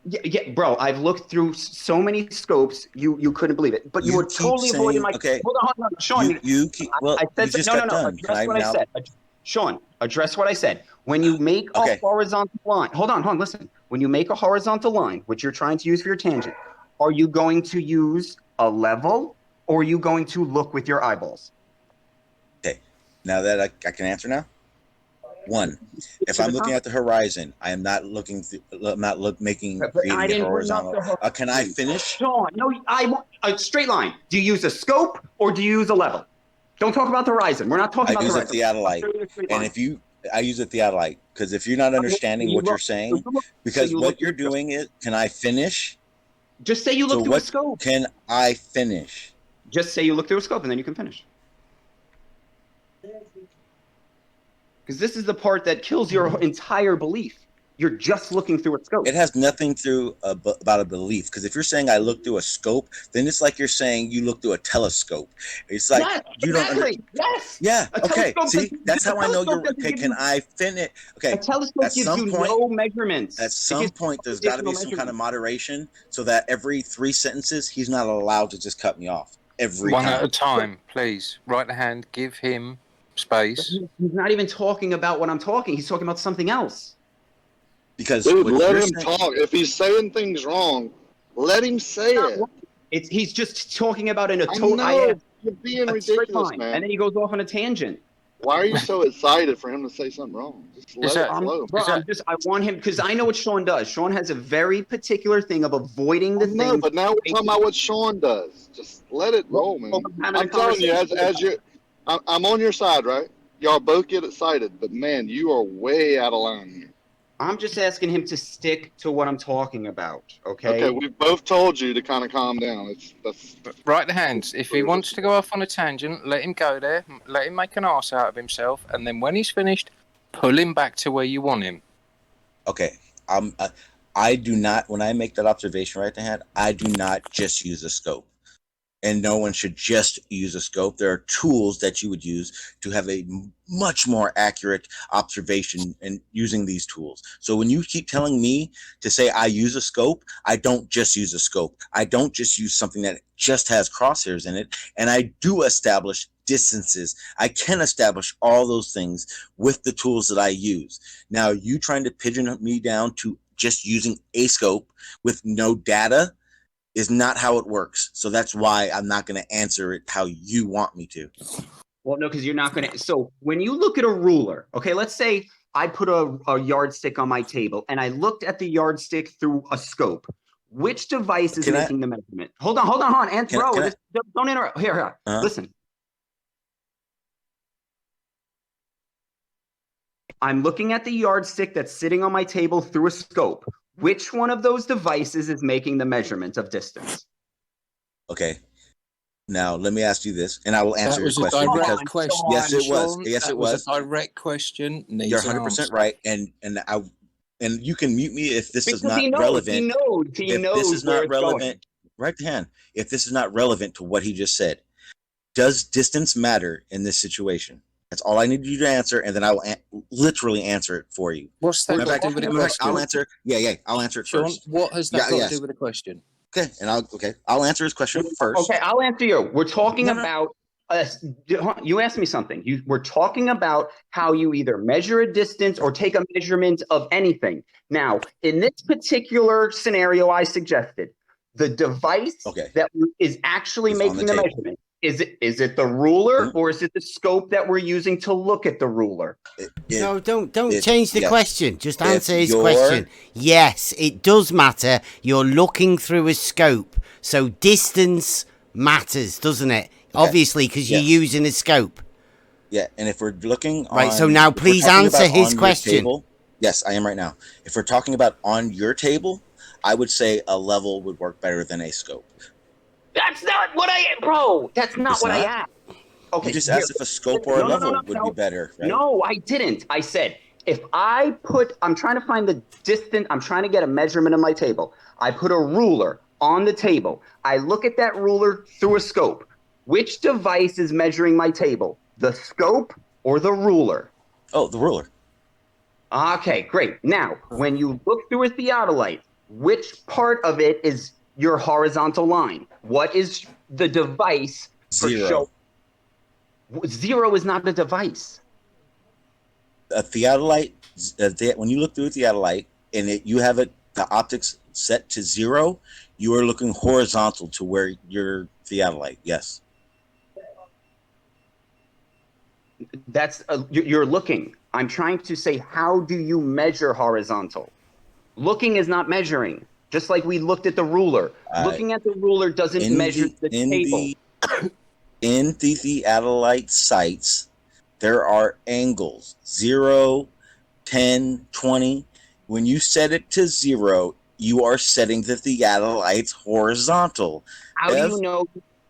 Yeah, bro. I've looked through so many scopes, you couldn't believe it. But you were totally avoiding my. Okay. Hold on, Sean. You keep. Well, I said you just no. got done. Address what I said. Sean, address what I said. When you make a horizontal line, hold on, listen. When you make a horizontal line, which you're trying to use for your tangent, are you going to use a level or are you going to look with your eyeballs? Okay. Now that I can answer now. One, if I'm looking at the horizon, I am not looking. I'm not creating a horizontal. Can I finish? Sean, no, I want a straight line. Do you use a scope or do you use a level? Don't talk about the horizon. We're not talking about the horizon. I use a theodolite, and I use a theodolite because if you're not understanding what you're saying, because what you're doing is, can I finish? Just say you look through a scope. Can I finish? Just say you look through a scope, and then you can finish. Because this is the part that kills your entire belief. You're just looking through a scope. It has nothing to about a belief. Because if you're saying I look through a scope, then it's like you're saying you look through a telescope. It's like you don't. Yes. Yeah. Okay. See, that's how I know you're. Okay. Can I finish? Okay. A telescope gives you no measurements. At some point, there's got to be some kind of moderation, so that every 3 sentences, he's not allowed to just cut me off. One at a time, please. Right hand. Give him space. He's not even talking about what I'm talking. He's talking about something else. Because dude, let him talk. If he's saying things wrong, let him say it. He's just talking about in a total. You're being ridiculous, man. And then he goes off on a tangent. Why are you so excited for him to say something wrong? Just let it flow. I want him because I know what Sean does. Sean has a very particular thing of avoiding the thing. But now we're talking about what Sean does. Just let it roll, man. I'm telling you, as you, I'm on your side, right? Y'all both get excited, but man, you are way out of line here. I'm just asking him to stick to what I'm talking about, okay? Okay, we've both told you to kind of calm down. That's right hands. If he wants to go off on a tangent, let him go there. Let him make an arse out of himself, and then when he's finished, pull him back to where you want him. Okay. I do not. When I make that observation right hand, I do not just use a scope. And no one should just use a scope. There are tools that you would use to have a much more accurate observation in using these tools. So when you keep telling me to say I use a scope, I don't just use a scope. I don't just use something that just has crosshairs in it. And I do establish distances. I can establish all those things with the tools that I use. Now, you trying to pigeon me down to just using a scope with no data is not how it works. So that's why I'm not going to answer it how you want me to. Well, no, because you're not going to. So when you look at a ruler, okay, let's say I put a yardstick on my table and I looked at the yardstick through a scope. Which device is Can I- making the measurement? Hold on. And Can- bro, can I- this, don't interrupt. Here. Uh-huh. Listen. I'm looking at the yardstick that's sitting on my table through a scope. Which one of those devices is making the measurement of distance? Okay. Now let me ask you this, and I will answer That your was a question direct because question. yes, it was. Sean. Yes, That it was was. a direct question. Needs You're an 100% answer. right, and you can mute me if this is Because not he knows. relevant. He If knows this is where not it's relevant, going. right hand. If this is not relevant to what he just said, does distance matter in this situation? That's all I need you to answer, and then I will literally answer it for you. What's that Matter got of to do with the fact, question? I'll answer. Yeah, I'll answer it Sean, first. what has that Yeah, got yes. to do with the question? Okay, and I'll answer his question first. Okay, I'll answer you. We're talking No, no. about you asked me something. We're talking about how you either measure a distance or take a measurement of anything. Now, in this particular scenario I suggested, the device that is actually It's on making the the table. measurement, is it the ruler or is it the scope that we're using to look at the ruler? No, don't change the yes. question. Just If answer his you're- question. Yes, it does matter. You're looking through a scope, so distance matters, doesn't it? Obviously, because you're using a scope. Yeah, and if we're looking Right, so on- now if we're please talking answer about his on your question. table- yes, I am right now. If we're talking about on your table, I would say a level would work better than a scope. That's not what bro. That's not It's what I not? asked. Okay, You just here. asked if a scope or a level would be better, right? No, I didn't. I said, I'm trying to find the distance, I'm trying to get a measurement of my table. I put a ruler on the table. I look at that ruler through a scope. Which device is measuring my table? The scope or the ruler? Oh, the ruler. Okay, great. Now, when you look through a theodolite, which part of it is your horizontal line? What is the device for Zero. Zero is not a device. A theodolite, when you look through a theodolite and you have the optics set to 0, you are looking horizontal to where your theodolite. Yes. That's you're looking. I'm trying to say, how do you measure horizontal? Looking is not measuring. Just like we looked at the ruler. Looking at the ruler doesn't measure the table. In the theodolite sites, there are angles 0, 10, 20. When you set it to 0, you are setting the theodolites horizontal. How do you know?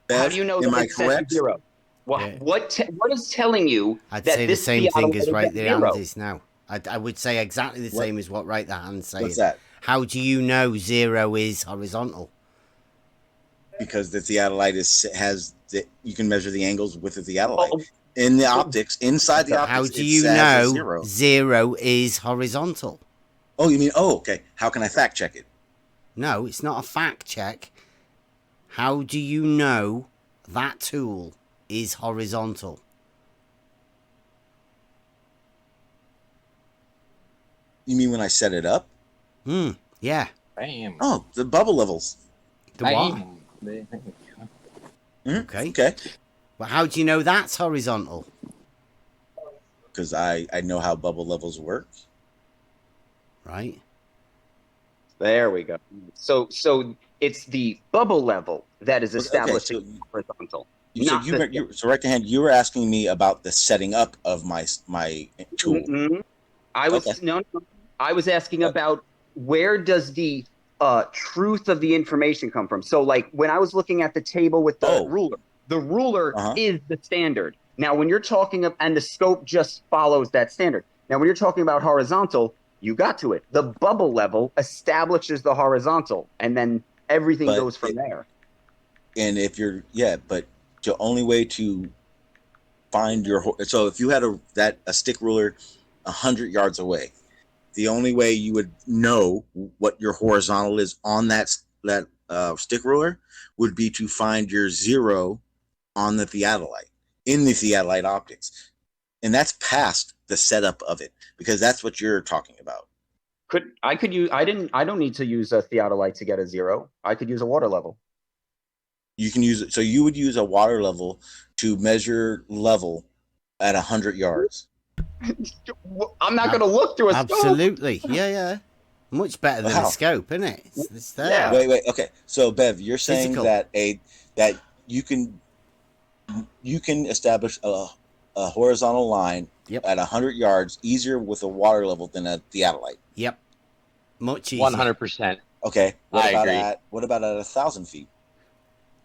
How do you know am that I it's set to correct? 0? What is telling you I'd that say the this same thing theodolite as is right at there 0? hand is now. I would say exactly the same as what right the hand's saying. What's that? How do you know 0 is horizontal? Because the theodolite you can measure the angles with the theodolite. In the optics, inside the So optics, how do it you says a know 0. 0 is horizontal? Oh, you mean, okay. How can I fact check it? No, it's not a fact check. How do you know that tool is horizontal? You mean when I set it up? Yeah. Bam. Oh, the bubble levels. The what? Okay. But how do you know that's horizontal? Because I know how bubble levels work. Right. There we go. So it's the bubble level that is establishing horizontal. So right hand, you were asking me about the setting up of my tool. I was I was asking about where does the truth of the information come from. So like when I was looking at the table with the ruler is the standard. Now when you're talking and the scope just follows that standard. Now when you're talking about horizontal, you got to it. The bubble level establishes the horizontal, and then everything goes from there. And if you're but the only way to find so if you had a stick ruler 100 yards away, the only way you would know what your horizontal is on that stick ruler would be to find your 0 on the theodolite in the theodolite optics, and that's past the setup of it, because that's what you're talking about. I don't need to use a theodolite to get a 0. I could use a water level. You can use it. So you would use a water level to measure level at 100 yards. I'm not going to look through a scope. Absolutely. Yeah. Much better than a scope, isn't it? It's there. Yeah. Wait. Okay. So Bev, you're saying Physical. that you can establish a horizontal line at 100 yards easier with a water level than a theodolite. Yep. Much easier. 100%. Okay. I agree. What about at 1,000 feet?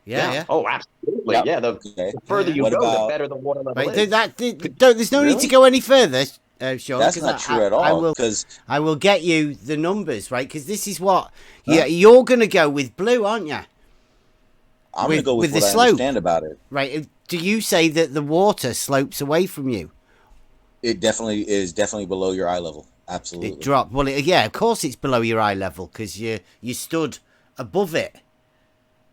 Yeah. Oh, absolutely. Yep. Yeah. The further you What go, about- the better the water level Right, is. there's no need Really? to go any further, Sean. That's 'cause not true at all. Because I will get you the numbers, right? Because this is what you're going to go with blue, aren't you? I'm going to go with the what I slope. understand about it. Right. Do you say that the water slopes away from you? It definitely is below your eye level. Absolutely. It dropped. Well, yeah, of course it's below your eye level because you stood above it.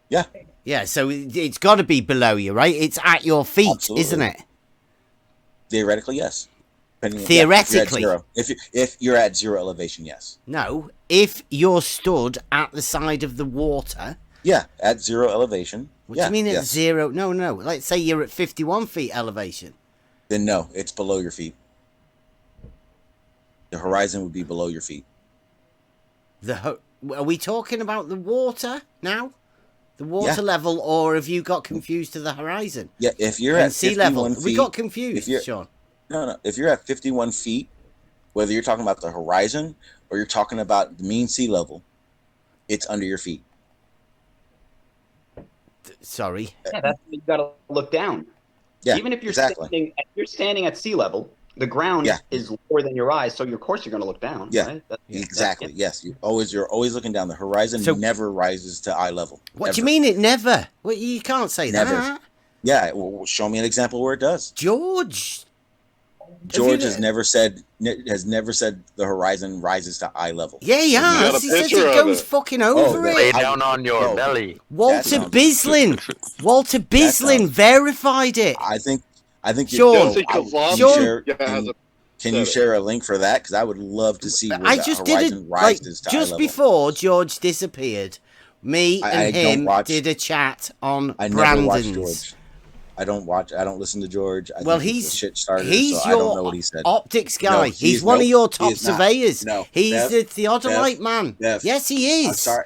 Yeah. Yeah, so it's got to be below you, right? It's at your feet, Absolutely. isn't it? Theoretically, yes. Theoretically. If you're at zero elevation, yes. No, if you're stood at the side of the water. Yeah, at zero elevation. What do you mean at zero? No. Let's say you're at 51 feet elevation. Then no, it's below your feet. The horizon would be below your feet. Are we talking about the water now? The water level, or have you got confused to the horizon? Yeah, if you're And at sea 51 level. feet, We got confused, Sean. No. If you're at 51 feet, whether you're talking about the horizon or you're talking about the mean sea level, it's under your feet. Sorry. Yeah, that's you got to look down. Yeah, Even if you're exactly. standing at sea level, the ground is lower than your eyes, so of course you're going to look down. Yeah, right? exactly. Yes, you're always looking down. The horizon never rises to eye level. What do you mean it never? Well, you can't say Never. that. Yeah, well, show me an example where it does. George has never said the horizon rises to eye level. Yeah, he has. He says it goes fucking over it. Lay down on your belly. Walter Bislin verified it. I think Sean, Can you share a link for that? Because I would love to see where I the just horizon did it rises to eye just level. before George disappeared. Me and him did a chat on I never watched Brandon's. George. I don't listen to George. I Well, think he's a shit starter, he's so I your don't know what he said. optics guy. No, he's one of your top he is not. surveyors. No, he's Bev, the theodolite Bev, man. Bev. Yes, he I'm is. sorry.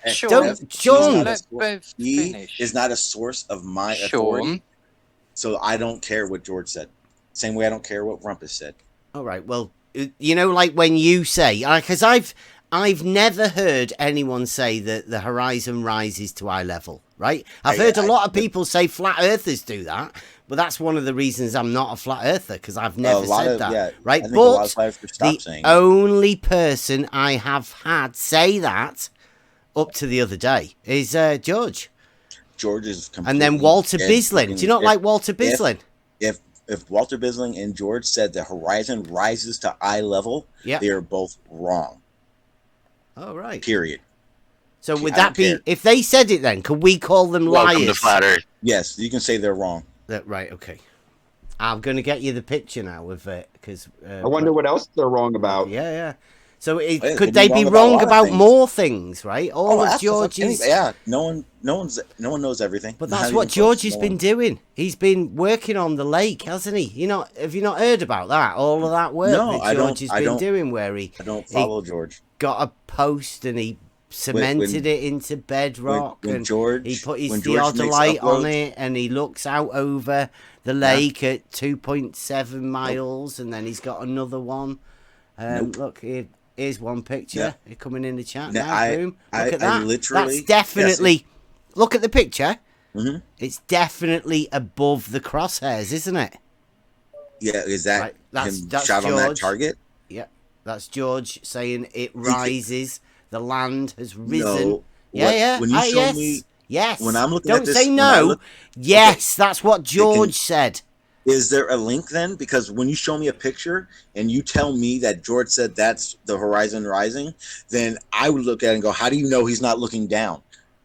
John. He is not a source of my authority. So I don't care what George said. Same way I don't care what Rumpus said. All right. Well, you know, like when you say, because I've never heard anyone say that the horizon rises to eye level. Right? I've heard a lot of people say flat earthers do that, but that's one of the reasons I'm not a flat earther, because I've never said that. Right? But the only person I have had say that up to the other day is George. George is completely... And then Walter Bislin. Do you not like Walter Bislin? If Walter Bislin and George said the horizon rises to eye level, they are both wrong. Oh, right. Period. So would that be, if they said it then, could we call them liars? Welcome to Flat Earth. Yes, you can say they're wrong. Right, okay. I'm going to get you the picture now of it, because... I wonder what else they're wrong about. Yeah. So could they be wrong about more things, right? All of George's... Yeah, no one knows everything. But that's what George has been doing. He's been working on the lake, hasn't he? Have you not heard about that? All of that work that George has been doing, where I don't follow George. Got a post and he cemented it into bedrock, and he put his theodolite on it, and he looks out over the lake at 2.7 miles, and then he's got another one. Look, here's one picture. You're coming in the chat now. Boom. Look at that. That's definitely... Look at the picture. Mm-hmm. It's definitely above the crosshairs, isn't it? Yeah, is that right. That's shot George. on that target? Yeah, that's George saying it rises. The land has risen. No. Yeah. When you show me, yes. When I'm looking Don't at this, say no. Yes, that's what George said. Is there a link then? Because when you show me a picture and you tell me that George said that's the horizon rising, then I would look at it and go, how do you know he's not looking down?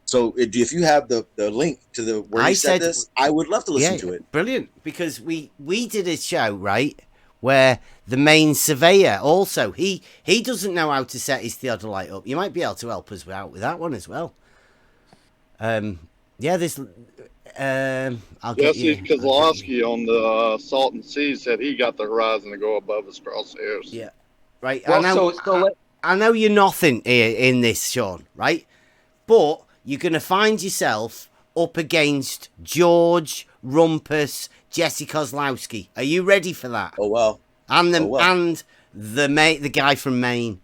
So if you have the link to where he said this, I would love to listen to it. Brilliant, because we did a show, right, where the main surveyor also, he doesn't know how to set his theodolite up. You might be able to help us out with that one as well. This... Jesse Kozlowski on the Salton Sea said he got the horizon to go above his crosshairs. Yeah, right. Well, so I know you're nothing here in this, Sean, right? But you're going to find yourself up against George, Rumpus, Jesse Kozlowski. Are you ready for that? Oh well. And Oh, well. and the guy from Maine.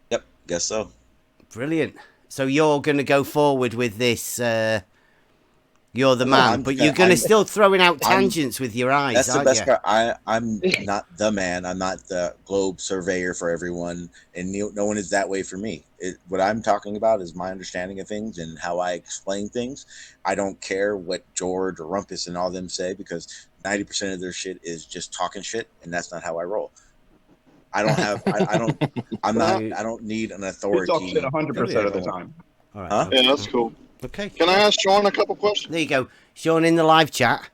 Yep, guess so. Brilliant. So you're going to go forward with this. You're the man, but you're going to still throwing out tangents with your eyes. That's the aren't best you? part. I'm not the man. I'm not the globe surveyor for everyone, and no one is that way for me. What I'm talking about is my understanding of things and how I explain things. I don't care what George or Rumpus and all them say, because 90% of their shit is just talking shit, and that's not how I roll. I don't have. I don't need an authority. You talk shit 100% of the time. All right. Huh? Yeah, that's cool. Okay. Can I ask Sean a couple questions? There you go, Sean, in the live chat.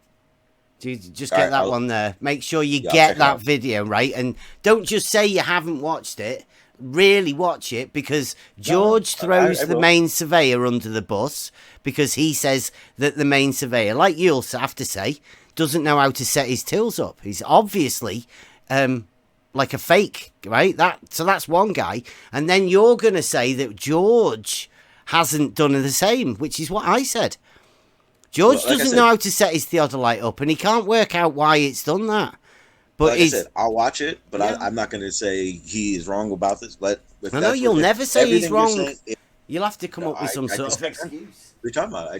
Just get that one there. Make sure you get that video, right? And don't just say you haven't watched it. Really watch it, because George throws the main surveyor under the bus because he says that the main surveyor, like you'll have to say, doesn't know how to set his tills up. He's obviously like a fake, right? So that's one guy. And then you're going to say that George hasn't done the same, which is what I said. George doesn't know how to set his theodolite up, and he can't work out why it's done that. But like I said, I'll watch it, but I'm not going to say he is wrong about this. I know you'll never say he's wrong. You'll have to come up with some sort of excuse. What are you talking about? I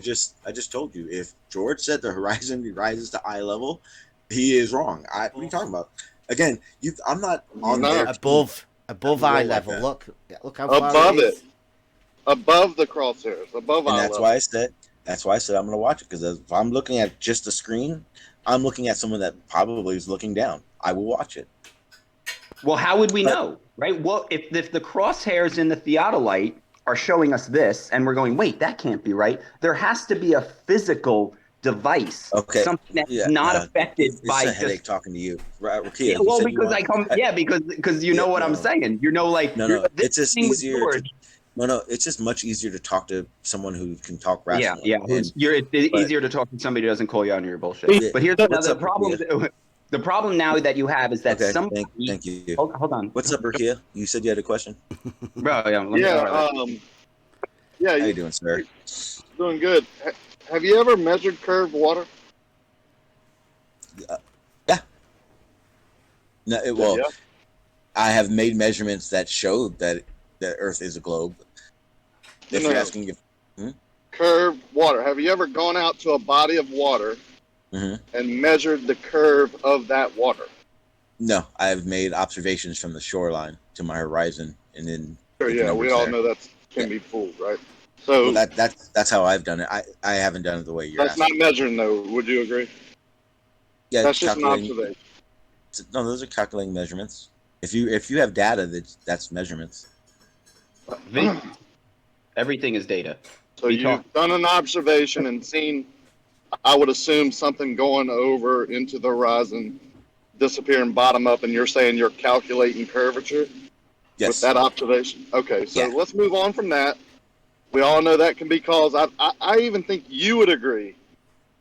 just told you, if George said the horizon rises to eye level, he is wrong. What are you talking about? Again, I'm not on there. Above eye level. Look how far above it is. Above the crosshairs, above eye level. That's why I said I'm going to watch it, because if I'm looking at just the screen, I'm looking at someone that probably is looking down. I will watch it. Well, how would we know, right? Well, if the crosshairs in the theodolite are showing us this, and we're going, wait, that can't be right. There has to be a physical device, something that's not affected by just a headache talking to you, right? Yeah, well, because you know what I'm saying. You know, like it's just easier. It's just much easier to talk to someone who can talk rationally. Yeah. It's easier to talk to somebody who doesn't call you on your bullshit. But here's another problem. The problem now that you have is that somebody... Thank you. Hold on. What's up, Rakia? You said you had a question? Bro, How you doing, sir? Doing good. Have you ever measured curved water? Yeah. I have made measurements that show that the Earth is a globe. If you're asking if... Curved water. Have you ever gone out to a body of water and measured the curve of that water? No, I've made observations from the shoreline to my horizon, and then we all know that can be fooled, right? So that's how I've done it. I haven't done it the way you're asking. That's not measuring, though. Would you agree? Yeah, that's just an observation. No, those are calculating measurements. If you have data, that's measurements. Everything is data. So you've done an observation and seen, I would assume, something going over into the horizon, disappearing bottom up, and you're saying you're calculating curvature with that observation? Okay, so let's move on from that. We all know that can be caused. I even think you would agree.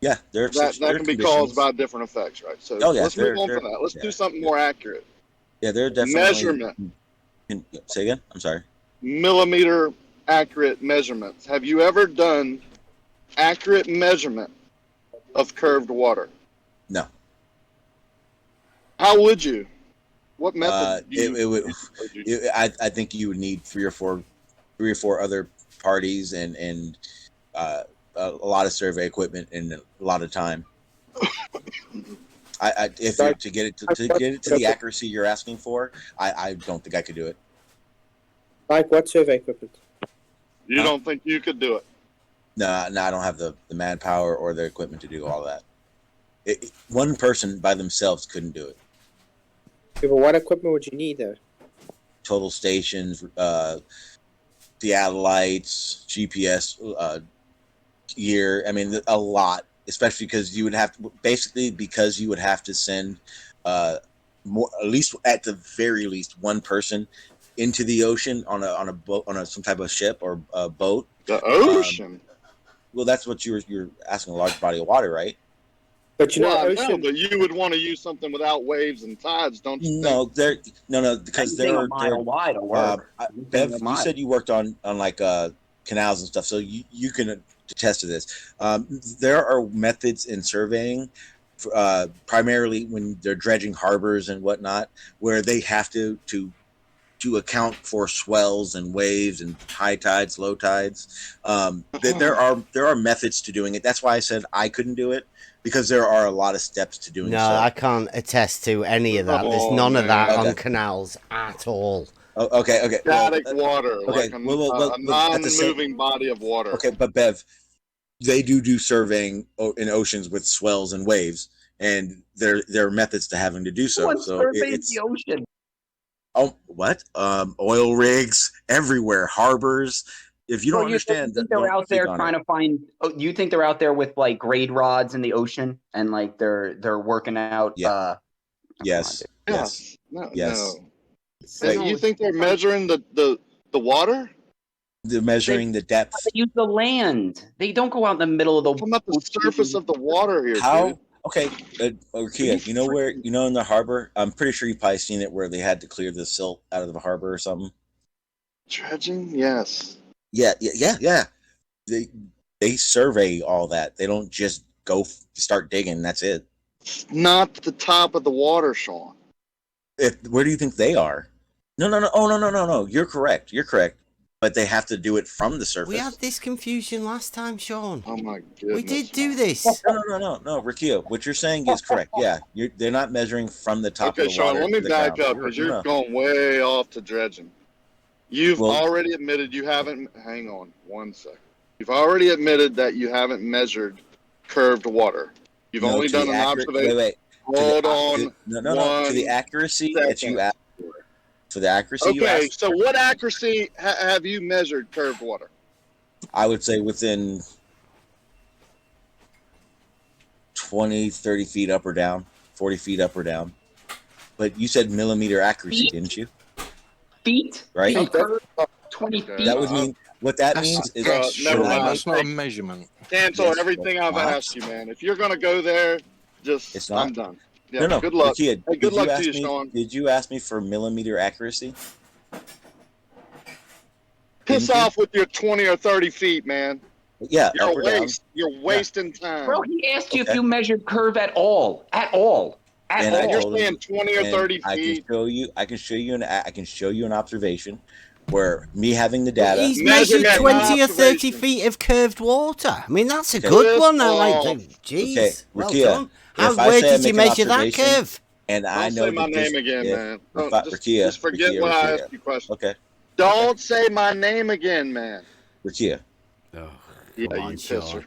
Yeah, that can be caused by different effects, right? So let's move on from that. Let's do something more accurate. Yeah, they're definitely measurement. Say again. I'm sorry. Millimeter accurate measurements. Have you ever done accurate measurement of curved water? No. How would you? What method? I think you would need three or four other parties and a lot of survey equipment and a lot of time. To get it to the accuracy you're asking for, I don't think I could do it. Like what survey equipment? You don't think you could do it? No, I don't have the manpower or the equipment to do all that. One person by themselves couldn't do it. Okay, but what equipment would you need there? Total stations, theodolites, GPS gear. I mean, a lot, especially because you would have to send more, at the very least, one person into the ocean on a boat, on some type of ship or a boat. The ocean. Well, that's what you're asking, a large body of water, right? But you know, Well, ocean. no, but you would want to use something without waves and tides, don't you think? No, because Anything they're a mile wide will work. Bev, you said you worked on like canals and stuff, so you can attest to this. There are methods in surveying, primarily when they're dredging harbors and whatnot, where they have to account for swells and waves and high tides, low tides. There are methods to doing it. That's why I said I couldn't do it, because there are a lot of steps to doing No, so. I can't attest to any of that. There's none of that on canals at all. Oh, okay. Static water, okay. like a At the same- non-moving body of water. Okay, but Bev, they do surveying in oceans with swells and waves, and there are methods to having to do so. What So surveys it's the ocean? oh what oil rigs everywhere, harbors. If you don't understand, think they're don't out speak there on trying it. to find. Oh, you think they're out there with like grade rods in the ocean and like they're working out? Yeah. Yes. Yes. No. Yes. Hey, you think they're measuring the water? They're measuring the depth. They use the land. They don't go out in the middle of the. Come up the surface of the water here, How? dude. Okay, Kia, you know where, in the harbor, I'm pretty sure you've probably seen it, where they had to clear the silt out of the harbor or something. Dredging? Yes. Yeah. They survey all that. They don't just go start digging. That's it. Not the top of the water, Sean. Where do you think they are? No. Oh, no. You're correct. But they have to do it from the surface. We had this confusion last time, Sean. Oh my goodness. We did do this. No, Rikio, what you're saying is correct. Yeah, they're not measuring from the top of the Sean, water. let me to the back ground. up, because you're going way off to dredging. You've Well- already admitted you haven't. Hang on 1 second. You've already admitted that you haven't measured curved water. You've No, only to done the an accurate- observation. wait. Hold on. No. To the accuracy that you asked for. For the accuracy you Okay, asked so what accuracy have you measured curved water? I would say within 20, 30 feet up or down, 40 feet up or down. But you said millimeter accuracy, didn't you? Feet? Right? A curve 20 feet. That would mean, what that means is never mind. That's not a measurement. Cancel Yes, everything I've what? asked you, man. If you're gonna go there, It's not. I'm done. Yeah, No. good luck. Kid, Hey, good luck to you, me, Sean. Did you ask me for millimeter accuracy? Piss off with your 20 or 30 feet, man. Yeah, You're up a or down. waste. You're wasting time. Bro, he asked you if Okay. you measured curve at all. At all. And I You're told saying him- 20 or and 30 I feet. can show you an observation where me having the data. He's Measure measured that 20 or 30 observation. feet of curved water. I mean, that's a Okay. good one. I off. like. Jeez, Okay, well Rakia, done. if I Where say I did you make an measure that observation, curve? And I Don't know say my that this- name again, if- man. if Don't- just forget when I ask you questions. Okay, Don't say my name again, man. Rakia. Oh, Yeah, come on, you Sean. pisser.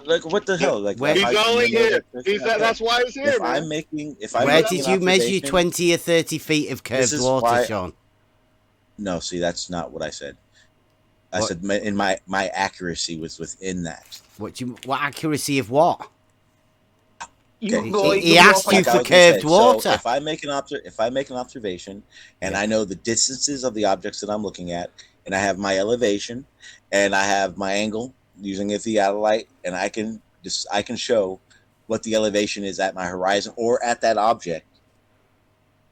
Like what the hell? Like Where- if He's I- only you know, here. okay. That's why he's here, If man. I'm making Where did an you measure observation- 20 or 30 feet of curved is water, why- Sean? No, see, that's not what I said. I What? said my accuracy was within that. What accuracy of what? You Okay. go- He you asked go you like- for I was gonna curved say, water. So if I make an observation and I know the distances of the objects that I'm looking at, and I have my elevation, and I have my angle using a theodolite, and I can show what the elevation is at my horizon or at that object.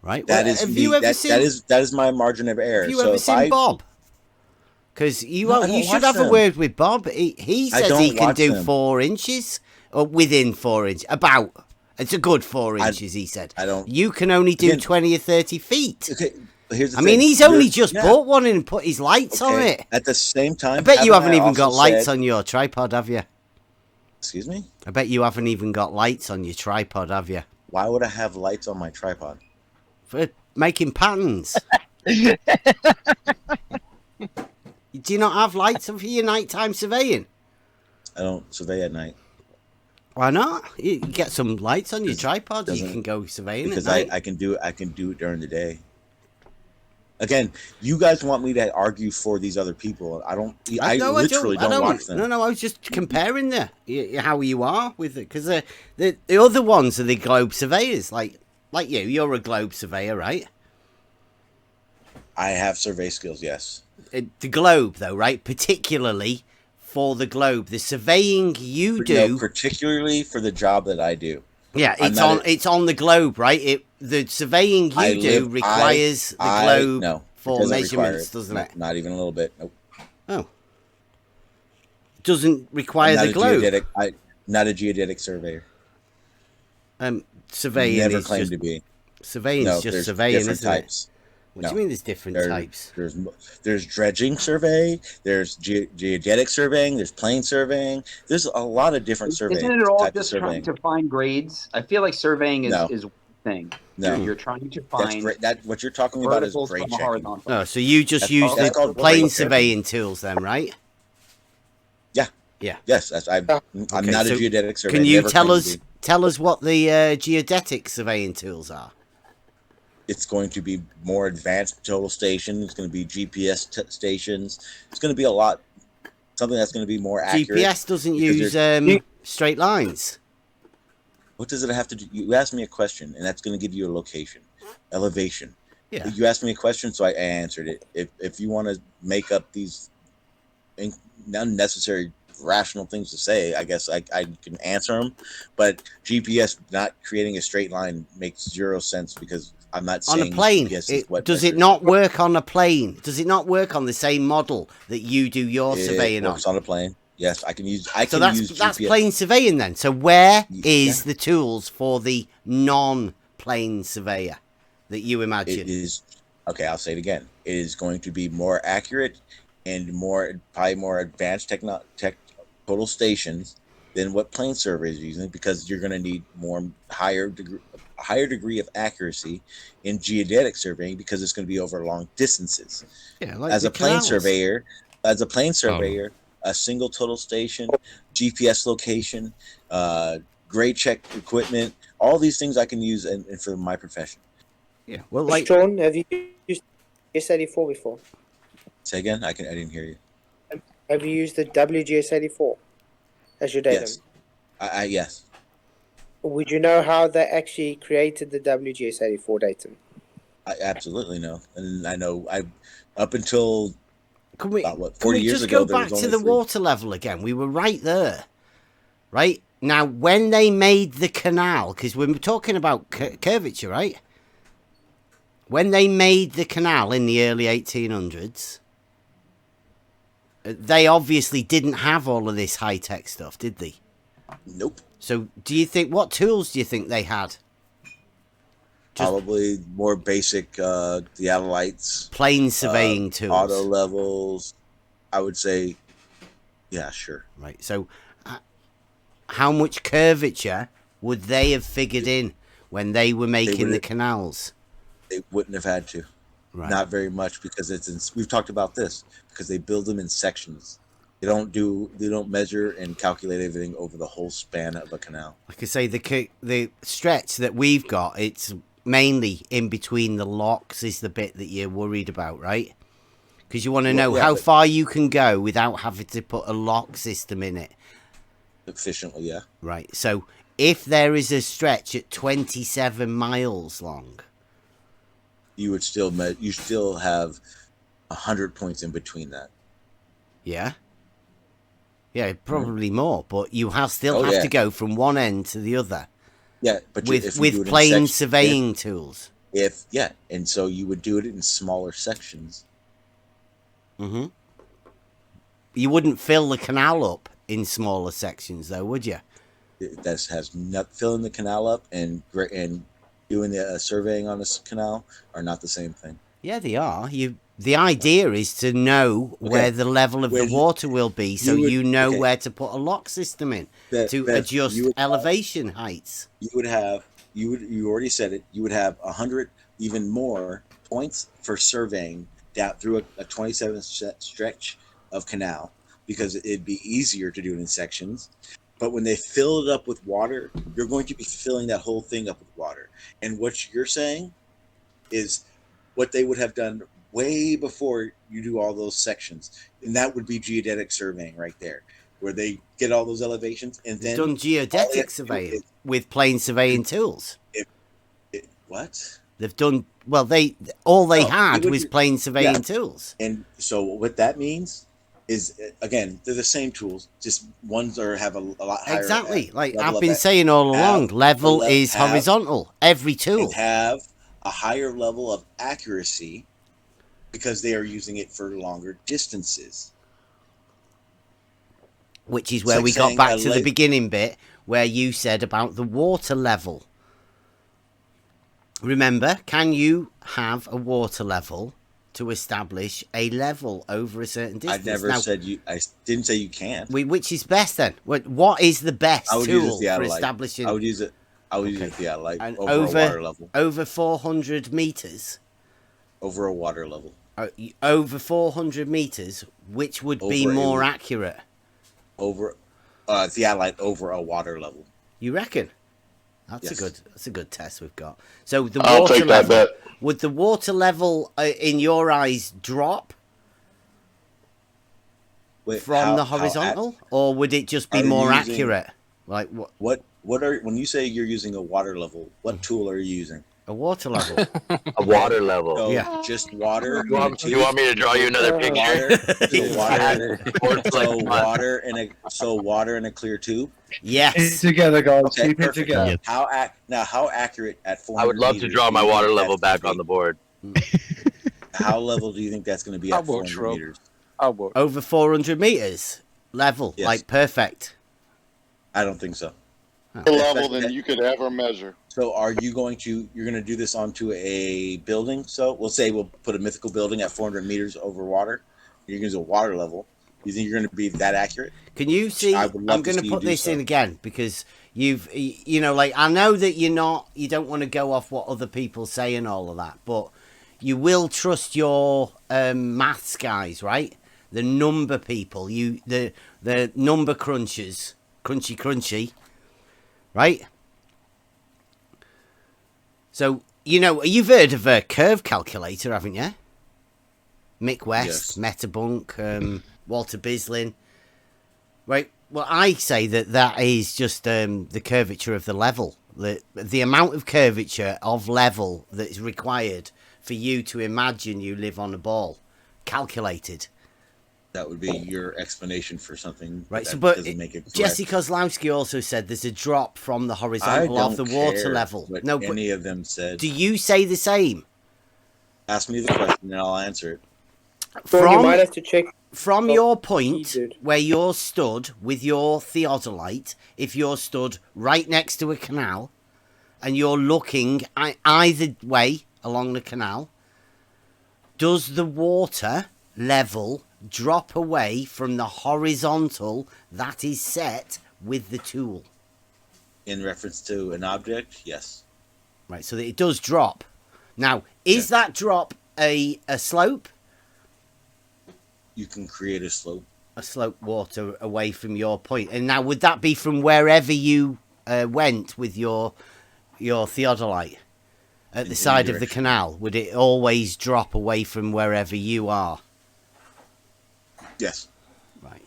Right. That well, is have me. you ever that, seen? that is my margin of error. Have you so ever if seen I, Bob? Because you No, I don't you should watch have a them. word with Bob. He I says don't he can watch do them. 4 inches or within 4 inches. About. It's a good 4 inches. He said. I don't. You can only do Again- 20 or 30 feet. Okay, but here's the I mean, thing. he's only You're- just yeah, but one in and put his lights on okay. it. At the same time, I bet you haven't even also got lights said- on your tripod, have you? Excuse me. I bet you haven't even got lights on your tripod, have you? Why would I have lights on my tripod? For making patterns. Do you not have lights for your nighttime surveying? I don't survey at night Why not? You get some lights on your tripod. You doesn't- can go surveying because at night. I can do it during the day. Again, you guys want me to argue for these other people. I don't. I literally don't watch them. No, I was just comparing how you are with it, because the other ones are the globe surveyors, like you. You're a globe surveyor, right? I have survey skills, yes. The globe, though, right? Particularly for the globe. The surveying you No, do, particularly for the job that I do. yeah, I'm it's not on a- it's on the globe, right? The surveying I you do live. requires the globe No, it for doesn't require measurements, it. doesn't it? Not even a little bit. Nope. Oh, doesn't I'm require not the a globe. geodetic. Not a geodetic surveyor. Surveying Never is claimed just to be. surveying No, is just there's surveying, different isn't types. it? What No. do you mean there's different types? There's dredging survey. There's geodetic surveying. There's plane surveying. There's a lot of different surveying Isn't it all types of just trying surveying. to find grades? I feel like surveying No. is one thing. No. You're trying to That's find great. That what you're talking about is verticals grade from a checking. horizontal. Oh, so you just use that's the called plane grade checking. surveying tools then, right? Yeah. Yeah. Yes, I'm Okay, not so a geodetic surveyor. Can you Never tell claimed to us be. what the geodetic surveying tools are? It's going to be more advanced total stations. It's going to be GPS stations. It's going to be a lot. Something that's going to be more accurate. GPS doesn't because use straight lines. What does it have to do? You asked me a question, and that's going to give you a location, elevation. Yeah. You asked me a question, so I answered it. If you want to make up these unnecessary rational things to say, I guess I can answer them. But GPS not creating a straight line makes zero sense because I'm not On saying a plane, GPS is what does it measures. not work on a plane? Does it not work on the same model that you do your surveying It on? works on a plane. Yes, I can use. So can use that's GPS. plane surveying then. So where is the tools for the non-plane surveyor that you imagine? It is okay. I'll say it again. It is going to be more accurate and probably more advanced total stations than what plane surveyors are using because you're going to need higher degree of accuracy in geodetic surveying because it's going to be over long distances. Yeah, like as the a plane canals. surveyor, a single total station, GPS location, grade check equipment, all these things I can use for my profession. Yeah, well, like Sean, have you used GS84 before? Say again. I didn't hear you. Have you used the WGS84 as your datum? Yes. Yes. Would you know how they actually created the WGS84 datum? I absolutely know, and I know up until Can we 40 years just ago, go there back was to only the 3. water level again? We were right there. Right? Now, when they made the canal, because we're talking about curvature, right? When they made the canal in the early 1800s, they obviously didn't have all of this high-tech stuff, did they? Nope. So, what tools do you think they had? Probably more basic theodolites, plane surveying tools, auto levels. I would say, yeah, sure. Right. So, how much curvature would they have figured in when they were making the canals? They wouldn't have had to. Right. Not very much because we've talked about this because they build them in sections. They don't measure and calculate everything over the whole span of a canal. Like I say, the stretch that we've got, it's mainly in between the locks is the bit that you're worried about, right? Because you want to know how far you can go without having to put a lock system in it. Efficiently, yeah. Right. So if there is a stretch at 27 miles long, you would still have 100 points in between that. Yeah. Yeah, probably more, but you still have to go from one end to the other. Yeah, but with plane surveying tools. And so you would do it in smaller sections. Mm-hmm. You wouldn't fill the canal up in smaller sections, though, would you? That has not filling the canal up and doing the surveying on this canal are not the same thing. Yeah, they are. The idea is to know where the level of the water will be, so you know where to put a lock system in to adjust elevation heights. You already said it. You would have 100, even more points for surveying down through a 27 stretch of canal because it'd be easier to do it in sections. But when they fill it up with water, you're going to be filling that whole thing up with water. And what you're saying is what they would have done way before you do all those sections. And that would be geodetic surveying right there, where they get all those elevations and then... Done geodetic surveying with plane surveying tools. What? They've done... Well, all they had was plane surveying tools. And so what that means is again they're the same tools, just ones are have a lot higher. Exactly, like level I've of been saying all along, level is horizontal. Every tool and have a higher level of accuracy because they are using it for longer distances. Which is where we got back to the beginning bit where you said about the water level. Remember, can you have a water level to establish a level over a certain distance? I never said you. I didn't say you can't. Which is best then? What is the best I would tool use a for theodolite. establishing? I would use it. I would use a theodolite And over a water level. Over 400 meters. Over a water level. Over 400 meters, which would be more accurate? Over theodolite over a water level. You reckon? That's a good test we've got. So the I'll water take that level, bet. would the water level in your eyes drop from the horizontal, or would it just be more accurate? Like what? What are when you say you're using a water level? What tool are you using? A water level. A water level. So Yeah. Just water. You want me to draw you another picture? Water in a clear tube. Yes. Keep it together, guys. Okay, Keep it perfect. together. How accurate at 400 I would love to draw my water level back on the board. How level do you think that's going to be at 400 meters? Over 400 meters level, Yes. like perfect. I don't think so. Level than you could ever measure. So are you going to you're going to do this onto a building? So we'll say we'll put a mythical building at 400 meters over water. You're going to use a water level. You think you're going to be that accurate? Can you see? I'm going to put this in again because you know, like I know that you don't want to go off what other people say and all of that, but you will trust your maths guys, right? The number people, the number crunchers, crunchy, right? So, you know, you've heard of a curve calculator, haven't you? Mick West, Metabunk, Walter Bislin. Right, well, I say that is just the curvature of the level. The amount of curvature of level that is required for you to imagine you live on a ball. Calculated. That would be your explanation for something. Right, so that but doesn't make it correct. Jesse Kozlowski also said there's a drop from the horizontal of the water care level. what No, any of them said. do you say the same? Ask me the question and I'll answer it. You might have to check. From your point where you're stood with your theodolite, if you're stood right next to a canal and you're looking either way along the canal, does the water level drop away from the horizontal that is set with the tool? In reference to an object, yes. Right, so that it does drop. Now, is that drop a slope? You can create a slope. A slope water away from your point. And now, would that be from wherever you went with your theodolite? At the side of the canal? Would it always drop away from wherever you are? Yes. Right.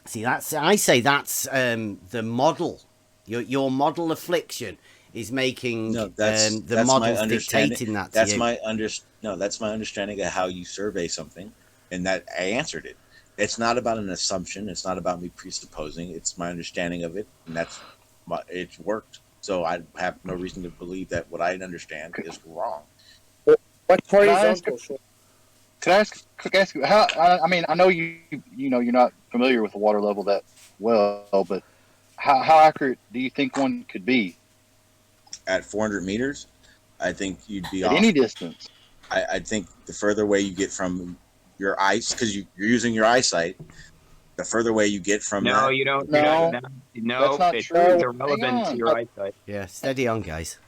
See, I say that's the model. Your model affliction is making the model dictating that to you. That's my understanding of how you survey something, and that I answered it. It's not about an assumption. It's not about me presupposing. It's my understanding of it, and it's worked. So I have no reason to believe that what I understand is wrong. What's horizontal? Can I ask how? I mean, I know you know you're not familiar with the water level that well, but how accurate do you think one could be? At 400 meters, I think you'd be At off. any distance. I think the further away you get from your ice, because you're using your eyesight, the further away you get from No, that. you don't. No, No, that's not it's true. irrelevant Hang to on. your eyesight. Yeah, steady on, guys.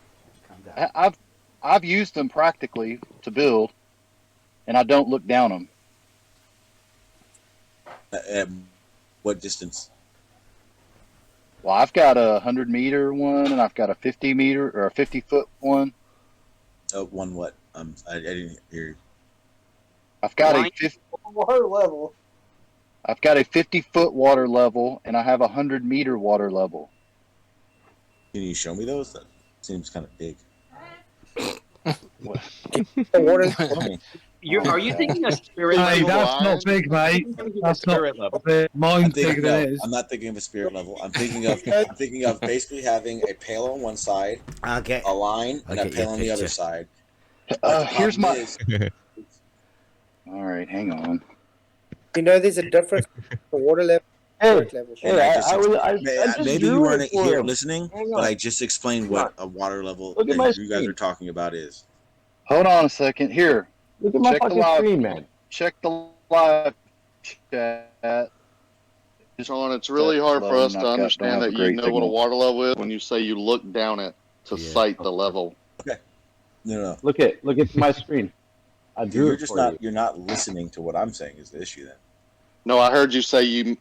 I've used them practically to build, and I don't look down them. At what distance? Well, I've got a 100-meter one, and I've got a 50-meter or a 50-foot one. One what? I didn't hear you. I've got a 50 water level. I've got a 50-foot water level, and I have a 100-meter water level. Can you show me those? That seems kind of big. The water. Are you thinking of spirit Hey, level? that's not big, mate. That's not Spirit level. big. Mine's bigger than No, it is. I'm not thinking of a spirit level. I'm thinking of basically having a pail on one side, a line, and a pail on the other side. Here's my. All right, hang on. You know, there's a difference for water level. Hey, level. Maybe you weren't here listening, but I just explained what a water level Look at my that you guys screen. are talking about is. Hold on a second. Here. Look at my Check the fucking live screen, man. Check the live chat. Sean, it's really hard for us to Don't have understand a that you great know what a signal. water level is when you say you look down it to cite the level. Okay. No. Look at my screen. I drew You're it just for not. you. You're not listening to what I'm saying. Is the issue then? No, I heard you say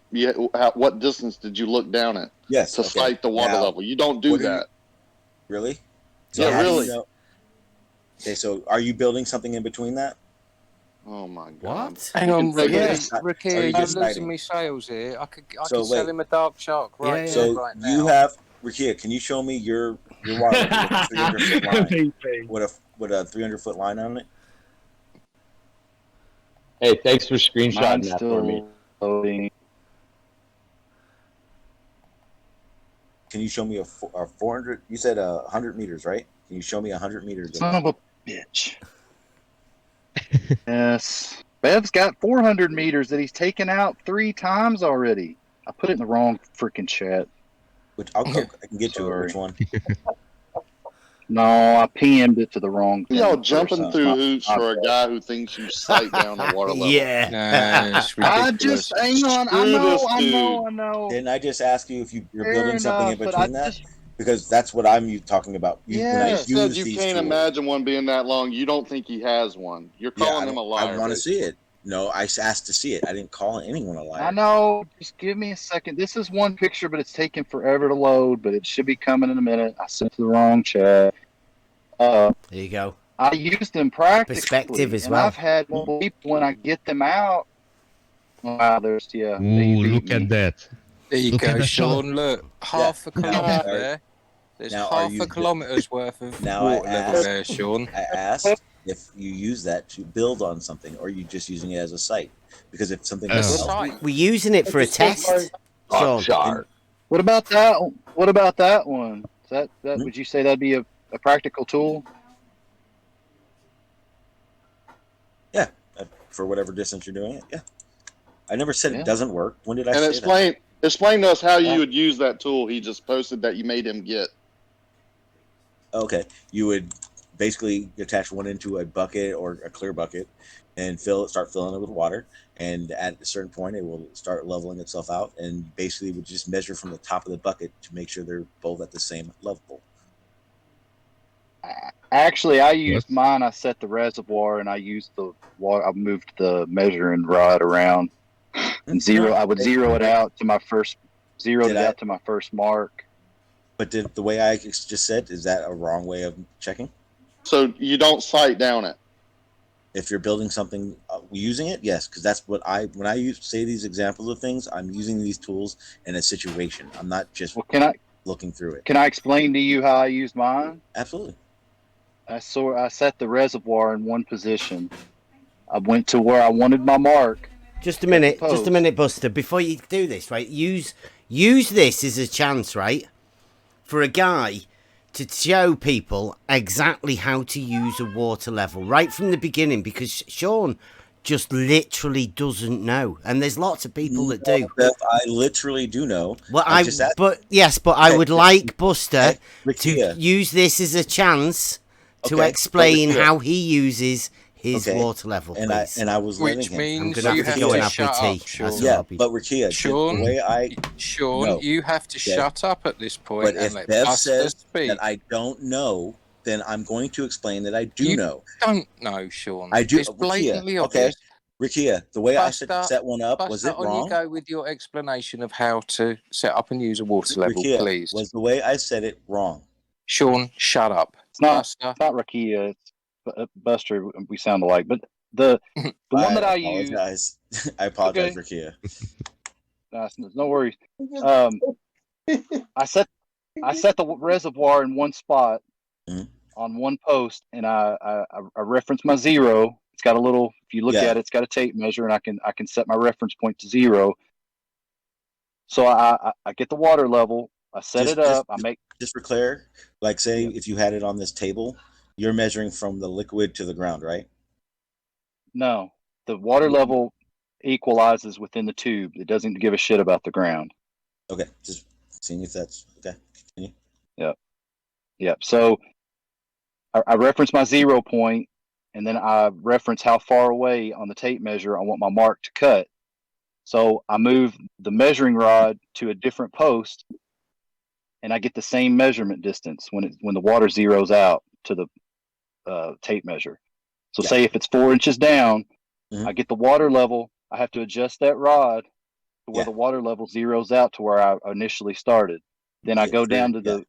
what distance did you look down it? Yes. To cite the water level. You don't do that. Really? Yeah, really. Okay, so are you building something in between that? Oh my God! What? Hang on, Ricky. Yes. Ricky, Are you you're just losing citing? me sales here. I could So sell wait. him a dark shark right here, So right now. you have Rikia, can you show me your water level with a 300-foot line? with a 300-foot line on it? Hey, thanks for screenshotting Mine's that for me. still loading. Can you show me a 400? You said 100 meters, right? Can you show me 100 meters? Son of a bitch. Yes. Bev's got 400 meters that he's taken out 3 times already. I put it in the wrong freaking chat. Which I can get to it. Which one? No, I PM'd it to the wrong thing. Y'all jumping through hoops for a guy who thinks you sight down the water level. Yeah. Nah, it's I ridiculous. just, hang on. I know. Didn't I just ask you if you're Fair building something in enough, but between I that? Because that's what I'm talking about. When I You use said you these can't tools, imagine one being that long. You don't think he has one. You're calling him a liar. I want to see it. No, I asked to see it. I didn't call anyone a liar. I know. Just give me a second. This is one picture, but it's taking forever to load, but it should be coming in a minute. I sent to the wrong chat. There you go. I used them practically. Perspective as and well. I've had people when I get them out. Wow, there's, yeah. Ooh, look at that. There you Look at go, that Sean. shot. Look, half a kilometre Now, there. There's now are half you- a kilometre's worth of Now water I level asked, there, Sean. I asked if you use that to build on something, or are you just using it as a site? Because if something else, We're using it for a test, Sean. What about that? What about that one? Is that would you say that'd be a practical tool? yeah, for whatever distance you're doing it, yeah. I never said Yeah. it doesn't work. When did I And say explain to us how you would use that tool he just posted that you made him get. that? Okay, you would basically attach one into a bucket or a clear bucket, and start filling it with water. And at a certain point, it will start leveling itself out, and basically would just measure from the top of the bucket to make sure they're both at the same level. Actually, I used mine. I set the reservoir, and I used the water. I moved the measuring rod around and I would zero it out to my first. Zeroed it out to my first mark. But the way I just said, is that a wrong way of checking? So you don't sight down it. If you're building something, using it, yes, because that's what when I say these examples of things, I'm using these tools in a situation. I'm not just looking through it. Can I explain to you how I used mine? Absolutely. I set the reservoir in one position. I went to where I wanted my mark. Just a minute, Buster. Before you do this, right? Use this as a chance, right, for a guy to show people exactly how to use a water level right from the beginning, because Sean just literally doesn't know, and there's lots of people that do. I literally do know. Well, I would like Buster to use this as a chance to explain how he uses his water level, and please. I was letting Which him. means I'm gonna you have to have go to and have shut my up, tea. Sean. Yeah, but Rikia, Sean, the way Sean, you have to shut up at this point But and if let Bev Buster says speak. that I don't know, then I'm going to explain that I do You know. don't know, Sean. I do. It's blatantly Rikia, okay. obvious. Rikia, the way Buster, I set one up, was it on wrong? you go with your explanation of how to set up and use a water level, Rikia, please. was the way I said it wrong? Sean, shut up. It's not. Buster. It's not Rakia. It's Buster. We sound alike, but the one that I use. I apologize, Rikia. No worries. I set the reservoir in one spot on one post, and I reference my zero. It's got a little. If you look Yeah. at it, it's got a tape measure, and I can set my reference point to 0. So I get the water level. I set it up. I make just for clear, like say if you had it on this table, you're measuring from the liquid to the ground, right? no. The water level equalizes within the tube. It doesn't give a shit about the ground. Okay, just seeing if that's okay. Continue. Yep. Yep. So I reference my 0 point, and then I reference how far away on the tape measure I want my mark to cut. So I move the measuring rod to a different post, and I get the same measurement distance when the water zeroes out to the tape measure. So say if it's 4 inches down, I get the water level. I have to adjust that rod to where the water level zeroes out to where I initially started. Then I go down to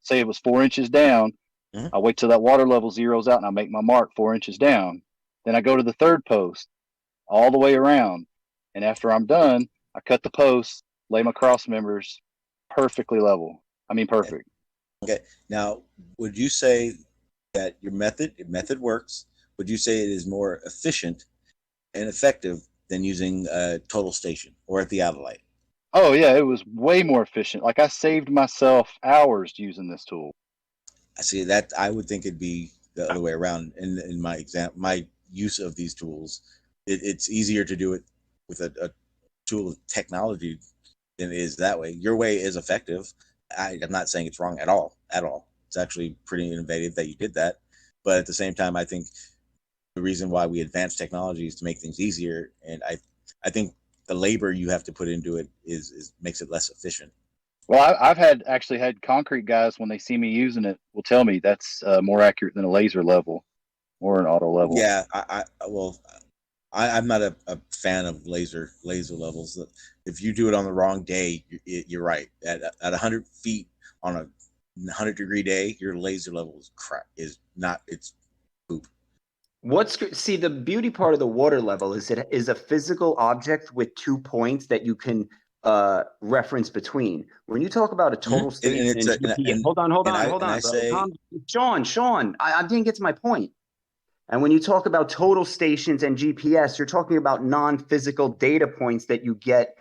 say it was 4 inches down. I wait till that water level zeroes out and I make my mark 4 inches down. Then I go to the third post all the way around. And after I'm done, I cut the posts, lay my cross members perfectly level. I mean, perfect. Okay. Now, would you say that your method works? Would you say it is more efficient and effective than using a total station or a theodolite? Oh yeah, it was way more efficient. Like I saved myself hours using this tool. I see that. I would think it'd be the other way around. In my use of these tools, it's easier to do it with a tool of technology than it is that way. Your way is effective. I'm not saying it's wrong at all. It's actually pretty innovative that you did that. But at the same time, I think the reason why we advance technology is to make things easier. And I think the labor you have to put into it is makes it less efficient. Well, I've actually had concrete guys, when they see me using it, will tell me that's more accurate than a laser level or an auto level. Yeah, I'm not a fan of laser levels. If you do it on the wrong day, you're right. At 100 feet on a 100-degree day, your laser level is crap. It's poop. See, the beauty part of the water level is it is a physical object with 2 points that you can reference between. When you talk about a total station and GPS, hold on. Sean, I didn't get to my point. And when you talk about total stations and GPS, you're talking about non-physical data points that you get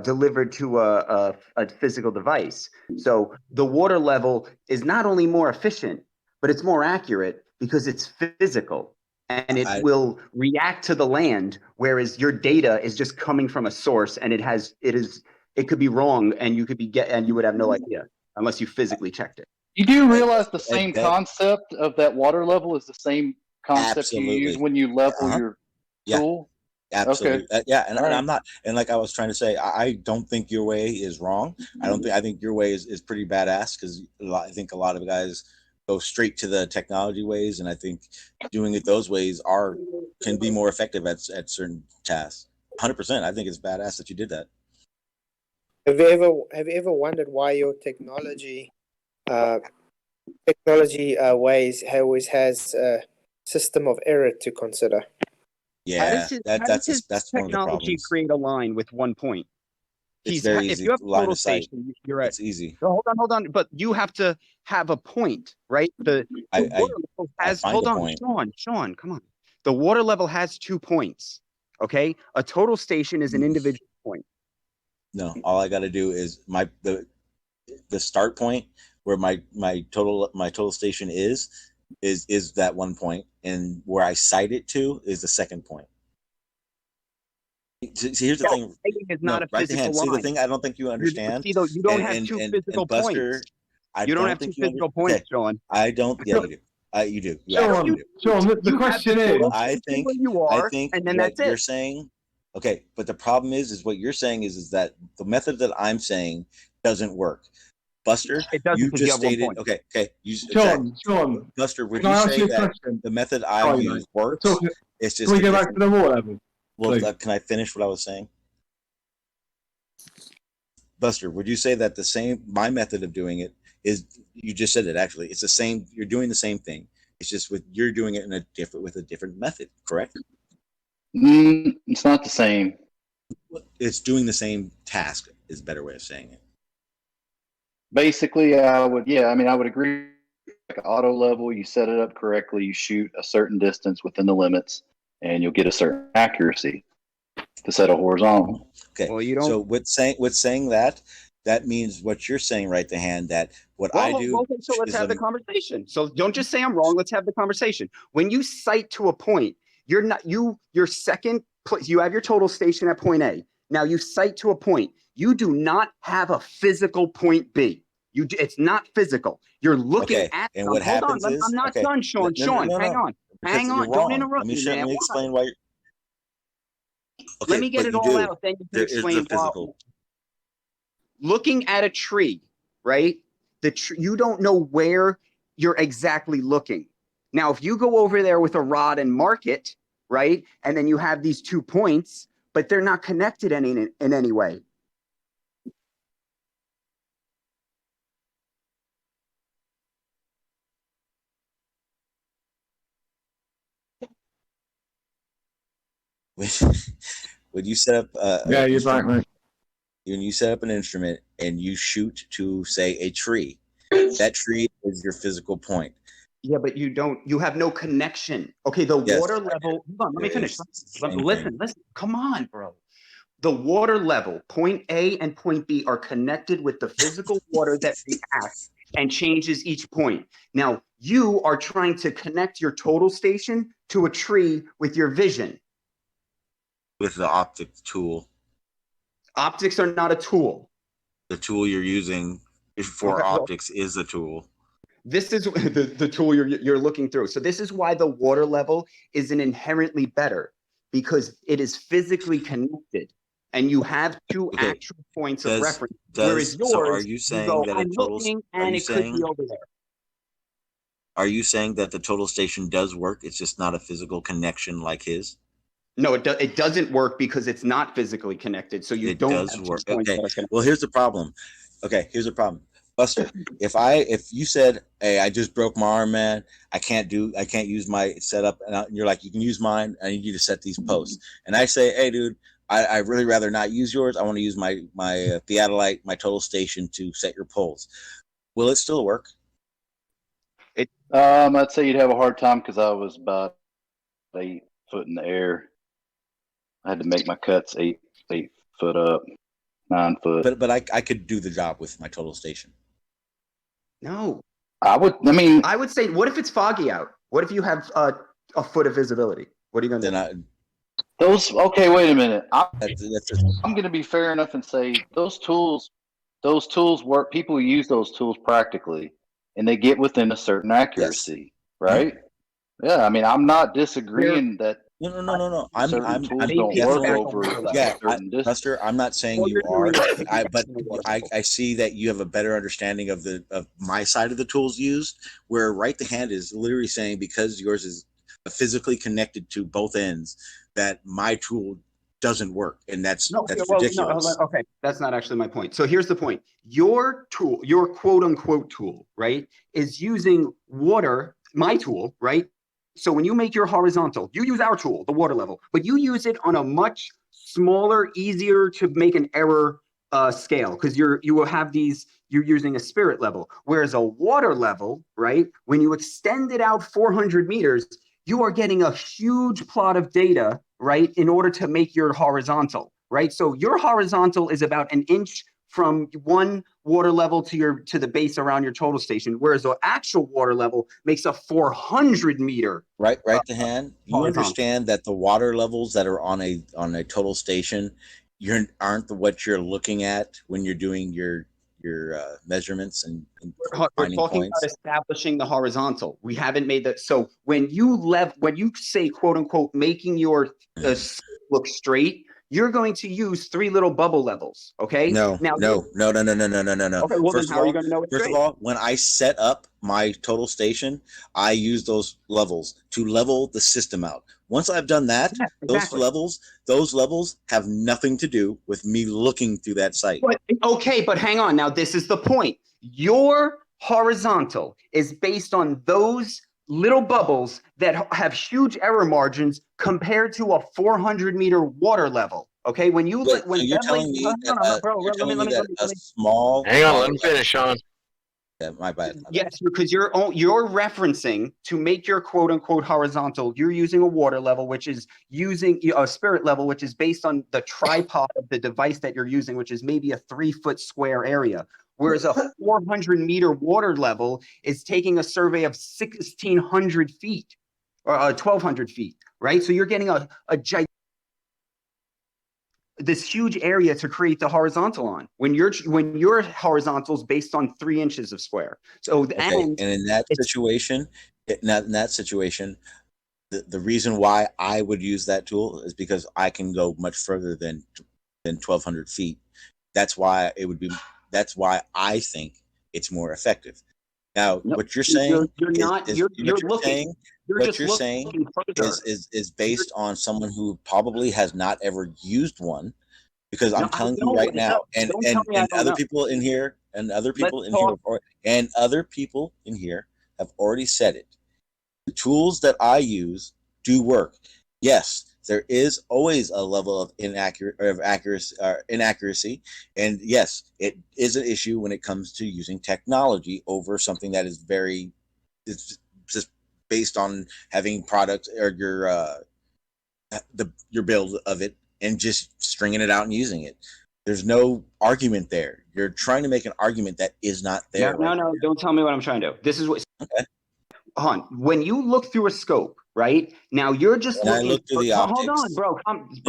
delivered to a physical device. So the water level is not only more efficient, but it's more accurate because it's physical and it will react to the land, whereas your data is just coming from a source and it could be wrong and you would have no idea unless you physically checked it. You do realize the same concept of that water level is the same concept you use when you level your tool? Absolutely. Okay. And I'm not, and like I was trying to say, I don't think your way is wrong. I think your way is pretty badass, because I think a lot of guys go straight to the technology ways, and I think doing it those ways can be more effective at certain tasks. 100%. I think it's badass that you did that. Have you ever wondered why your technology ways always has a system of error to consider? Yeah, that's one of the technology problems. create a line with 1 point. It's very easy. If you have a Line total of sight. station, you're at. It's easy. No, hold on. But you have to have a point, right? The water level has. find Hold a on, point. Sean, come on. The water level has 2 points. Okay, a total station is an individual point. No, all I got to do is the start point where my total station is that 1 point, and where I sight it to is the second point. See, here's the thing. Is not a physical line. See, the thing I don't think you understand. You don't have two physical Buster, points. You don't have two physical points, Sean. I don't. Yeah, you do. You do. Sean, the question is, I think and then what that's it. You're saying. Okay, but the problem is what you're saying is that the method that I'm saying doesn't work. Buster, you just stated. Okay. Sean, Buster, would can I you ask say you a that question? the method I use works? It's just. Can we go back to the water level? Well, can I finish what I was saying? Buster, would you say that my method of doing it is, you just said it actually, it's the same, you're doing the same thing. It's just you're doing it with a different method, correct? It's not the same. It's doing the same task is a better way of saying it. Basically, I would agree. Like auto level, you set it up correctly, you shoot a certain distance within the limits. and you'll get a certain accuracy to set a horizontal. Okay. Well, you don't. So with saying that, that means what you're saying, right to hand, that what I do. Okay, so let's have the conversation. So don't just say I'm wrong. Let's have the conversation. When you cite to a point, you're not your second place. You have your total station at point A. Now you cite to a point. You do not have a physical point B. It's not physical. You're looking at. And what hold happens on. is I'm not done, Sean. Sean, hang on. Hang on. Don't interrupt me, man. Let me explain why. Okay, Let me get it all out. Then you can explain physical. Looking at a tree, right? You don't know where you're exactly looking. Now, if you go over there with a rod and mark it, right, and then you have these 2 points, but they're not connected in any way. When you set up, yeah, you're right, mate. When you set up an instrument and you shoot to, say, a tree, that tree is your physical point. Yeah, but you have no connection. Okay, the water level. Hold on, let me finish. Listen. Come on, bro. The water level, point A and point B, are connected with the physical water that reacts and changes each point. Now, you are trying to connect your total station to a tree with your vision. With the optics tool. Optics are not a tool. The tool you're using for optics is a tool. This is the tool you're looking through. So this is why the water level is inherently better, because it is physically connected, and you have two actual points of reference. Whereas yours, so are you saying that a total? And it could be over there. Are you saying that the total station does work? It's just not a physical connection like his. No, it doesn't work because it's not physically connected. So you don't have work. Points Okay. that are connected. Well, here's the problem. Okay, here's the problem. Buster, if you said, "Hey, I just broke my arm, man. I can't use my setup," and you're like, "You can use mine. I need you to set these posts." And I say, "Hey, dude, I really rather not use yours. I want to use my theodolite, my total station to set your poles." Will it still work? I'd say you'd have a hard time because I was about 8 foot in the air. I had to make my cuts 8 foot up, 9 foot. But I could do the job with my total station. No, I would say, what if it's foggy out? What if you have a foot of visibility? What are you going to do? Okay, wait a minute. I'm going to be fair enough and say those tools work. People use those tools practically, and they get within a certain accuracy, right? Yeah, I mean, I'm not disagreeing that. No. I'm tools don't work over a certain distance. Buster, I'm not saying you are, but I see that you have a better understanding of my side of the tools used, where right to hand is literally saying because yours is physically connected to both ends, that my tool doesn't work, and that's ridiculous. Okay, that's not actually my point. So here's the point: your tool, your quote unquote tool, right, is using water. My tool, right. So when you make your horizontal, you use our tool, the water level, but you use it on a much smaller, easier to make an error scale, because you will have these. You're using a spirit level, whereas a water level, right? When you extend it out 400 meters, you are getting a huge plot of data, right? In order to make your horizontal, right? So your horizontal is about an inch from one water level to the base around your total station, whereas the actual water level makes a 400 meter. Right to hand. You understand that the water levels that are on a total station, aren't what you're looking at when you're doing your measurements and we're talking about establishing the horizontal. We haven't made that. So when you say quote unquote making your look straight, you're going to use 3 little bubble levels. Okay. No. Now, No. Okay. Well, then how are you going to know it's First straight? of all, when I set up my total station, I use those levels to level the system out. Once I've done that, those levels have nothing to do with me looking through that site. But hang on. Now, this is the point. Your horizontal is based on those little bubbles that have huge error margins compared to a 400 meter water level. Okay, when you you're telling me that a small. Hang on, let me finish, Sean. Yeah, my bad. Yes, because you're referencing to make your quote unquote horizontal. You're using a water level, which is using a spirit level, which is based on the tripod of the device that you're using, which is maybe a 3-foot square area. Whereas a 400-meter water level is taking a survey of 1,600 feet or 1,200 feet, right? So you're getting a this huge area to create the horizontal on when your horizontal is based on 3 inches of square. So Okay, and in that situation, the reason why I would use that tool is because I can go much further than 1,200 feet. That's why I think it's more effective. Now, what you're saying is based on someone who probably has not ever used one, because I'm telling you right now, and other people in here, and other people in here have already said it. The tools that I use do work. Yes, there is always a level of inaccuracy, and yes, it is an issue when it comes to using technology over something that is it's just based on having products or your build of it and just stringing it out and using it. There's no argument there. You're trying to make an argument that is not there. No, don't tell me what I'm trying to do. This is what. Okay. When you look through a scope, right? Now you're just looking. I look through the optics. Hold on, bro.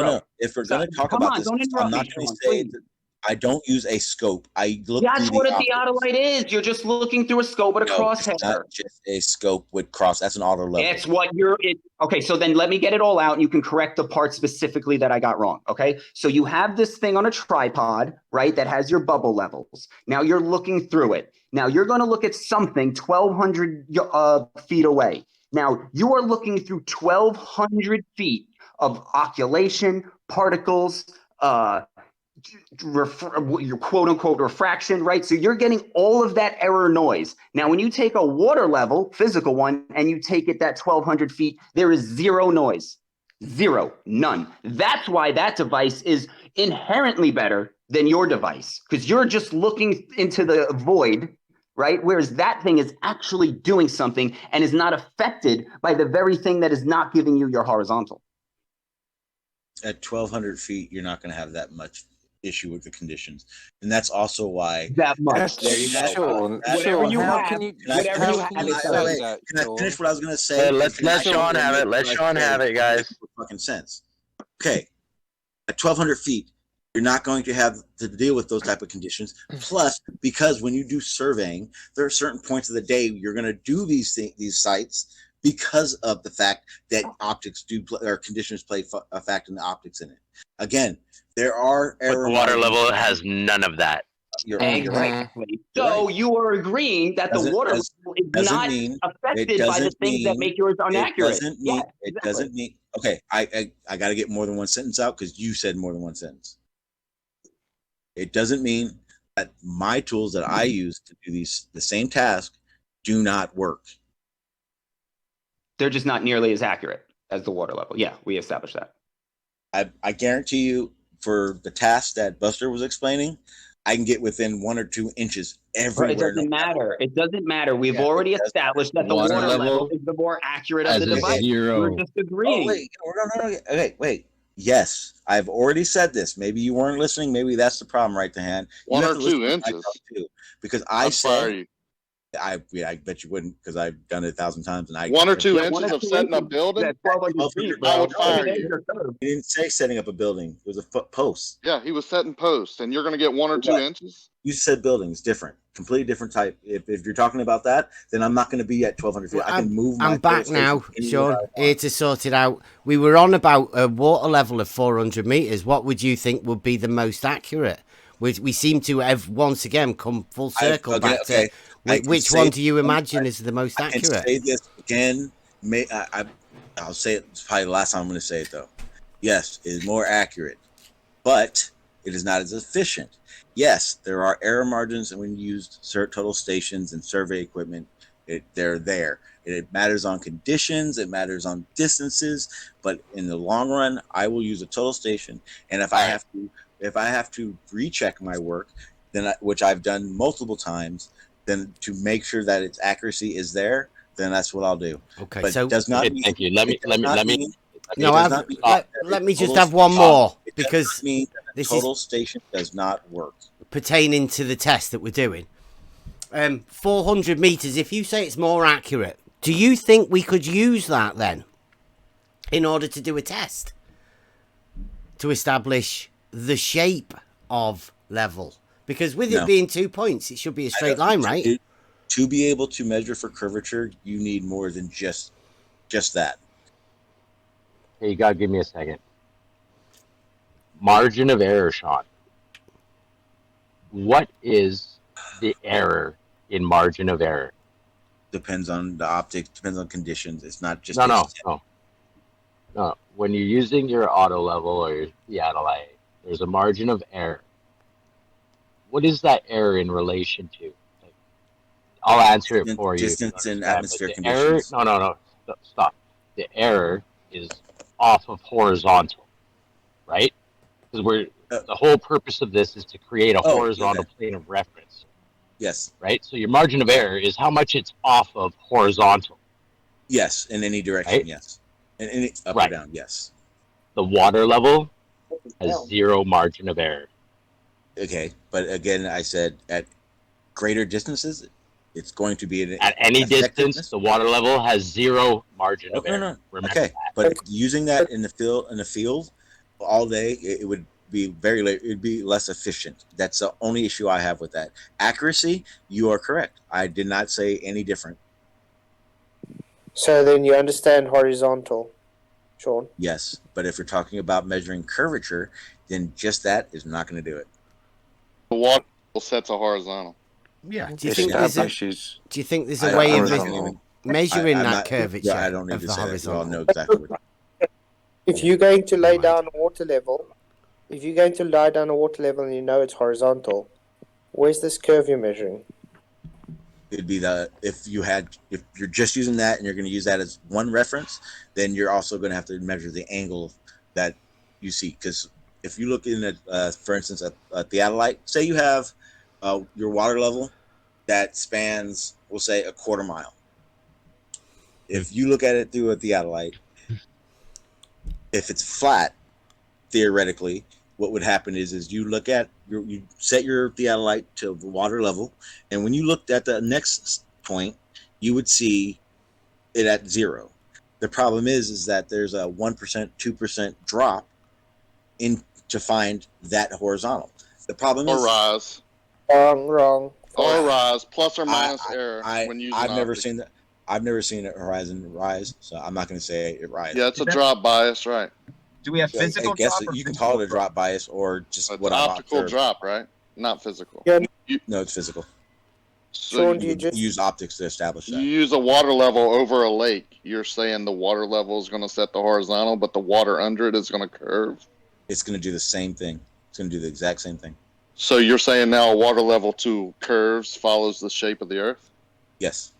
No. If we're going to talk about this, I'm not going to say that I don't use a scope. I look. That's through what the a theodolite is. You're just looking through a scope with a crosshair. It's not just a scope with cross. That's an auto level. It's what okay, so then let me get it all out and you can correct the part specifically that I got wrong. Okay. So you have this thing on a tripod, right? That has your bubble levels. Now you're looking through it. Now you're going to look at something 1,200 feet away. Now you are looking through 1,200 feet of occultation, particles, your quote unquote refraction, right? So you're getting all of that error noise. Now, when you take a water level, physical one, and you take it that 1,200 feet, there is zero noise. Zero, none. That's why that device is inherently better than your device, because you're just looking into the void, right? Whereas that thing is actually doing something and is not affected by the very thing that is not giving you your horizontal. At 1,200 feet, you're not going to have that much issue with the conditions, and that's also why that much. There you go. Whatever you have, can I finish what I was going to say? Let Sean have it. Let Sean have it, guys. Fucking sense. Okay, at 1,200 feet, you're not going to have to deal with those type of conditions. Plus, because when you do surveying, there are certain points of the day you're going to do these sites because of the fact that optics or conditions play a fact in the optics in it. Again, there are error. The water level has none of that. Exactly. So you are agreeing that the water level is not affected by the things that make yours inaccurate. It doesn't mean. Okay, I got to get more than one sentence out because you said more than one sentence. It doesn't mean that my tools that I use to do the same task do not work. They're just not nearly as accurate as the water level. Yeah, we established that. I guarantee you, for the task that Buster was explaining, I can get within 1 or 2 inches everywhere. It doesn't matter. It doesn't matter. We've already established that the water level is the more accurate of the device. We're just agreeing. Wait. Yes, I've already said this. Maybe you weren't listening. Maybe that's the problem, right, to hand. 1 or 2 inches. Because I said, I bet you wouldn't, because I've done it 1,000 times. And 1 or 2 inches of setting a building. I would fire you. He didn't say setting up a building. It was a post. Yeah, he was setting posts, and you're going to get 1 or 2 inches. You said buildings, different, completely different type. If you're talking about that, then I'm not going to be at 1,200 feet. I can move. I'm back now, Sean. Here to sort it out. We were on about a water level of 400 meters. What would you think would be the most accurate? We seem to have once again come full circle back to which one do you imagine is the most accurate? I can say this again. I'll say it. It's probably the last time I'm going to say it though. Yes, it is more accurate, but it is not as efficient. Yes, there are error margins when you use total stations and survey equipment. They're there. It matters on conditions. It matters on distances. But in the long run, I will use a total station. And if I have to recheck my work, which I've done multiple times, then to make sure that its accuracy is there, then that's what I'll do. Okay, but so it does not Okay, mean, thank you. Let me. No, does not mean let me just total have one station- more it does because not mean that the this total is station does not work. pertaining to the test that we're doing. 400 meters. If you say it's more accurate, do you think we could use that then in order to do a test to establish the shape of level? Because with it No. being 2 points, it should be a straight line, right? To be able to measure for curvature, you need more than just that. Hey, you gotta give me a second. Margin of error, Sean. What is the error in margin of error? Depends on the optics, depends on conditions. It's not just No. When you're using your auto level or your theodolite, there's a margin of error. What is that error in relation to? Like, I'll answer it for you. Distance and But atmospheric the error, conditions. no. Stop. The error is off of horizontal, right? Because the whole purpose of this is to create a horizontal plane of reference. Yes. Right? So your margin of error is how much it's off of horizontal. Yes, in any direction, Right? yes. In any up Right. or down, yes. The water level has zero margin of error. Okay, but again, I said at greater distances, it's going to be At any distance, the water level has zero margin of error. No. Remember Okay, that. but using that in the field all day, it would be it'd be less efficient. That's the only issue I have with that. Accuracy, you are correct. I did not say any different. So then you understand horizontal, Sean? Yes, but if we're talking about measuring curvature, then just that is not going to do it. The water sets a horizontal. Yeah. Do you think there's a I way don't of know. measuring I'm that not- curvature I don't need of to the say that. We all horizontal? know exactly what. If you're going to lay down a water level, if you're going to lie down a water level and you know it's horizontal, where's this curve you're measuring? It'd be if you're just using that and you're going to use that as one reference, then you're also going to have to measure the angle that you see. Because if you look in at, for instance, at theodolite, say you have your water level that spans, we'll say, a quarter mile. If you look at it through a theodolite, if it's flat, theoretically, what would happen is you look at you set your theodolite to the water level, and when you looked at the next point, you would see it at zero. The problem is that there's a 1%, 2% drop in to find that horizontal. The problem is rise. Wrong. Or rise, plus or minus error when using I've never optics. seen that. I've never seen a horizon rise, so I'm not going to say it rises. Yeah, it's a drop bias, right? Do we have physical I guess drop or you can physical call it a drop bias or just It's what I've optical observed. drop, right? Not physical. Yeah. No, it's physical. So Sean, do you just use optics to establish you that. use a water level over a lake. You're saying the water level is going to set the horizontal, but the water under it is going to curve. It's going to do the same thing. It's going to do the exact same thing. So you're saying now a water level to curves follows the shape of the earth? Yes.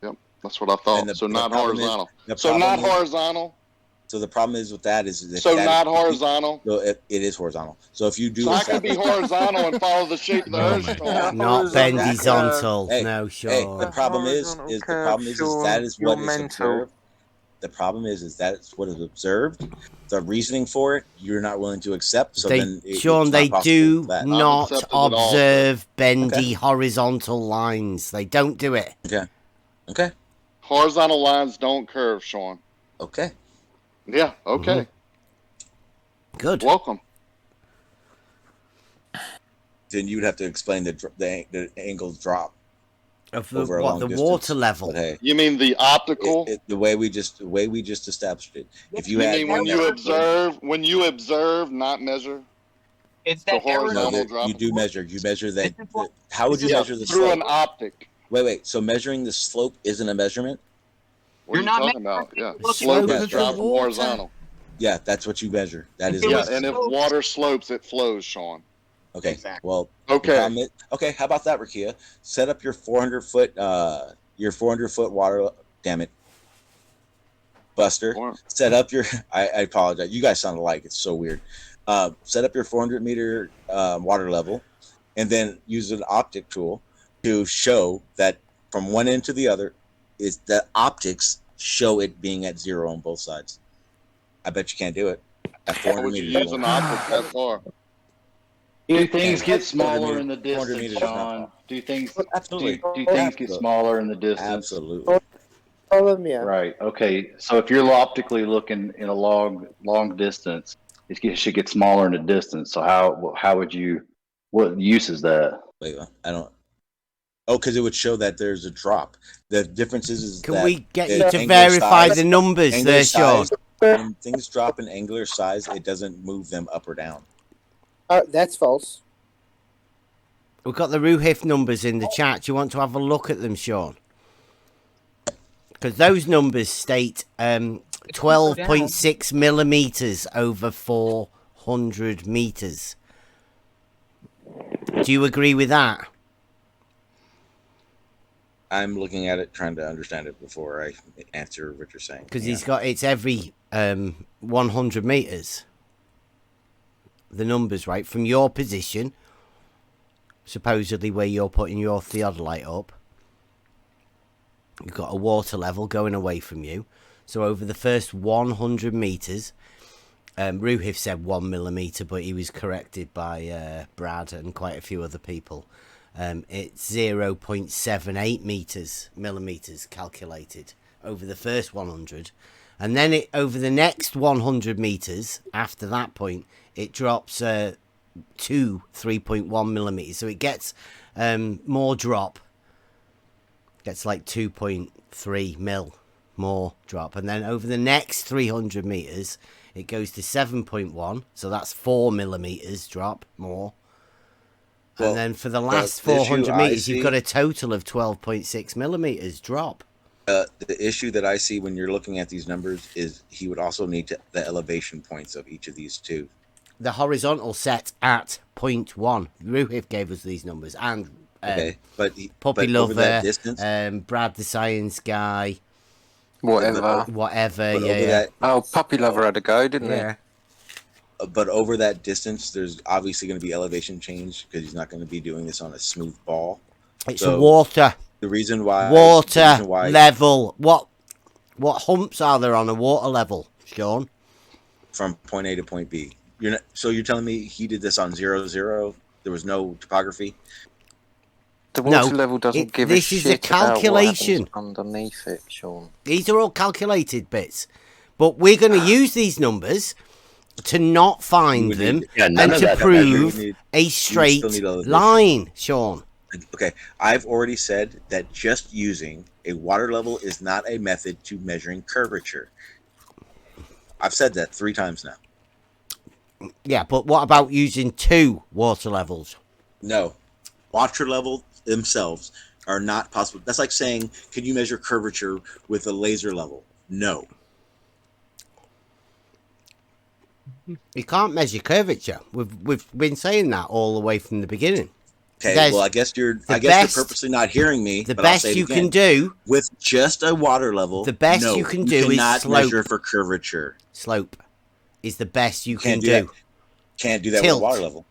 Yep, that's what I thought. So not horizontal. So not horizontal. So the problem is with that is So not horizontal. So it is horizontal. So if you do, So I could be horizontal and follow the shape of the earth. Not Bendyzontal. Hey, No, sure. the problem is that is what is observed. The problem is that's what is observed. The reasoning for it, you're not willing to accept. So then, Sean, it's they not do possible. not accepted it all, observe bendy horizontal lines. They don't do it. Okay. Horizontal lines don't curve, Sean. Okay. Yeah. Okay. Good. Welcome. Then you'd have to explain the angle drop Of the, over a what, long the distance. water level? But hey, You mean the optical? the way we just established it. If you mean when you observe, not measure? It's the that error. horizontal drop. You do measure. You measure that. How would you measure the through slope? an optic? Wait. So measuring the slope isn't a measurement? What are you talking about? Yeah. slope Slope of is the drop from water. horizontal. Yeah, that's what you measure. That is. Yeah, and if water slopes, it flows, Sean. Okay. Exactly. Well. Okay. Okay. How about that, Rakia? Set up your 400 foot water. Damn it, Buster. Set up your. I apologize. You guys sound alike. It's so weird. Set up your 400 meter water level, and then use an optic tool to show that from one end to the other is the optics show it being at 0 on both sides. I bet you can't do it. At How 400 would you meters, use an optic that far? Do things get 400 smaller in the 400 distance, meters is not Sean? possible. Do things Absolutely. do things get Absolutely. smaller in the distance? Absolutely. Follow me. Right. Okay. So if you're optically looking in a long distance, it should get smaller in the distance. So how would you? What use is that? Wait, I don't. Oh, because it would show that there's a drop. The difference is Can that we get the you to angular verify size- the numbers angular there, Sean? size, when things drop in angular size, it doesn't move them up or down. That's false. We've got the Ruhif numbers in the chat. Do you want to have a look at them, Sean? Because those numbers state 12.6 millimeters over 400 meters. Do you agree with that? I'm looking at it, trying to understand it before I answer what you're saying. Because he's got, it's every 100 meters. The numbers, right? From your position, supposedly where you're putting your theodolite up, you've got a water level going away from you. So over the first 100 meters, Ruhif said 1 millimeter, but he was corrected by Brad and quite a few other people. It's 0.78 millimeters calculated over the first 100, and then over the next 100 meters after that point it drops to 3.1 millimeters, so it gets more drop, gets like 2.3 mil more drop, and then over the next 300 meters it goes to 7.1, so that's 4 millimeters drop more. And then for the last 400 meters, you've got a total of 12.6 millimeters drop. The issue that I see when you're looking at these numbers is he would also need the elevation points of each of these two. The horizontal set at 0.1. Ruhif gave us these numbers. And okay, but Puppy over that Lover, distance, Brad the Science Guy. Whatever. Yeah. Oh, Puppy Lover had a go, didn't he? But over that distance, there's obviously going to be elevation change because he's not going to be doing this on a smooth ball. It's a water. The reason why level. What humps are there on a water level, Sean? From point A to point B. So you're telling me he did this on 0-0? There was no topography. The water level doesn't give a shit This is a calculation about what happens underneath it, Sean. These are all calculated bits, but we're going to use these numbers to not find them and to prove a straight line, Sean. Okay, I've already said that just using a water level is not a method to measuring curvature. I've said that 3 times now. Yeah, but what about using 2 water levels? No, water levels themselves are not possible. That's like saying, can you measure curvature with a laser level? No. You can't measure curvature. We've been saying that all the way from the beginning. Okay, well, I guess you're purposely not hearing me. The best you can do with just a water level. The best you can do is not slope. Measure for curvature. Slope is the best you can do. Can't do that with a water level.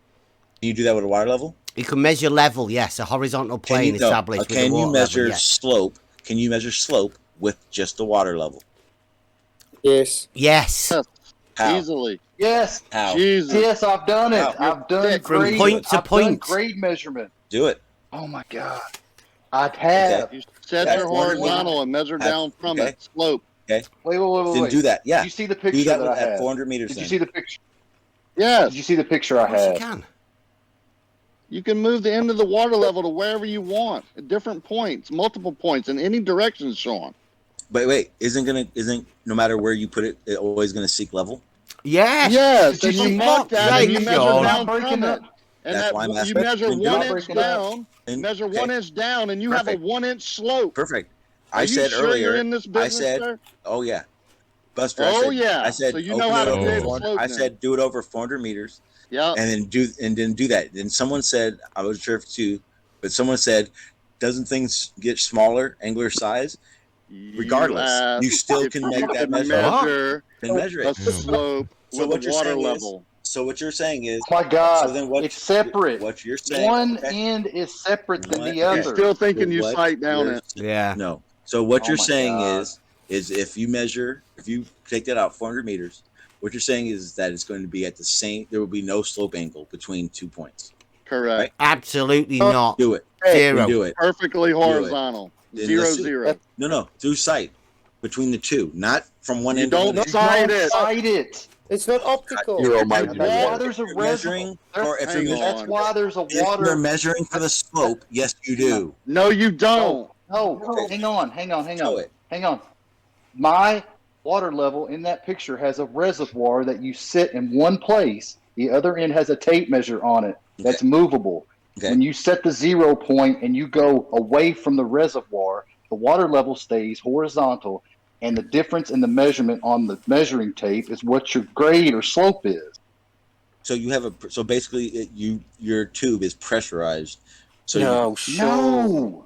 Can you do that with a water level? You can measure level, yes, a horizontal plane established with a water level. Can you measure yes. slope? Can you measure slope with just the water level? Yes. Yes. How? Easily. Yes. How? Jesus. Yes, I've done it. How? I've done From grade, point to I've point. done grade measurement. Do it. Oh my god. I have. You set your horizontal and measure down from it. Slope. Okay. Wait. Then do that. Yeah. Did you see the picture do that I at had? 400 meters. Did you see the picture? Yes. Did you see the picture I had? You can. You can move the end of the water level to wherever you want, at different points, multiple points, in any direction, Sean. But wait, isn't no matter where you put it, it always gonna seek level? Yes. Yes. And you mark that and you measure down breaking from it. it. And That's why I'm you asking. measure Then do 1 it. inch down. Measure 1 inch down, and you have a 1 inch slope. Perfect. Are I you said sure earlier. you're in this business, sir? Oh yeah, Buster. Oh, I said, yeah. I said, So you know how to open it create a over slope I now. said, do it over 400 meters. Yeah. And then do that. Then someone said, I wasn't sure if it's you, but someone said, doesn't things get smaller, angular size? Regardless, you still can make that measure. Measure Can measure it. the slope So with what the you're water saying level. So what you're saying is, Oh my God, so then what, it's separate. What you're saying, One end is separate than the You're other. still thinking you what sight down you're- it. Yeah. No. So what Oh you're my saying God. is if you take that out 400 meters, what you're saying is that it's going to be at the same. There will be no slope angle between 2 points. Correct. Right? Absolutely not. Do it. Zero. Do it. Perfectly horizontal. Then 0, let's do- 0. No. Through sight between the two, not from one You end to don't the other. sight it. Sight it. It's not optical. If That's you're why there's a measuring, or if you're Hang measuring, That's why there's a if you're water. measuring for the slope, yes, you do. No, you don't. No, hang on. Show it. Hang on. My water level in that picture has a reservoir that you sit in one place. The other end has a tape measure on it that's movable. Okay. When you set the 0 point and you go away from the reservoir, the water level stays horizontal, and the difference in the measurement on the measuring tape is what your grade or slope is. So you have so basically your tube is pressurized. So No, No.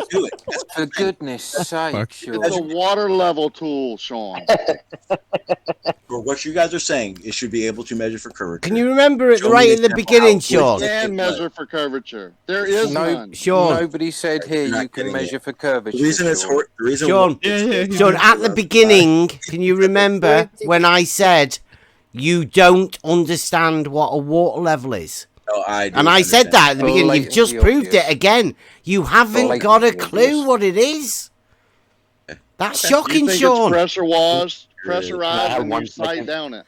do it. For goodness sake, Sean. It's a water level tool, Sean. For what you guys are saying, it should be able to measure for curvature. Can you remember it Show me right an at the example beginning, how Sean? You can measure for curvature. There is none. Sean. Nobody said here You're not you can getting measure it. for curvature. The reason it's Sean. the reason Sean, Sean, at the beginning, can you remember 20. when I said you don't understand what a water level is? No, I do And I said understand. that at the beginning. You've just Blatantly proved it obvious. again. You haven't got a Blatantly clue obvious. what it is. That's You shocking, think Sean. it's pressurized, Can I pressurized, have and 1 you sight second? down it.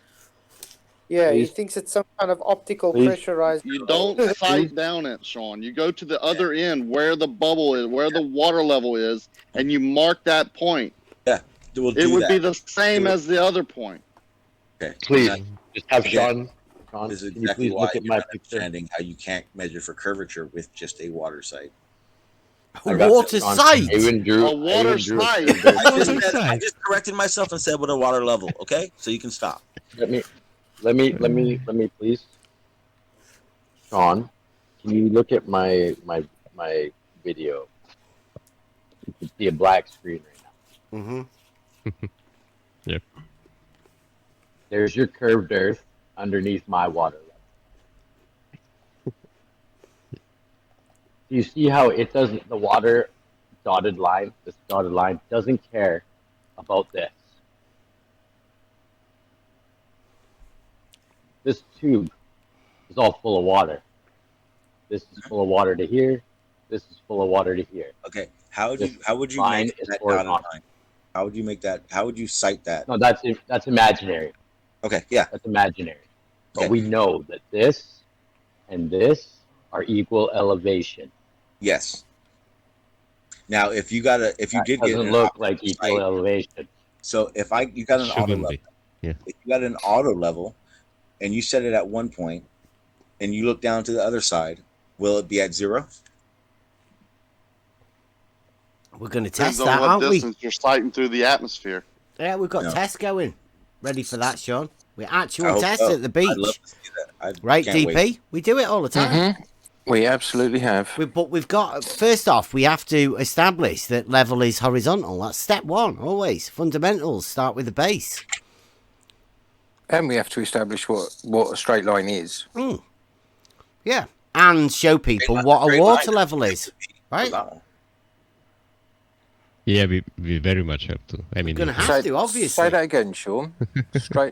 Yeah, he Please. thinks it's some kind of optical Please. pressurized. You don't sight down it, Sean. You go to the other end where the bubble is, where the water level is, and you mark that point. Yeah, we'll It do would that. be the same Do it. as the other point. Okay. Please, That just have Again, Sean, is can you exactly please why look at you're my not picture? understanding how you can't measure for curvature with just a water sight. A water Sean, sight. I even drew, A water I even drew a sight. curve there. I just corrected myself and said with a water level. Okay, so you can stop. Let me please. Sean, can you look at my video? You can see a black screen right now. Mm-hmm. Yep. There's your curved earth underneath my water level. Do you see how it doesn't, the water dotted line, this dotted line doesn't care about this. This tube is all full of water. This is full of water to here. This is full of water to here. Okay, how would you line make is that horizontal. dotted line? How would you make that? How would you cite that? No, that's imaginary. Okay, yeah, That's imaginary. But Okay. we know that this and this are equal elevation. yes. Now, if you did get Doesn't an look optical like equal sight, elevation. so if you got an auto Shouldn't level, be. Yeah. if you got an auto level, and you set it at one point, and you look down to the other side, will it be at 0? We're going to Depends test on that, what aren't we? distance you're sighting through the atmosphere. Yeah, we've got No. tests going. Ready for that, Sean? We I actual hope test so. at the I'd love beach. to see that. I Right, can't DP? wait. We do it all the time. Mm-hmm. We absolutely have. But we've got, first off, we have to establish that level is horizontal. That's step one, always. Fundamentals, start with the base. And we have to establish what a straight line is. Yeah. And show people line- what a straight water line. level is. Right? Yeah, we very much have to. I mean, We're going to it's have to, obviously. Say that again, Sean.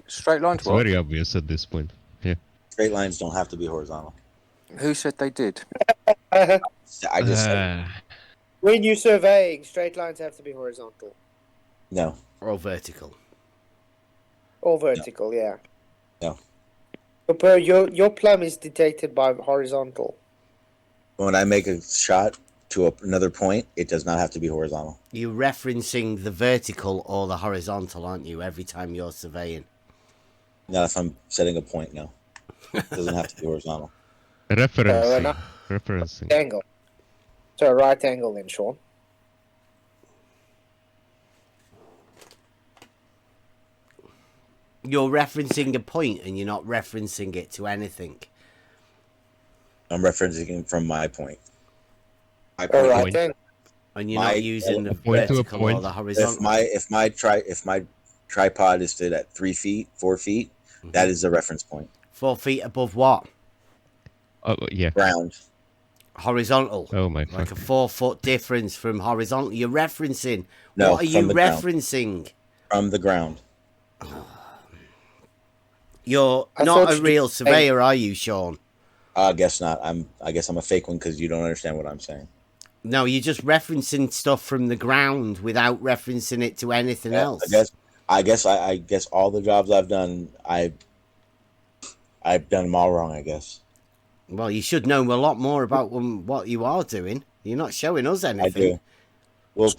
Straight line to what? very obvious at this point. Yeah. Straight lines don't have to be horizontal. Who said they did? I just said When you're surveying, straight lines have to be horizontal no. Or vertical. or vertical. Yeah. No. But your plumb is detected by horizontal. When I make a shot to another point, it does not have to be horizontal. You're referencing the vertical or the horizontal, aren't you, every time you're surveying? Not if I'm setting a point, no. It doesn't have to be horizontal. Referencing. no. Referencing. Angle. So a right angle then, Sean. You're referencing a point and you're not referencing it to anything. I'm referencing it from my point. My A point. right angle. And you're My- not using the point to a vertical or point. the horizontal. If my tripod is stood at 3 feet, 4 feet, That is the reference point. 4 feet above what? Oh, yeah. Ground. Horizontal. Oh my Like fuck. a 4 foot difference from horizontal. You're referencing. No, What are from you the ground. referencing? From the ground. You're I not thought a you real did- surveyor, are you, Sean? I guess not. I guess I'm a fake one because you don't understand what I'm saying. No, you're just referencing stuff from the ground without referencing it to anything else. I guess all the jobs I've done, I've done them all wrong. I guess. Well, you should know a lot more about what you are doing. You're not showing us anything. I do. Well,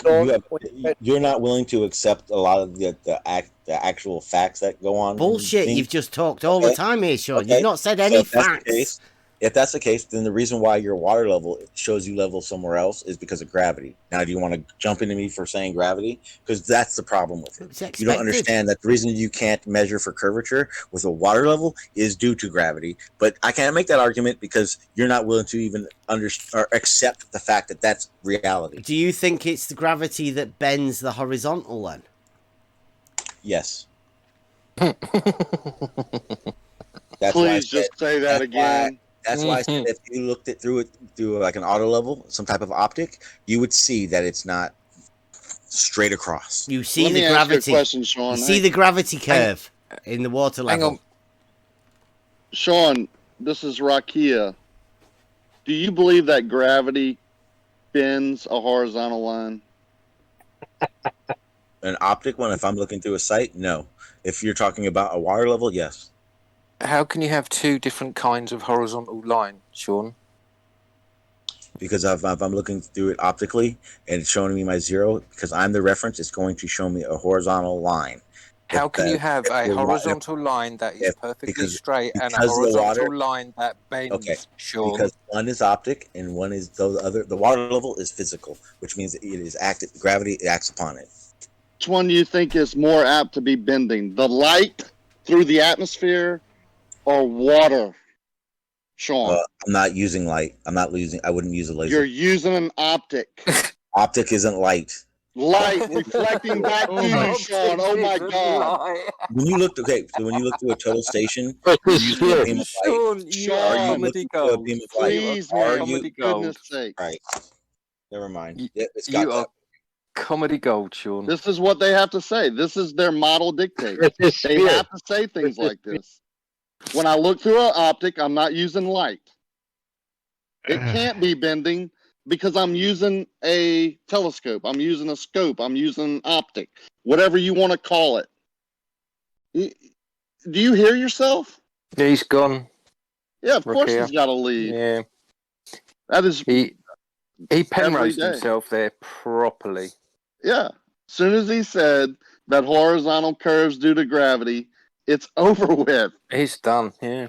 you're not willing to accept a lot of the actual facts that go on. Bullshit. You've just talked all the time here, Sean. You've not said any facts. If that's the case, then the reason why your water level shows you level somewhere else is because of gravity. Now, do you want to jump into me for saying gravity? Because that's the problem with it. You don't understand that the reason you can't measure for curvature with a water level is due to gravity. But I can't make that argument because you're not willing to even understand or accept the fact that that's reality. Do you think it's the gravity that bends the horizontal then? Yes. Please just say that again. That's why I said if you looked at through like an auto level, some type of optic, you would see that it's not straight across. You see the gravity. Question, Sean. You see the gravity curve in the water level. Hang on. Sean, this is Rakia. Do you believe that gravity bends a horizontal line? An optic one, if I'm looking through a site, no. If you're talking about a water level, yes. How can you have two different kinds of horizontal line, Sean? Because if I'm looking through it optically and it's showing me my zero, because I'm the reference, it's going to show me a horizontal line. How can you have a horizontal line that is perfectly straight and a horizontal line that bends, Okay, Sean? because one is optic and one is the other. The water level is physical, which means it is active. Gravity acts upon it. Which one do you think is more apt to be bending? The light through the atmosphere or water, Sean? I'm not using light. I wouldn't use a laser. You're using an optic. Optic isn't light. Light reflecting back to you, Sean. Oh my God. When you look, when you look through a total station, you're using a beam of light. Sean, Please, man, goodness sake. Right. Never mind. It's You are comedy gold, Sean. This is what they have to say. This is their model dictate. They have to say things like this. When I look through an optic, I'm not using light. It can't be bending because I'm using a telescope. I'm using a scope. I'm using an optic. Whatever you want to call it. Do you hear yourself? Yeah, he's gone. Yeah, of course he's got to leave. Yeah. That is... He penrosed day. himself there properly. Yeah. As soon as he said that horizontal curves due to gravity, it's over with. He's done, yeah.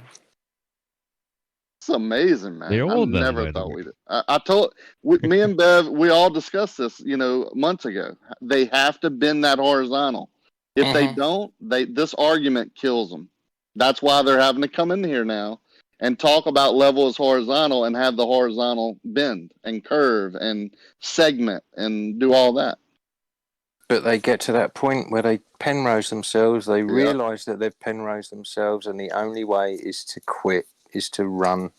It's amazing, man. They're all I done, never by the thought way. we'd... I told... me and Bev, we all discussed this, months ago. They have to bend that horizontal. If they don't, this argument kills them. That's why they're having to come in here now and talk about level as horizontal and have the horizontal bend and curve and segment and do all that. But they get to that point where they penrose themselves, they realise that they've penrosed themselves, and the only way is to quit, is to run.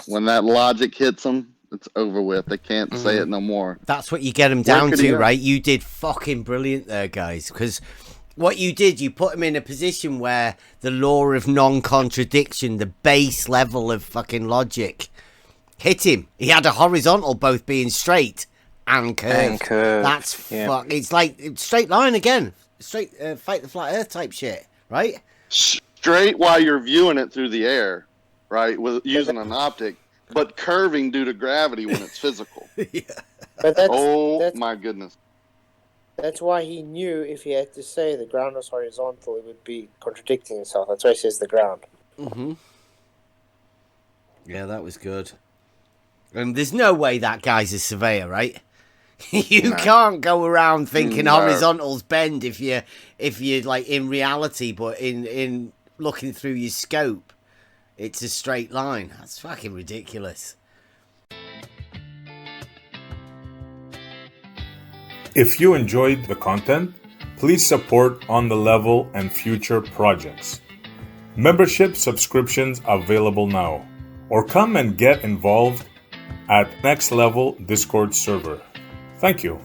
When that logic hits them, it's over with. They can't say it no more. That's what you get them down to, right? You did fucking brilliant there, guys, because what you did, you put him in a position where the law of non-contradiction, the base level of fucking logic, hit him. He had a horizontal both being straight and curved. That's it's like straight line again. Straight fight the flat earth type shit, right? Straight while you're viewing it through the air, right? With using an optic, but curving due to gravity when it's physical. But that's my goodness. That's why he knew if he had to say the ground was horizontal, it would be contradicting himself. That's why he says the ground. Mm-hmm. Yeah, that was good. And there's no way that guy's a surveyor, right? You can't go around thinking horizontals bend if you're like in reality, but in looking through your scope, it's a straight line. That's fucking ridiculous. If you enjoyed the content, please support On the Level and future projects. Membership subscriptions available now, or come and get involved at Next Level Discord server. Thank you.